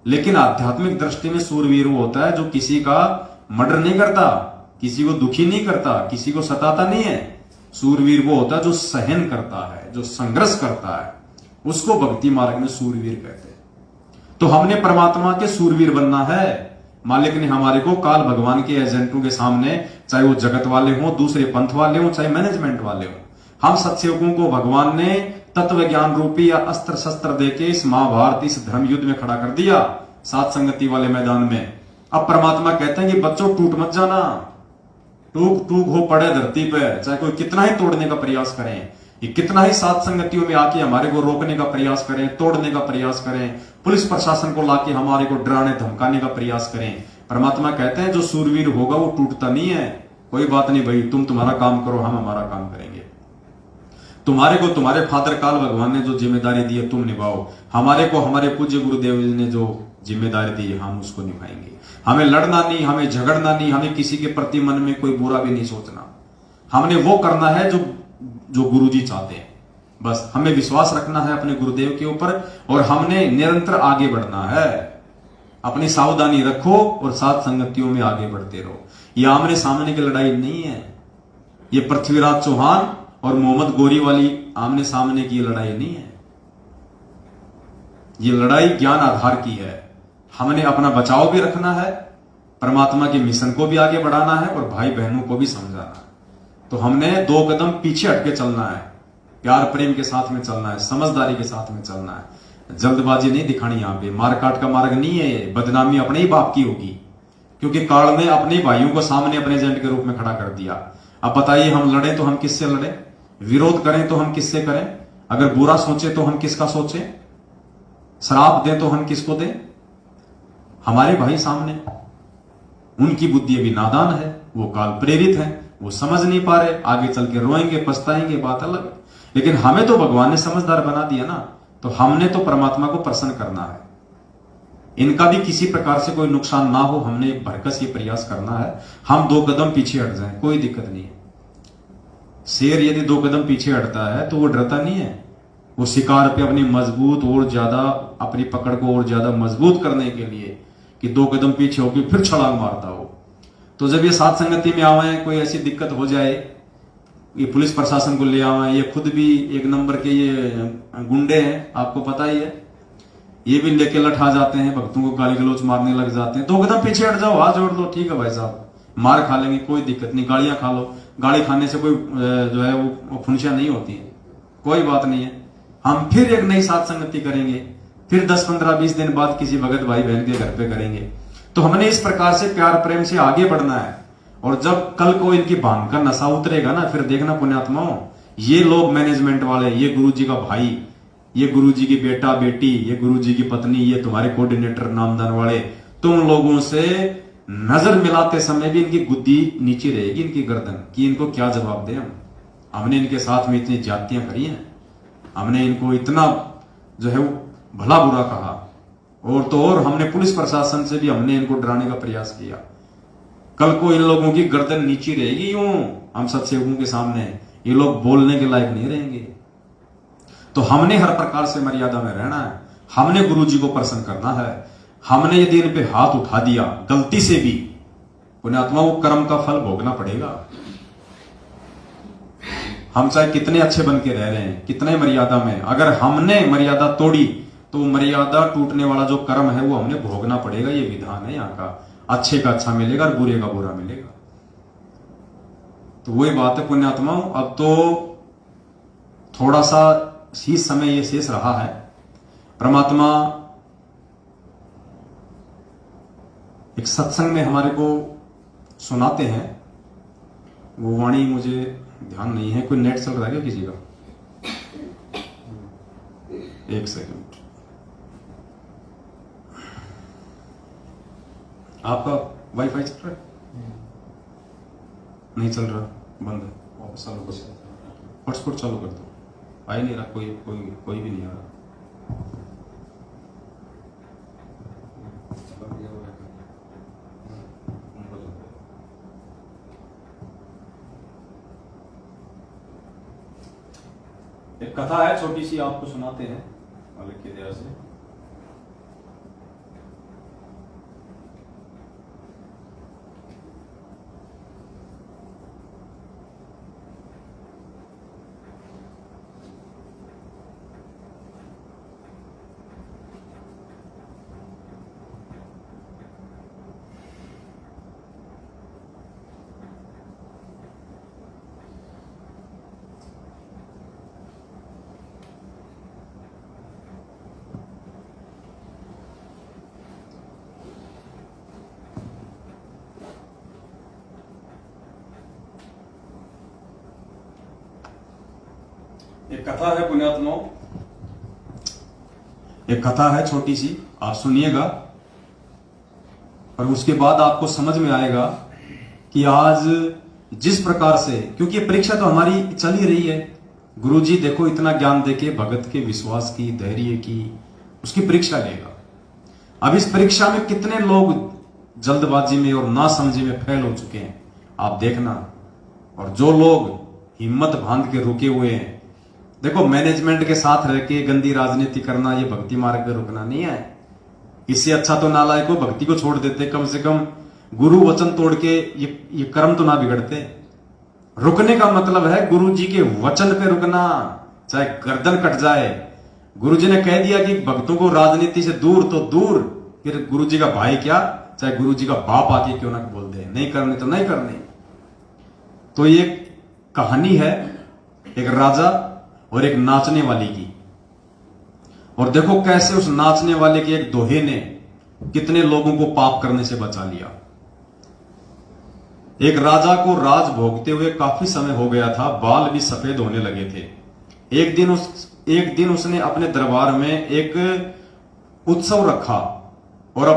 Speaker 1: लेकिन आध्यात्मिक दृष्टि में सूरवीर वो होता है जो किसी का मर्डर नहीं करता, किसी को दुखी नहीं करता, किसी को सताता नहीं है। सूरवीर वो होता है जो सहन करता है, जो संघर्ष करता है, उसको भक्ति मार्ग में सूरवीर कहते हैं। तो हमने परमात्मा के सूरवीर बनना है। मालिक ने हमारे को काल भगवान के एजेंटों के सामने, चाहे वो जगत वाले हों, दूसरे पंथ वाले हों, चाहे मैनेजमेंट वाले हों, हम सत्सेवकों को भगवान ने तत्व ज्ञान रूपी या अस्त्र शस्त्र देके इस महाभारत, इस धर्म युद्ध में खड़ा कर दिया, सात संगति वाले मैदान में। अब परमात्मा कहते हैं कि बच्चों टूट मत जाना, टूक टूक हो पड़े धरती पे, चाहे कोई कितना ही तोड़ने का प्रयास करें, ये कितना ही सात संगतियों में आके हमारे को रोकने का प्रयास करें, तोड़ने का प्रयास करें, पुलिस प्रशासन को लाके हमारे को डराने धमकाने का प्रयास करें, परमात्मा कहते हैं जो सूरवीर होगा वो टूटता नहीं है। कोई बात नहीं भाई, तुम तुम्हारा काम करो, हम हमारा काम करेंगे। तुम्हारे को तुम्हारे फादर काल भगवान ने जो जिम्मेदारी दी है तुम निभाओ, हमारे को हमारे पूज्य गुरुदेव जी ने जो जिम्मेदारी दी है हम उसको निभाएंगे। हमें लड़ना नहीं, हमें झगड़ना नहीं, हमें किसी के प्रति मन में कोई बुरा भी नहीं सोचना। हमने वो करना है जो गुरुजी चाहते हैं। बस हमें विश्वास रखना है अपने गुरुदेव के ऊपर और हमने निरंतर आगे बढ़ना है। अपनी सावधानी रखो और सात संगतियों में आगे बढ़ते रहो। ये आमने सामने की लड़ाई नहीं है, ये पृथ्वीराज चौहान और मोहम्मद गोरी वाली आमने सामने की लड़ाई नहीं है। ये लड़ाई ज्ञान आधार की है। हमने अपना बचाव भी रखना है, परमात्मा के मिशन को भी आगे बढ़ाना है और भाई बहनों को भी समझाना है। तो हमने 2 कदम पीछे हटके चलना है, प्यार प्रेम के साथ में चलना है, समझदारी के साथ में चलना है। जल्दबाजी नहीं दिखानी, यहां पे मारकाट का मार्ग नहीं है। ये बदनामी अपने ही बाप की होगी, क्योंकि काल ने अपने भाइयों को सामने अपने एजेंट के रूप में खड़ा कर दिया। अब बताइए, हम लड़े तो हम किससे लड़े, विरोध करें तो हम किससे करें, अगर बुरा सोचे तो हम किसका सोचें, श्राप दें तो हम किसको दें? हमारे भाई सामने, उनकी बुद्धि अभी नादान है, वो काल प्रेरित है, वो समझ नहीं पा रहे, आगे चल के रोएंगे पछताएंगे, बात अलग है। लेकिन हमें तो भगवान ने समझदार बना दिया ना, तो हमने तो परमात्मा को प्रसन्न करना है। इनका भी किसी प्रकार से कोई नुकसान ना हो, हमने भरकस ये प्रयास करना है। हम 2 कदम पीछे हट जाएं, कोई दिक्कत नहीं है। शेर यदि 2 कदम पीछे हटता है तो वो डरता नहीं है, वो शिकार पे अपनी मजबूत और ज्यादा अपनी पकड़ को और ज्यादा मजबूत करने के लिए कि 2 कदम पीछे होकर फिर छलांग मारता हो। तो जब ये सात संगति में आवे, कोई ऐसी दिक्कत हो जाए, ये पुलिस प्रशासन को ले आवे, ये खुद भी 1 नंबर के ये गुंडे हैं, आपको पता ही है, ये भी लेके लठा जाते हैं, भक्तों को गाली गलौच मारने लग जाते हैं। 2 कदम पीछे हट जाओ, हाथ जोड़ लो, ठीक है भाई साहब, मार खा लेंगे कोई दिक्कत नहीं, गालियां खा लो, गाली खाने से कोई जो है वो फुंसियां नहीं होती है, कोई बात नहीं है। हम फिर एक नई सात संगति करेंगे, फिर 10, 15, 20 दिन बाद किसी भगत भाई बहन के घर पे करेंगे। तो हमने इस प्रकार से प्यार प्रेम से आगे बढ़ना है। और जब कल को इनकी भांग का नशा उतरेगा ना, फिर देखना पुण्यात्माओं, ये लोग मैनेजमेंट वाले, ये गुरु जी का भाई, ये गुरुजी की बेटा बेटी, ये गुरुजी की पत्नी, ये तुम्हारे कोऑर्डिनेटर नामदान वाले, तुम लोगों से नजर मिलाते समय भी इनकी गुद्दी नीचे रहेगी, इनकी गर्दन, कि इनको क्या जवाब दें हम। हमने इनके साथ में इतनी जातियां करी हैं, हमने इनको इतना जो है वो भला बुरा कहा, और तो और हमने पुलिस प्रशासन से भी हमने इनको डराने का प्रयास किया। कल को इन लोगों की गर्दन नीची रहेगी यूं हम सत्सेवकों के सामने, ये लोग बोलने के लायक नहीं रहेंगे। तो हमने हर प्रकार से मर्यादा में रहना है, हमने गुरुजी को प्रसन्न करना है। हमने यदि इन पे हाथ उठा दिया गलती से भी, पुण्यात्मा वो कर्म का फल भोगना पड़ेगा। हम चाहे कितने अच्छे बन के रह रहे हैं, कितने मर्यादा में, अगर हमने मर्यादा तोड़ी तो मर्यादा टूटने वाला जो कर्म है वो हमने भोगना पड़ेगा। ये विधान है यहाँ का, अच्छे का अच्छा मिलेगा और बुरे का बुरा मिलेगा। तो वही बात है पुण्यात्माओं, अब तो थोड़ा सा ही समय ये शेष रहा है। परमात्मा एक सत्संग में हमारे को सुनाते हैं, वो वाणी मुझे ध्यान नहीं है। कोई नेट चल रहा है क्या किसी का? एक सेकंड, आपका वाईफाई चल रहा है? नहीं चल रहा, बंद है। वापस चालू कर, हॉटस्पॉट चालू कर दो। आ ही नहीं रहा, कोई भी नहीं आ रहा। एक कथा है छोटी सी, आपको सुनाते हैं मालिक की दया से। एक कथा है पुण्यात्माओं, एक कथा है छोटी सी, आप सुनिएगा और उसके बाद आपको समझ में आएगा कि आज जिस प्रकार से, क्योंकि परीक्षा तो हमारी चल ही रही है। गुरुजी देखो इतना ज्ञान देके भगत के विश्वास की, धैर्य की, उसकी परीक्षा लेगा। अब इस परीक्षा में कितने लोग जल्दबाजी में और ना समझे में फेल हो चुके हैं, आप देखना। और जो लोग हिम्मत बांध के रुके हुए हैं, देखो मैनेजमेंट के साथ रह के गंदी राजनीति करना ये भक्ति मार्ग पे रुकना नहीं है। इससे अच्छा तो नालायक को भक्ति को छोड़ देते, कम से कम गुरु वचन तोड़ के ये कर्म तो ना बिगड़ते। रुकने का मतलब है गुरु जी के वचन पे रुकना, चाहे गर्दन कट जाए। गुरु जी ने कह दिया कि भक्तों को राजनीति से दूर तो दूर, फिर गुरु जी का भाई क्या, चाहे गुरु जी का बाप आके क्यों ना बोल दे, नहीं करने तो नहीं करने। तो ये कहानी है एक राजा और एक नाचने वाली की। और देखो कैसे उस नाचने वाले के एक दोहे ने कितने लोगों को पाप करने से बचा लिया। एक राजा को राज भोगते हुए काफी समय हो गया था, बाल भी सफेद होने लगे थे। एक दिन उसने अपने दरबार में एक उत्सव रखा और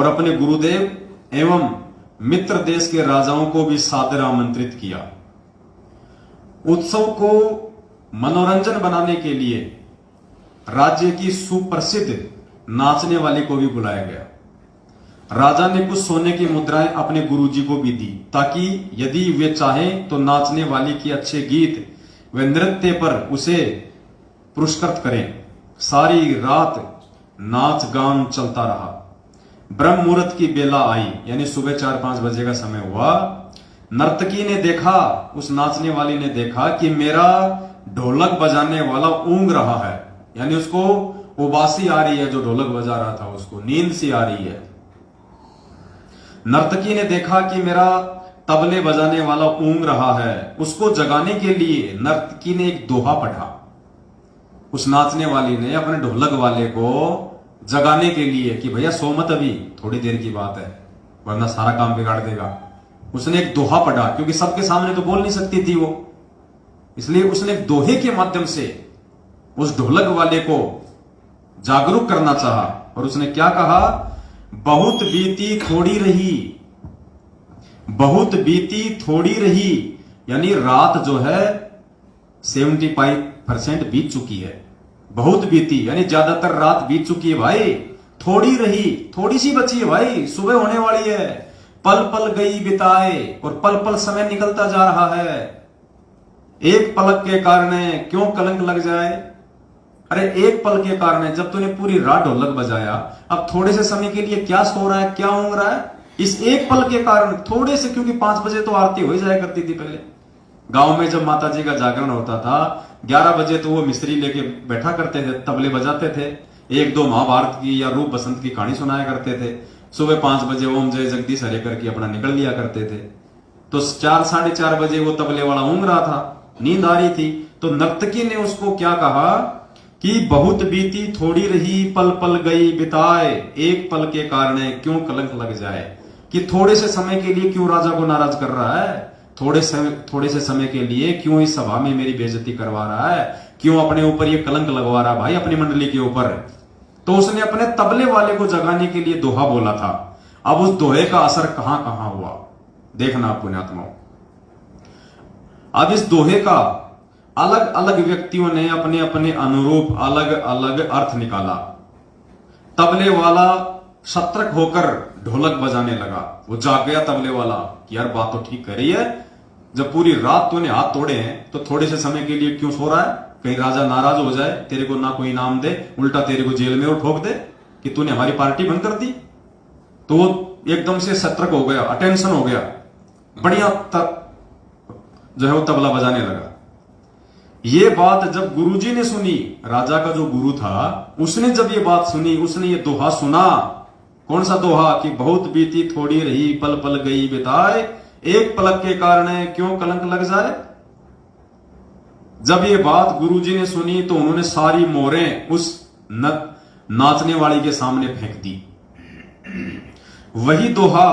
Speaker 1: अपने गुरुदेव एवं मित्र देश के राजाओं को भी सादर आमंत्रित किया। उत्सव को मनोरंजन बनाने के लिए राज्य की सुप्रसिद्ध नाचने वाले को भी बुलाया गया। राजा ने कुछ सोने की मुद्राएं अपने गुरुजी को भी दी, ताकि यदि वे चाहें तो नाचने वाली के अच्छे गीत व नृत्य पर उसे पुरस्कृत करें। सारी रात नाच गान चलता रहा। ब्रह्म मुहूर्त की बेला आई, यानी सुबह 4-5 बजे का समय हुआ। नर्तकी ने देखा, उस नाचने वाली ने देखा कि मेरा ढोलक बजाने वाला ऊंग रहा है, यानी उसको उबासी आ रही है, जो ढोलक बजा रहा था उसको नींद सी आ रही है। नर्तकी ने देखा कि मेरा तबले बजाने वाला ऊंग रहा है, उसको जगाने के लिए नर्तकी ने एक दोहा पढ़ा। उस नाचने वाली ने अपने ढोलक वाले को जगाने के लिए कि भैया सो मत, अभी थोड़ी देर की बात है वरना सारा काम बिगाड़ देगा। उसने एक दोहा पढ़ा, क्योंकि सबके सामने तो बोल नहीं सकती थी वो, इसलिए उसने एक दोहे के माध्यम से उस ढोलक वाले को जागरूक करना चाहा और उसने क्या कहा, बहुत बीती थोड़ी रही, बहुत बीती थोड़ी रही, यानी रात जो है 75% बीत चुकी है। बहुत बीती यानी ज्यादातर रात बीत चुकी है भाई, थोड़ी रही, थोड़ी सी बची है भाई, सुबह होने वाली है। पल पल गई बिताए, और पल पल समय निकलता जा रहा है। एक पलक के कारण क्यों कलंक लग जाए। अरे एक पल के कारण, जब तूने पूरी रात ढोलक बजाया, अब थोड़े से समय के लिए क्या सो रहा है, क्या ऊँग रहा है, इस एक पल के कारण थोड़े से, क्योंकि 5 बजे तो आरती हो जाया करती थी पहले गांव में। जब माता जी का जागरण होता था 11 बजे तो वो मिस्त्री लेके बैठा करते थे, तबले बजाते थे, 1-2 महाभारत की या रूप बसंत की कहानी सुनाया करते थे। सुबह 5 बजे ओम जय जगदीश हरे करके अपना निकल लिया करते थे। तो 4-4:30 बजे वो तबले वाला ऊँग रहा था, नींद आ रही थी, तो नर्तकी ने उसको क्या कहा कि बहुत बीती थोड़ी रही, पल पल गई बिताए, एक पल के कारण क्यों कलंक लग जाए। कि थोड़े से समय के लिए क्यों राजा को नाराज कर रहा है, थोड़े से समय के लिए क्यों इस सभा में मेरी बेइज्जती करवा रहा है, क्यों अपने ऊपर ये कलंक लगवा रहा है भाई, अपनी मंडली के ऊपर। तो उसने अपने तबले वाले को जगाने के लिए दोहा बोला था। अब उस दोहे का असर कहां कहां हुआ देखना पुण्यात्माओं। अब इस दोहे का अलग अलग व्यक्तियों ने अपने अपने अनुरूप अलग अलग अर्थ निकाला। तबले वाला सतर्क होकर ढोलक बजाने लगा, वो जाग गया तबले वाला कि यार बात तो ठीक कर रही है, जब पूरी रात तूने हाथ तोड़े हैं तो थोड़े से समय के लिए क्यों सो रहा है, कहीं राजा नाराज हो जाए, तेरे को ना कोई इनाम दे, उल्टा तेरे को जेल में और ठोक दे कि तूने हमारी पार्टी बंद कर दी। तो वो एकदम से सतर्क हो गया, अटेंशन हो गया, बढ़िया जो है वो तबला बजाने लगा। ये बात जब गुरुजी ने सुनी, राजा का जो गुरु था उसने जब ये बात सुनी, उसने ये दोहा सुना। कौन सा दोहा कि बहुत बीती थोड़ी रही, पल पल गई बिताए, एक पलक के कारण क्यों कलंक लग जाए। जब ये बात गुरुजी ने सुनी तो उन्होंने सारी मोहरें उस नाचने वाली के सामने फेंक दी। वही दोहा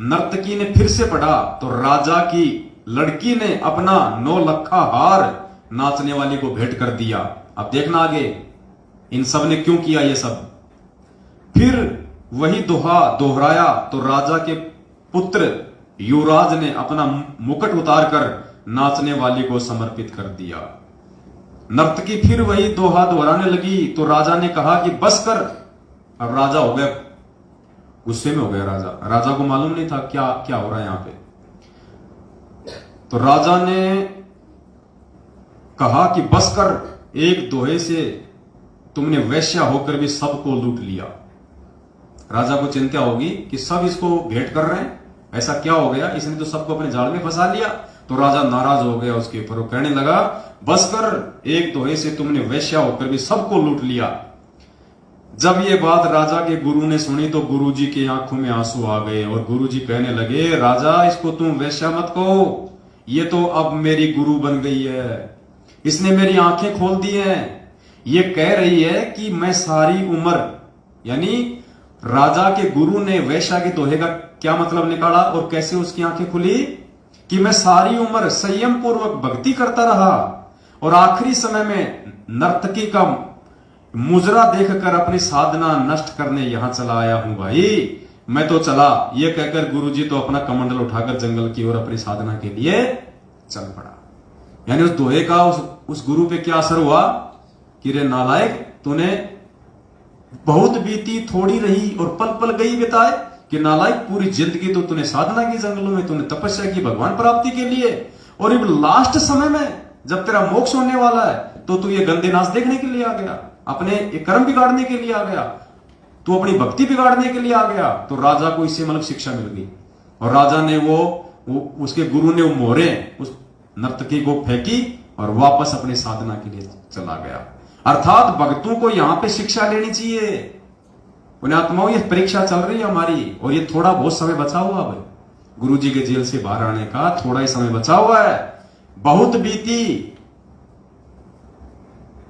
Speaker 1: नर्तकी ने फिर से पढ़ा तो राजा की लड़की ने अपना 9 लखा हार नाचने वाली को भेंट कर दिया। अब देखना आगे इन सब ने क्यों किया ये सब। फिर वही दोहा दोहराया तो राजा के पुत्र युवराज ने अपना मुकुट उतारकर नाचने वाली को समर्पित कर दिया। नर्तकी फिर वही दोहा दोहराने लगी तो राजा ने कहा कि बस कर। अब राजा हो गया, गुस्से में हो गया राजा को मालूम नहीं था क्या क्या हो रहा है यहां पे। तो राजा ने कहा कि बस कर, एक दोहे से तुमने वैश्या होकर भी सबको लूट लिया। राजा को चिंता होगी कि सब इसको भेंट कर रहे हैं, ऐसा क्या हो गया, इसने तो सबको अपने जाल में फंसा लिया। तो राजा नाराज हो गया उसके ऊपर, वो कहने लगा बस कर, एक दोहे से तुमने वैश्या होकर भी सबको लूट लिया। जब ये बात राजा के गुरु ने सुनी तो गुरुजी की आंखों में आंसू आ गए और गुरुजी कहने लगे राजा इसको तुम वैश्या मत कहो, ये तो अब मेरी गुरु बन गई है, इसने मेरी आंखें खोल दी हैं। ये कह रही है कि मैं सारी उम्र, यानी राजा के गुरु ने वैश्या के दोहे का क्या मतलब निकाला और कैसे उसकी आंखें खुली कि मैं सारी उम्र संयम पूर्वक भक्ति करता रहा और आखिरी समय में नर्तकी का मुजरा देखकर अपनी साधना नष्ट करने यहां चला आया हूं भाई, मैं तो चला। ये कहकर गुरुजी तो अपना कमंडल उठाकर जंगल की ओर अपनी साधना के लिए चल पड़ा। यानी उस दोहे का उस गुरु पे क्या असर हुआ कि रे नालायक, तूने बहुत बीती थोड़ी रही और पल पल गई बिताए, कि नालायक पूरी जिंदगी तो तूने साधना की, जंगलों में तूने तपस्या की भगवान प्राप्ति के लिए, और अब लास्ट समय में जब तेरा मोक्ष होने वाला है तो तू ये गंदे नाच देखने के लिए आ गया, अपने कर्म बिगाड़ने के लिए आ गया, तू अपनी भक्ति बिगाड़ने के लिए आ गया। तो राजा को इससे मतलब शिक्षा मिल गई और राजा ने वो उसके गुरु ने वो मोहरें उस नर्तकी को फेंकी और वापस अपनी साधना के लिए चला गया। अर्थात भक्तों को यहां पे शिक्षा लेनी चाहिए। पुण्यात्माओं, ये परीक्षा चल रही है हमारी और ये थोड़ा बहुत समय बचा हुआ है गुरुजी के जेल से बाहर आने का, थोड़ा ही समय बचा हुआ है। बहुत बीती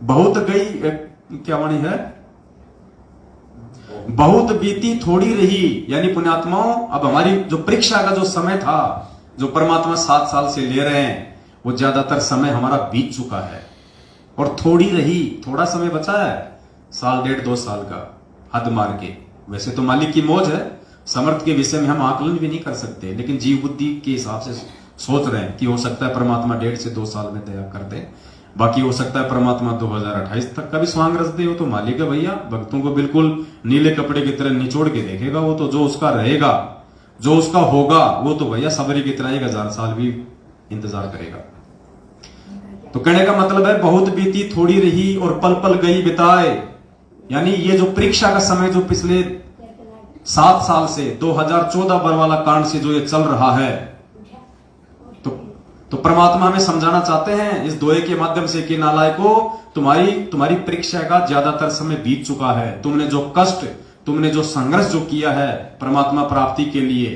Speaker 1: बहुत गई, क्या वाणी है, बहुत बीती थोड़ी रही। यानी पुण्यात्माओं, अब हमारी जो परीक्षा का जो समय था, जो परमात्मा 7 साल से ले रहे हैं, वो ज्यादातर समय हमारा बीत चुका है। और थोड़ी रही, थोड़ा समय बचा है, साल 1.5-2 साल का, हद मार के। वैसे तो मालिक की मौज है, समर्थ के विषय में हम आकलन भी नहीं कर सकते, लेकिन जीव बुद्धि के हिसाब से सोच रहे हैं कि हो सकता है परमात्मा 1.5 से 2 साल में दया कर दे, बाकी हो सकता है परमात्मा 2028 तक का भी स्वांग रच दे। हो तो मालिक है भैया, भक्तों को बिल्कुल नीले कपड़े की तरह निचोड़ के देखेगा। वो तो जो उसका रहेगा, जो उसका होगा, वो तो भैया सबरी की तरह 1000 साल भी इंतजार करेगा। तो कहने का मतलब है बहुत बीती थोड़ी रही और पल पल गई बिताए, यानी ये जो परीक्षा का समय जो पिछले 7 साल से 2014 बरवाला कांड से जो ये चल रहा है, तो परमात्मा हमें समझाना चाहते हैं इस दोहे के माध्यम से कि नालायको, तुम्हारी परीक्षा का ज्यादातर समय बीत चुका है। तुमने जो कष्ट, तुमने जो संघर्ष जो किया है परमात्मा प्राप्ति के लिए,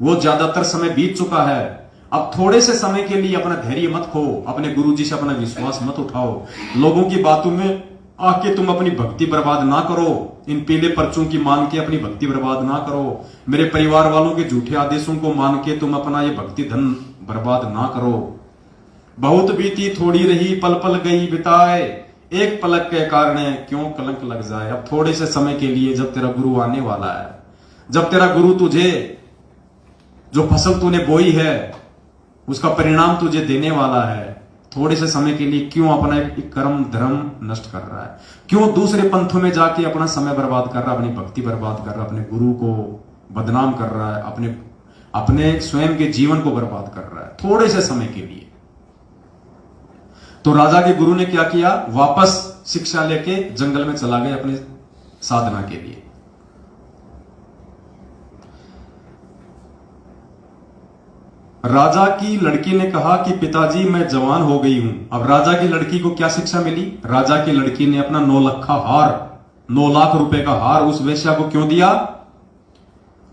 Speaker 1: वो ज्यादातर समय बीत चुका है। अब थोड़े से समय के लिए अपना धैर्य मत खो, अपने गुरुजी से अपना विश्वास मत उठाओ, लोगों की बातों में आके तुम अपनी भक्ति बर्बाद ना करो, इन पीले पर्चों की मान के अपनी भक्ति बर्बाद ना करो, मेरे परिवार वालों के झूठे आदेशों को मान के तुम अपना ये भक्ति धन बर्बाद ना करो। बहुत बीती थोड़ी रही पल पल गई बिताए, एक पलक के कारण क्यों कलंक लग जाए। अब थोड़े से समय के लिए, जब तेरा गुरु आने वाला है, जब तेरा गुरु तुझे जो फसल तूने बोई है उसका परिणाम तुझे देने वाला है, थोड़े से समय के लिए क्यों अपना एक कर्म धर्म नष्ट कर रहा है, क्यों दूसरे पंथों में जाके अपना समय बर्बाद कर रहा है, अपनी भक्ति बर्बाद कर रहा है, अपने गुरु को बदनाम कर रहा है, अपने स्वयं के जीवन को बर्बाद कर रहा है थोड़े से समय के लिए। तो राजा के गुरु ने क्या किया, वापस शिक्षा लेके जंगल में चला गया अपने साधना के लिए। राजा की लड़की ने कहा कि पिताजी मैं जवान हो गई हूं। अब राजा की लड़की को क्या शिक्षा मिली, राजा की लड़की ने अपना 9 लाख का हार, 9 लाख रुपए का हार उस वेश्या को क्यों दिया।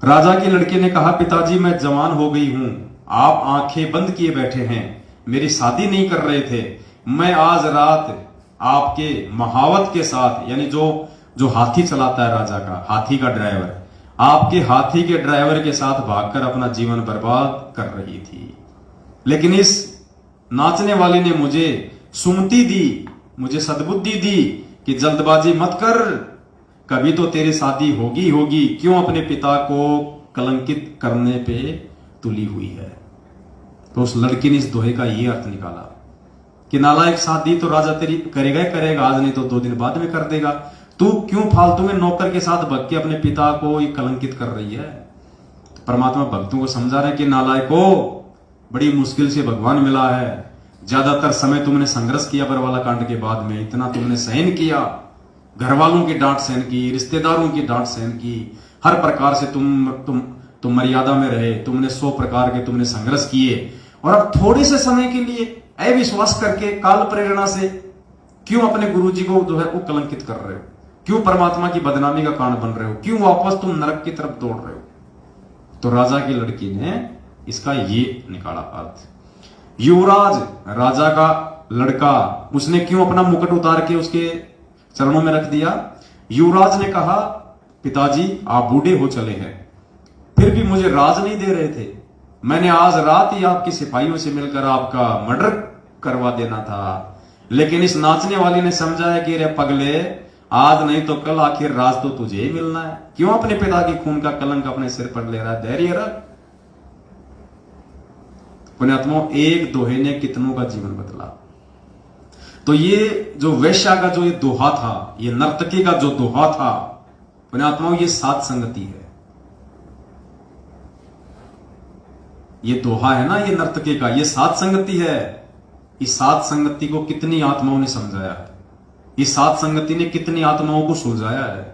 Speaker 1: राजा की लड़की ने कहा पिताजी मैं जवान हो गई हूं, आप आंखें बंद किए बैठे हैं, मेरी शादी नहीं कर रहे थे, मैं आज रात आपके महावत के साथ, यानी जो हाथी चलाता है राजा का, हाथी का ड्राइवर, आपके हाथी के ड्राइवर के साथ भागकर अपना जीवन बर्बाद कर रही थी। लेकिन इस नाचने वाले ने मुझे सुमति दी, मुझे सद्बुद्धि दी कि जल्दबाजी मत कर, कभी तो तेरी शादी होगी, क्यों अपने पिता को कलंकित करने पे तुली हुई है। तो उस लड़की ने इस दोहे का ये अर्थ निकाला कि नालायक, शादी तो राजा तेरी करेगा, आज नहीं तो 2 दिन बाद में कर देगा, तू क्यों फालतू में नौकर के साथ भग के अपने पिता को ये कलंकित कर रही है। तो परमात्मा भक्तों को समझा रहे हैं कि नालायको, बड़ी मुश्किल से भगवान मिला है, ज्यादातर समय तुमने संघर्ष किया बरवाला कांड के बाद में, इतना तुमने सहन किया, घर वालों की डांट सहन की, रिश्तेदारों की डांट सहन की, हर प्रकार से तुम मर्यादा में रहे, तुमने 100 प्रकार के तुमने संघर्ष किए, और अब थोड़े से समय के लिए अविश्वास करके काल प्रेरणा से क्यों अपने गुरुजी को जो है वो कलंकित कर रहे हो, क्यों परमात्मा की बदनामी का कारण बन रहे हो, क्यों वापस तुम नरक की तरफ दौड़ रहे हो। तो राजा की लड़की ने इसका ये निकाला अर्थ। युवराज, राजा का लड़का, उसने क्यों अपना मुकुट उतार के उसके चरणों में रख दिया। युवराज ने कहा पिताजी आप बूढ़े हो चले हैं, फिर भी मुझे राज नहीं दे रहे थे, मैंने आज रात ही आपके सिपाहियों से मिलकर आपका मर्डर करवा देना था, लेकिन इस नाचने वाली ने समझा है कि रे पगले, आज नहीं तो कल आखिर राज तो तुझे ही मिलना है, क्यों अपने पिता की खून का कलंक अपने सिर पर ले रहा है, धैर्य रख। पुण्यात्माओं, एक दोहे ने कितनों का जीवन बदला। तो ये जो वैश्या का जो ये दोहा था, ये नर्तकी का जो दोहा था, पुण्यात्माओं ये सात संगति है। ये दोहा है ना, ये नर्तकी का, ये सात संगति है। इस सात संगति को कितनी आत्माओं ने समझाया है, इस सात संगति ने कितनी आत्माओं को सुलझाया है।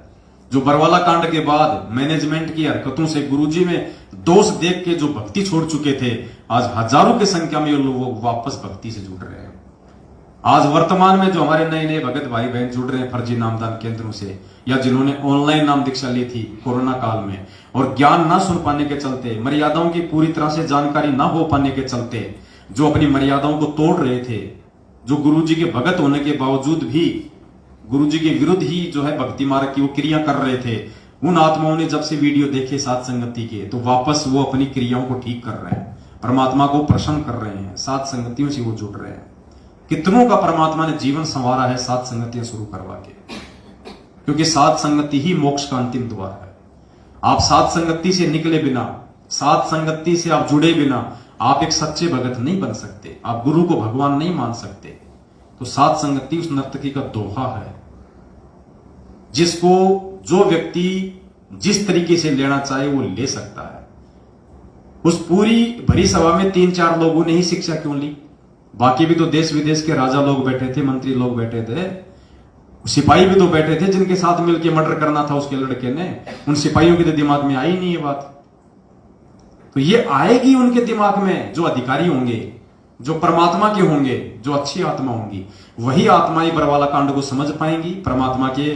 Speaker 1: जो बरवाला कांड के बाद मैनेजमेंट की हरकतों से गुरुजी में दोष देख के जो भक्ति छोड़ चुके थे, आज हजारों की संख्या में ये लोग वापस भक्ति से जुड़ रहे हैं। आज वर्तमान में जो हमारे नए नए भगत भाई बहन जुड़ रहे हैं फर्जी नामदान केंद्रों से, या जिन्होंने ऑनलाइन नाम दीक्षा ली थी कोरोना काल में, और ज्ञान ना सुन पाने के चलते, मर्यादाओं की पूरी तरह से जानकारी ना हो पाने के चलते, जो अपनी मर्यादाओं को तोड़ रहे थे, जो गुरुजी के भगत होने के बावजूद भी गुरुजी के विरुद्ध ही जो है भक्ति मार्ग की वो क्रिया कर रहे थे, उन आत्माओं ने जब से वीडियो देखे सात संगति के, तो वापस वो अपनी क्रियाओं को ठीक कर रहे हैं, परमात्मा को प्रसन्न कर रहे हैं, सात संगतियों से वो जुड़ रहे हैं। कितनों का परमात्मा ने जीवन संवारा है सात संगतियां शुरू करवा के, क्योंकि सात संगति ही मोक्ष का अंतिम द्वार है। आप सात संगति से निकले बिना, सात संगति से आप जुड़े बिना आप एक सच्चे भगत नहीं बन सकते, आप गुरु को भगवान नहीं मान सकते। तो सात संगति उस नर्तकी का दोहा है, जिसको जो व्यक्ति जिस तरीके से लेना चाहे वो ले सकता है। उस पूरी भरी सभा में 3-4 लोगों ने ही शिक्षा क्यों ली? बाकी भी तो देश विदेश के राजा लोग बैठे थे, मंत्री लोग बैठे थे, सिपाही भी तो बैठे थे जिनके साथ मिलकर मर्डर करना था उसके लड़के ने। उन सिपाहियों के तो दिमाग में आई नहीं ये बात। तो ये आएगी उनके दिमाग में, जो अधिकारी होंगे, जो परमात्मा के होंगे, जो अच्छी आत्मा होंगी, वही आत्माएं बरवाला कांड को समझ पाएंगी, परमात्मा के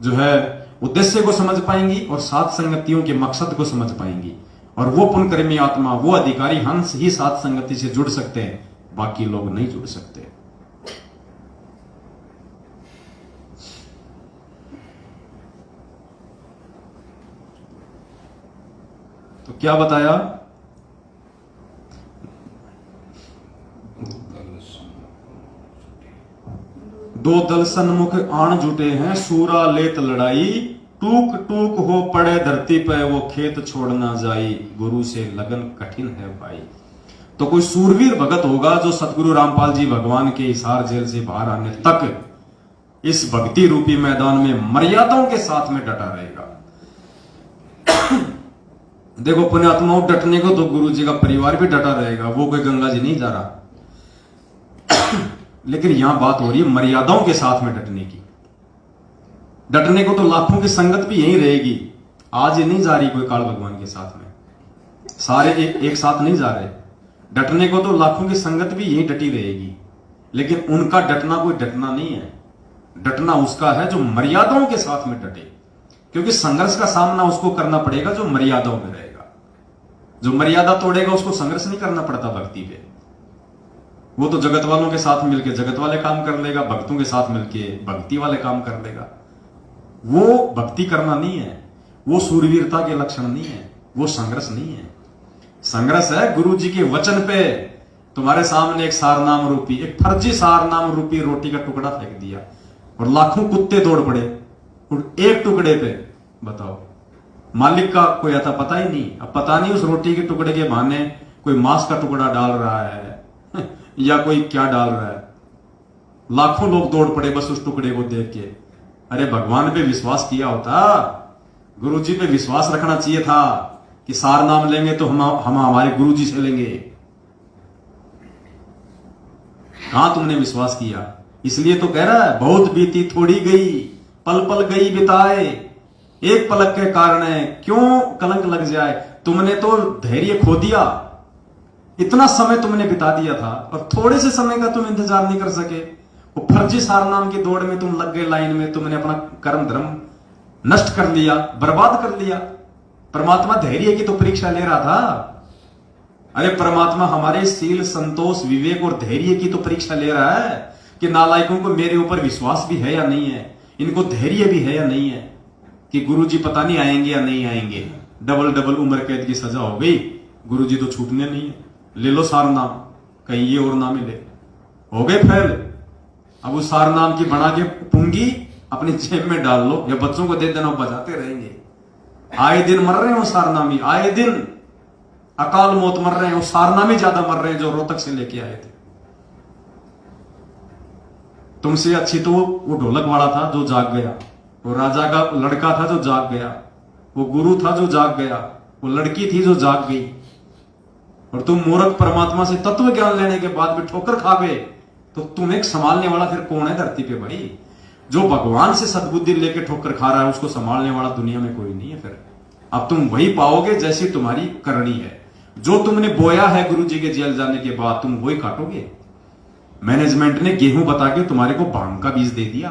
Speaker 1: जो है उद्देश्य को समझ पाएंगी और सात संगतियों के मकसद को समझ पाएंगी। और वो पुण्यकर्मी आत्मा, वो अधिकारी हंस ही सात संगति से जुड़ सकते हैं, बाकी लोग नहीं जुड़ सकते। तो क्या बताया? दो दल सन्मुख आण जुटे हैं, सूरा लेत लड़ाई, टूक टूक हो पड़े धरती पे वो खेत छोड़ ना जाई, गुरु से लगन कठिन है भाई। तो कोई सूरवीर भगत होगा जो सतगुरु रामपाल जी भगवान के हिसार जेल से बाहर आने तक इस भक्ति रूपी मैदान में मर्यादाओं के साथ में डटा रहेगा। देखो पुण्यात्माओं, डटने को तो गुरु जी का परिवार भी डटा रहेगा, वो कोई गंगा जी नहीं जा रहा। लेकिन यहां बात हो रही है मर्यादाओं के साथ में डटने की। डटने को तो लाखों की संगत भी यही रहेगी। आज ये नहीं जा रही कोई काल भगवान के साथ में, सारे एक साथ नहीं जा रहे। डटने को तो लाखों की संगत भी यही डटी रहेगी, लेकिन उनका डटना कोई डटना नहीं है। डटना उसका है जो मर्यादाओं के साथ में डटे, क्योंकि संघर्ष का सामना उसको करना पड़ेगा जो मर्यादाओं में रहेगा। जो मर्यादा तोड़ेगा उसको संघर्ष नहीं करना पड़ता भक्ति पे। वो तो जगत वालों के साथ मिलके जगत वाले काम कर लेगा, भक्तों के साथ मिलके भक्ति वाले काम कर लेगा। वो भक्ति करना नहीं है, वो सूरवीरता के लक्षण नहीं है, वो संघर्ष नहीं है। संघर्ष है गुरु जी के वचन पे तुम्हारे सामने एक सारनाम रूपी, एक फर्जी सारनाम रूपी रोटी का टुकड़ा फेंक दिया और लाखों कुत्ते दौड़ पड़े और एक टुकड़े पे। बताओ, मालिक का कोई आता पता ही नहीं। अब पता नहीं उस रोटी के टुकड़े के बहाने कोई मांस का टुकड़ा डाल रहा है या कोई क्या डाल रहा है। लाखों लोग दौड़ पड़े बस उस टुकड़े को देख के। अरे भगवान पे विश्वास किया होता, गुरु जी पे विश्वास रखना चाहिए था कि सार नाम लेंगे तो हम हमारे गुरु जी से लेंगे। कहां तुमने विश्वास किया? इसलिए तो कह रहा है बहुत बीती थोड़ी गई, पल पल गई बिताए, एक पलक के कारण क्यों कलंक लग जाए। तुमने तो धैर्य खो दिया, इतना समय तुमने बिता दिया था और थोड़े से समय का तुम इंतजार नहीं कर सके। वो फर्जी सारनाम की दौड़ में तुम लग गए लाइन में, तुमने अपना कर्म धर्म नष्ट कर लिया, बर्बाद कर लिया। परमात्मा धैर्य की तो परीक्षा ले रहा था। अरे परमात्मा हमारे सील, संतोष, विवेक और धैर्य की तो परीक्षा ले रहा है कि नालायकों को मेरे ऊपर विश्वास भी है या नहीं है, इनको धैर्य भी है या नहीं है, कि गुरु जी पता नहीं आएंगे या नहीं आएंगे। डबल डबल उम्र कैद की सजा हो गई, गुरु जी तो छूटने नहीं है। ले लो सार नाम, कहीं ये और ना मिले, हो गए फैल। अब उस सार नाम की बना के पुंगी अपनी जेब में डाल लो या बच्चों को दे देना, बजाते रहेंगे। आए दिन मर रहे हो सारनामी, आए दिन अकाल मौत मर रहे हैं। वो सारनामी ज्यादा मर रहे हैं जो रोहतक से लेके आए थे। तुमसे अच्छी तो वो ढोलक वाला था जो जाग गया, वो राजा का लड़का था जो जाग गया, वो गुरु था जो जाग गया, वो लड़की थी जो जाग गई। और तुम मूर्ख परमात्मा से तत्व ज्ञान लेने के बाद भी ठोकर खा गए, तो तुम्हें संभालने वाला फिर कौन है धरती पे भाई? जो भगवान से सद्बुद्धि लेके ठोकर खा रहा है उसको संभालने वाला दुनिया में कोई नहीं है। फिर अब तुम वही पाओगे जैसी तुम्हारी करनी है। जो तुमने बोया है गुरु जी के जेल जाने के बाद तुम वही काटोगे। मैनेजमेंट ने गेहूं बता के तुम्हारे को भांग का बीज दे दिया।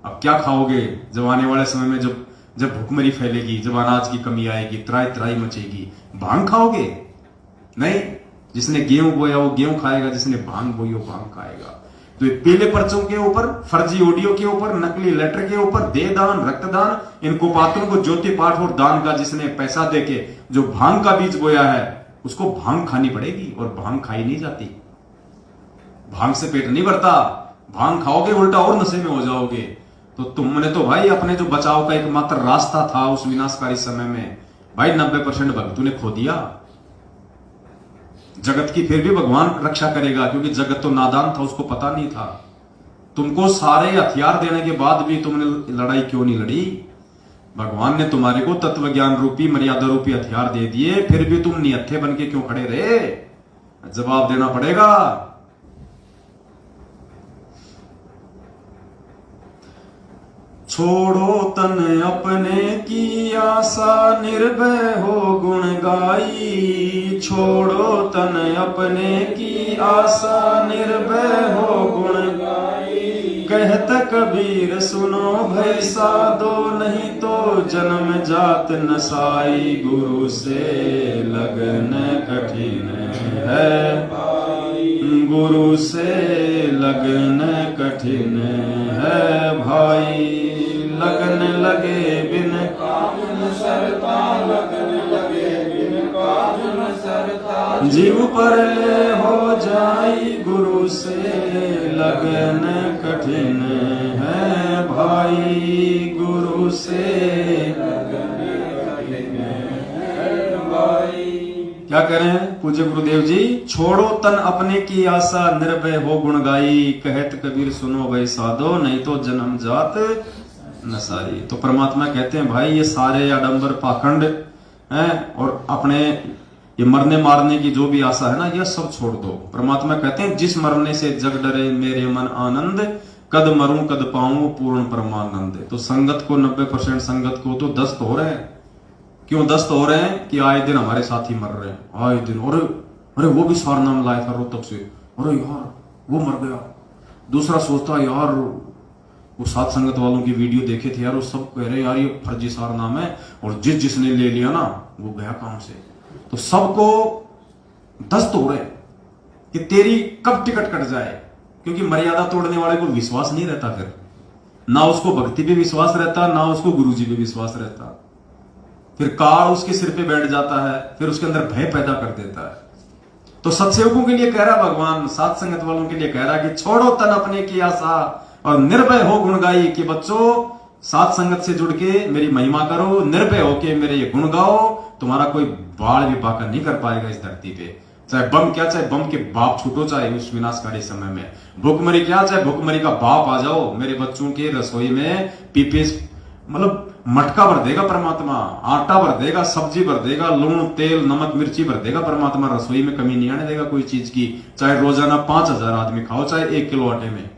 Speaker 1: अब क्या खाओगे जब आने वाले समय में जब भूखमरी फैलेगी, जब अनाज की कमी आएगी, त्राई त्राई मचेगी, भांग खाओगे? नहीं, जिसने गेहूं बोया वो गेहूं खाएगा, जिसने भांग बोई वो भांग खाएगा। तो ये पीले पर्चों के ऊपर, फर्जी ऑडियो के ऊपर, नकली लेटर के ऊपर, देह दान, रक्तदान, इन कुपात्रों को ज्योति पाठ और दान का जिसने पैसा देके जो भांग का बीज बोया है उसको भांग खानी पड़ेगी, और भांग खाई नहीं जाती। भांग से पेट नहीं भरता, भांग खाओगे उल्टा और नशे में हो जाओगे। तो तुमने तो भाई अपने जो बचाव का एकमात्र रास्ता था उस विनाशकारी समय में भाई 90% भक्त तूने खो दिया। जगत की फिर भी भगवान रक्षा करेगा, क्योंकि जगत तो नादान था, उसको पता नहीं था। तुमको सारे हथियार देने के बाद भी तुमने लड़ाई क्यों नहीं लड़ी? भगवान ने तुम्हारे को तत्व ज्ञान रूपी मर्यादा रूपी हथियार दे दिए, फिर भी तुम निहत्थे बन के क्यों खड़े रहे? जवाब देना पड़ेगा। छोड़ो तन अपने की आशा, निर्भय हो गुण गाई। छोड़ो तन अपने की आशा, निर्भय हो गुण गाई। कहत कबीर सुनो भय साधो, नहीं तो जन्म जात नसाई। गुरु से लगन कठिन है, गुरु से लगन कठिन है भाई। लगन लगे बिन काम न सरता, लगन लगे बिन काम न सरता। जीव पर ले हो जाई, गुरु से लगन कठिन है भाई। गुरु से लगन कठिन है भाई। क्या करें पूज्य गुरुदेव जी? छोड़ो तन अपने की आशा, निर्भय हो गुण गाई। कहत कबीर सुनो भय साधो, नहीं तो जन्म जात नसाई। तो परमात्मा कहते हैं भाई ये सारे आडंबर पाखंड हैं और अपने ये मरने मारने की जो भी आशा है ना, ये सब छोड़ दो। परमात्मा कहते हैं जिस मरने से जग डरे मेरे मन आनंद, कद मरूं कद पाऊं पूर्ण परमानंद। तो संगत को 90% संगत को तो दस्त हो रहे हैं। क्यों दस्त हो रहे हैं? कि आए दिन हमारे साथी मर रहे हैं, आए दिन। अरे वो भी सारनाम लाया था रोहतक से, अरे यार वो मर गया। दूसरा सोचता यार वो साथ संगत वालों की वीडियो देखे थे यार, वो सब कह रहे यार ये फर्जी सारनाम है, और जिसने ले लिया ना वो गया काम से। तो सबको दस्त हो रहे कि तेरी कब टिकट कट जाए, क्योंकि मर्यादा तोड़ने वाले को विश्वास नहीं रहता, फिर ना उसको भक्ति पे विश्वास रहता, ना उसको गुरुजी पे विश्वास रहता। फिर काल उसके सिर पे बैठ जाता है, फिर उसके अंदर भय पैदा कर देता है। तो सत्सेवकों के लिए कह रहा भगवान, साथ संगत वालों के लिए कह रहा कि छोड़ो तन अपने की आशा और निर्भय हो गुण गाई। कि बच्चों साथ संगत से जुड़ के मेरी महिमा करो, निर्भय होके मेरे ये गुण गाओ। तुम्हारा कोई बाल भी बाका नहीं कर पाएगा इस धरती पे। चाहे बम क्या, चाहे बम के बाप छूटो, चाहे उस विनाशकारी समय में भूखमरी क्या, चाहे भूखमरी का बाप आ जाओ, मेरे बच्चों के रसोई में पीपीस मतलब मटका भर देगा परमात्मा, आटा भर देगा, सब्जी भर देगा, लूण तेल नमक मिर्ची भर देगा परमात्मा। रसोई में कमी नहीं आने देगा कोई चीज की। चाहे रोजाना 5000 आदमी खाओ, चाहे 1 किलो आटे में,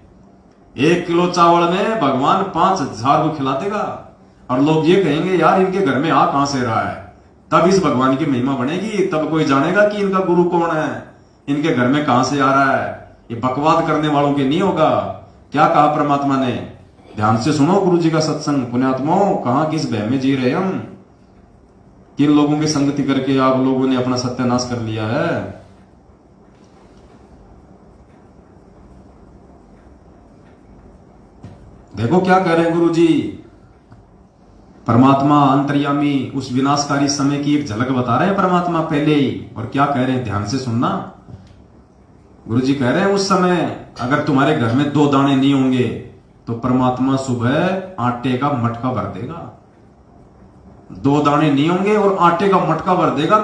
Speaker 1: 1 किलो चावल में भगवान 5000 को खिला देगा। और लोग ये कहेंगे यार इनके घर में आ कहां से रहा है। तब इस भगवान की महिमा बनेगी, तब कोई जानेगा कि इनका गुरु कौन है, इनके घर में कहां से आ रहा है। ये बकवाद करने वालों के नहीं होगा। क्या कहा परमात्मा ने? ध्यान से सुनो गुरु जी का सत्संग। पुण्यात्माओं, कहां किस भय में जी रहे हम? किन लोगों की संगति करके आप लोगों ने अपना सत्यानाश कर लिया है? देखो क्या कह रहे हैं गुरु जी। परमात्मा अंतर्यामी उस विनाशकारी समय की एक झलक बता रहे हैं परमात्मा पहले ही। और क्या कह रहे हैं? ध्यान से सुनना। गुरु जी कह रहे हैं उस समय अगर तुम्हारे घर में 2 दाने नहीं होंगे तो परमात्मा सुबह आटे का मटका भर देगा। 2 दाने नहीं होंगे और आटे का मटका भर देगा,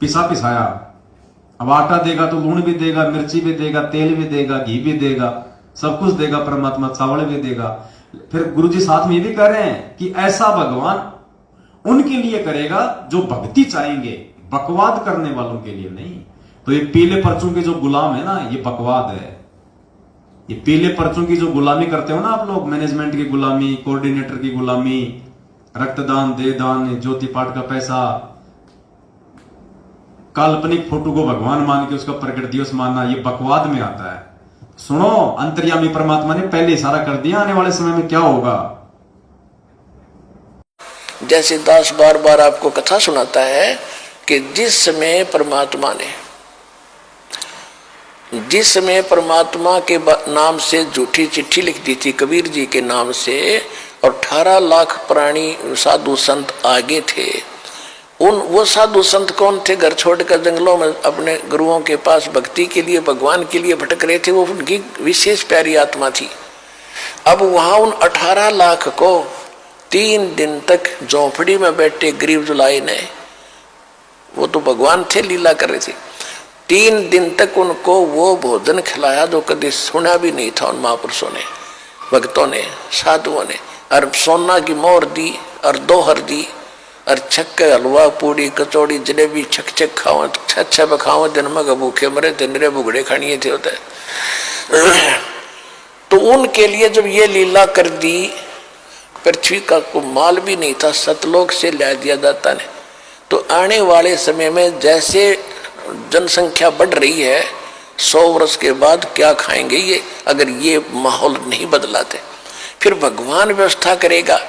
Speaker 1: पिसा पिसाया। अब आटा देगा तो लूण भी देगा, मिर्ची भी देगा, तेल भी देगा, घी भी देगा, सब कुछ देगा परमात्मा, चावल भी देगा। फिर गुरुजी साथ में ये भी कह रहे हैं कि ऐसा भगवान उनके लिए करेगा जो भक्ति चाहेंगे, बकवाद करने वालों के लिए नहीं। तो ये पीले पर्चों के जो गुलाम है ना, ये बकवाद है। ये पीले पर्चों की जो गुलामी करते हो ना आप लोग, मैनेजमेंट की गुलामी, कोऑर्डिनेटर की गुलामी, रक्तदान, देदान, ज्योति पाठ का पैसा, काल्पनिक फोटो को भगवान मान के उसका प्रकट दिवस मानना, ये बकवाद में आता है। सुनो, अंतर्यामी परमात्मा ने पहले इशारा कर दिया आने वाले समय में क्या होगा।
Speaker 2: जैसे दास बार बार आपको कथा सुनाता है कि जिस समय परमात्मा के नाम से झूठी चिट्ठी लिख दी थी कबीर जी के नाम से, और 18 लाख प्राणी साधु संत आगे थे, वो साधु संत कौन थे? घर छोड़कर जंगलों में अपने गुरुओं के पास भक्ति के लिए, भगवान के लिए भटक रहे थे। वो उनकी विशेष प्यारी आत्मा थी। अब वहां उन 18 लाख को 3 दिन तक झोंपड़ी में बैठे गरीब जुलाई ने, वो तो भगवान थे, लीला कर रहे थे, 3 दिन तक उनको वो भोजन खिलाया जो कभी सुना भी नहीं था उन महापुरुषों ने, भक्तों ने, साधुओं ने। और सोना की मोहर दी और दोहर दी और छक्के हलवा पूड़ी कचौड़ी जलेबी छक छक खाओ, छह खाओ, दिन में भूखे मरे थे, निरे बुगड़े खानिए थे होते। तो उनके लिए जब ये लीला कर दी, पृथ्वी का कोई माल भी नहीं था, सतलोक से ला दिया जाता ने। तो आने वाले समय में जैसे जनसंख्या बढ़ रही है, 100 वर्ष के बाद क्या खाएंगे ये, अगर ये माहौल नहीं बदलाते? फिर भगवान व्यवस्था करेगा।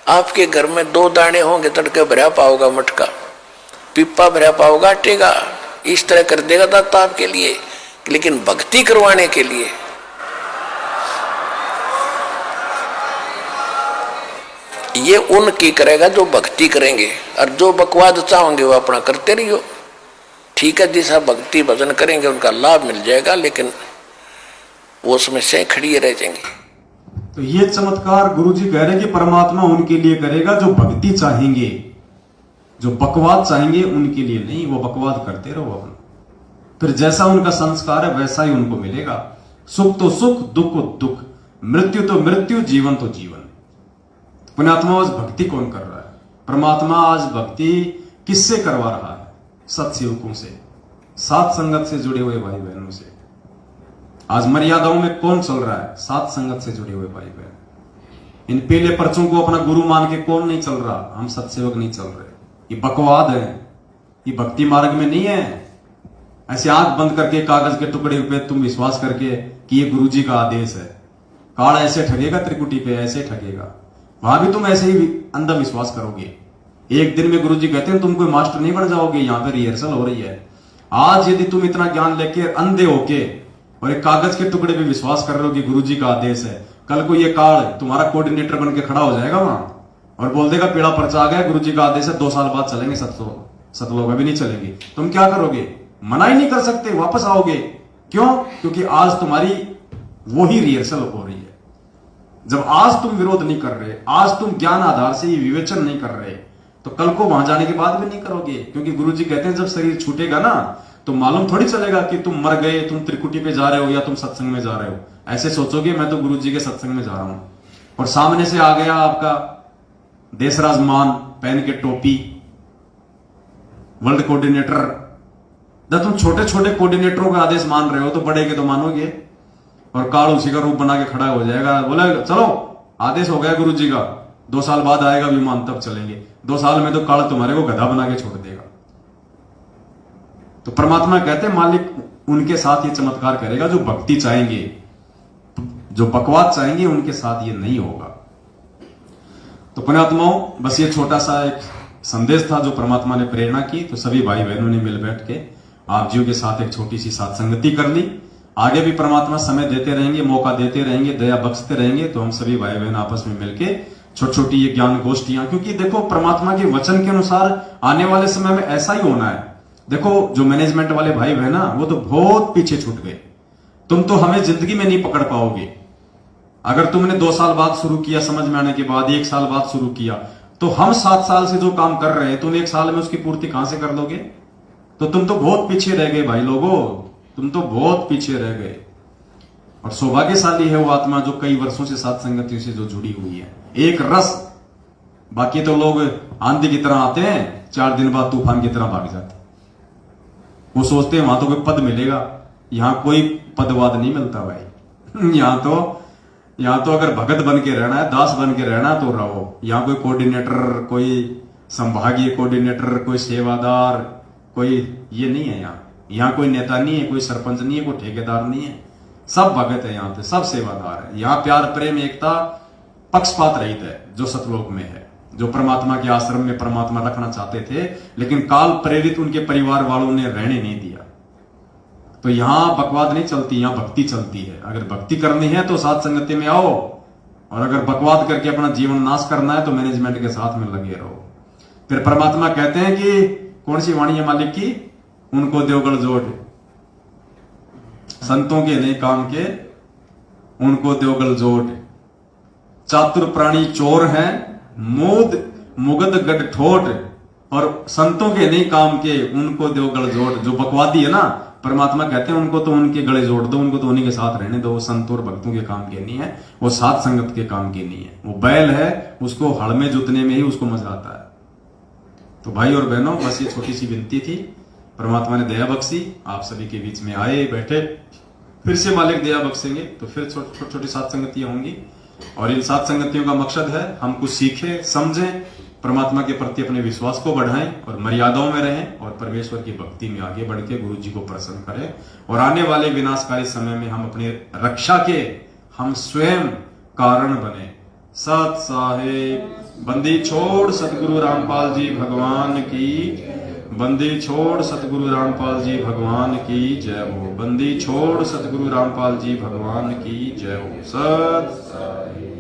Speaker 2: आपके घर में 2 दाने होंगे, तड़के भरा पाओगा मटका, पिप्पा भरा पाओगा आटे का, इस तरह कर देगा दाता आपके लिए। लेकिन भक्ति करवाने के लिए ये उनकी करेगा जो भक्ति करेंगे, और जो बकवाद चाहोगे वो अपना करते रहियो। ठीक है, जैसा भक्ति भजन करेंगे उनका लाभ मिल जाएगा, लेकिन वो उसमें से खड़ी रह जाएंगे।
Speaker 1: तो ये चमत्कार गुरुजी कह रहे हैं कि परमात्मा उनके लिए करेगा जो भक्ति चाहेंगे, जो बकवाद चाहेंगे उनके लिए नहीं। वो बकवाद करते रहो अपना, फिर जैसा उनका संस्कार है वैसा ही उनको मिलेगा। सुख तो सुख, दुख तो दुख, मृत्यु तो मृत्यु, जीवन तो जीवन। पुण्यात्मा आज भक्ति कौन कर रहा है? परमात्मा आज भक्ति किससे करवा रहा है? सत्सेवकों से, सात संगत से जुड़े हुए भाई बहनों से। आज मर्यादाओं में कौन चल रहा है? सात संगत से जुड़े हुए भाई बहन। इन पीले पर्चों को अपना गुरु मान के कौन नहीं चल रहा? हम सत्सेवक नहीं चल रहे। ये बकवाद है, ये भक्ति मार्ग में नहीं है। ऐसे आंख बंद करके कागज के टुकड़े पे तुम विश्वास करके कि ये गुरुजी का आदेश है। काल ऐसे ठगेगा, त्रिकुटी पे ऐसे ठगेगा, वहां भी तुम ऐसे ही अंधविश्वास करोगे। एक दिन में गुरुजी कहते हैं तुम कोई मास्टर नहीं बन जाओगे, यहाँ पे रिहर्सल हो रही है। आज यदि तुम इतना ज्ञान लेके अंधे होके और एक कागज के टुकड़े पे विश्वास कर रहे हो कि गुरुजी का आदेश है, कल को ये काल तुम्हारा कोऑर्डिनेटर बन के खड़ा हो जाएगा वहां और बोल देगा पीड़ा पर्चा आ गया, गुरुजी का आदेश है, 2 साल बाद चलेंगे सतलोक, अभी नहीं चलेंगे। तुम क्या करोगे? मना ही नहीं कर सकते, वापस आओगे। क्यों? क्योंकि आज तुम्हारी वो ही रिहर्सल हो रही है। जब आज तुम विरोध नहीं कर रहे, आज तुम ज्ञान आधार से विवेचन नहीं कर रहे, तो कल को वहां जाने के बाद भी नहीं करोगे। क्योंकि गुरुजी कहते हैं जब शरीर छूटेगा ना तो मालूम थोड़ी चलेगा कि तुम मर गए, तुम त्रिकुटी पे जा रहे हो या तुम सत्संग में जा रहे हो। ऐसे सोचोगे मैं तो गुरुजी के सत्संग में जा रहा हूं, और सामने से आ गया आपका देशराज मान पहन के टोपी, वर्ल्ड कोऑर्डिनेटर। जब तुम छोटे छोटे कोऑर्डिनेटरों का आदेश मान रहे हो तो बड़े के तो मानोगे, और काल उसी का रूप बना के खड़ा हो जाएगा, बोला चलो आदेश हो गया गुरुजी का, 2 साल बाद आएगा विमान तब चलेंगे। 2 साल में तो काल तुम्हारे को गधा बना के छोड़ देगा। तो परमात्मा कहते हैं मालिक उनके साथ ये चमत्कार करेगा जो भक्ति चाहेंगे, जो बकवाद चाहेंगे उनके साथ ये नहीं होगा। तो पुण्यात्माओं, बस ये छोटा सा एक संदेश था जो परमात्मा ने प्रेरणा की। तो सभी भाई बहनों ने मिल बैठ के आप जीव के साथ एक छोटी सी सत्संगति कर ली। आगे भी परमात्मा समय देते रहेंगे, मौका देते रहेंगे, दया बख्शते रहेंगे, तो हम सभी भाई बहन आपस में मिलके छोटी छोटी ये ज्ञान गोष्ठियां, क्योंकि देखो परमात्मा के वचन के अनुसार आने वाले समय में ऐसा ही होना है। देखो जो मैनेजमेंट वाले भाई बहन ना, वो तो बहुत पीछे छूट गए। तुम तो हमें जिंदगी में नहीं पकड़ पाओगे। अगर तुमने 2 साल बाद शुरू किया, समझ में आने के बाद 1 साल बाद शुरू किया, तो हम 7 साल से जो काम कर रहे हैं तुम 1 साल में उसकी पूर्ति कहां से कर लोगे? तो तुम तो बहुत पीछे रह गए भाई लोगों, तुम तो बहुत पीछे रह गए। और सौभाग्यशाली है वो आत्मा जो कई वर्षों से साथ संगतियों से जो जुड़ी हुई है, एक रस। बाकी तो लोग आंधी की तरह आते हैं, 4 दिन बाद तूफान की तरह भाग जाते। वो सोचते हैं वहां तो कोई पद मिलेगा, यहां कोई पदवाद नहीं मिलता भाई। यहां तो अगर भगत बन के रहना है, दास बन के रहना तो रहो। यहां कोई कोऑर्डिनेटर, कोई संभागीय कोऑर्डिनेटर, कोई सेवादार, कोई ये नहीं है। यहाँ कोई नेता नहीं है, कोई सरपंच नहीं है, कोई ठेकेदार नहीं है, सब भगत है। यहाँ पे सब सेवादार है। यहाँ प्यार प्रेम एकता पक्षपात रहित है जो सतलोक में है, जो परमात्मा के आश्रम में परमात्मा रखना चाहते थे, लेकिन काल प्रेरित उनके परिवार वालों ने रहने नहीं दिया। तो यहां बकवाद नहीं चलती, यहां भक्ति चलती है। अगर भक्ति करनी है तो साथ संगति में आओ, और अगर बकवाद करके अपना जीवन नाश करना है तो मैनेजमेंट के साथ में लगे रहो। फिर परमात्मा कहते हैं कि कौन सी वाणी है मालिक की, उनको देवगढ़ जोड़, संतों के नहीं काम के उनको देवगढ़ जोड़, चातुर प्राणी चोर हैं मोद मुगद गढ़ ठोट, और संतों के नहीं काम के उनको देवगढ़ जोड़। जो बकवादी है ना, परमात्मा कहते हैं उनको तो उनके गले जोड़ दो, उनको तो उन्हीं के साथ रहने दो। वो संत और भक्तों के काम के नहीं है, वो सात संगत के काम के नहीं है। वो बैल है, उसको हड़ में जुतने में ही उसको मजा आता है। तो भाई और बहनों, बस ये छोटी सी विनती थी, परमात्मा ने दया बख्शी, आप सभी के बीच में आए बैठे, फिर से मालिक दया बख्शेंगे तो फिर छोटी छोटी सात संगतियां होंगी। और इन सात संगतियों का मकसद है हम कुछ सीखें, समझें, परमात्मा के प्रति अपने विश्वास को बढ़ाएं और मर्यादाओं में रहें और परमेश्वर की भक्ति में आगे बढ़ के गुरु जी को प्रसन्न करें। और आने वाले विनाशकारी समय में हम अपने रक्षा के हम स्वयं कारण बने। सत साहेब। बंदी छोड़ सतगुरु रामपाल जी भगवान की, बंदी छोड़ सतगुरु रामपाल जी भगवान की जय हो। बंदी छोड़ सतगुरु रामपाल जी भगवान की जय हो। सत साहेब।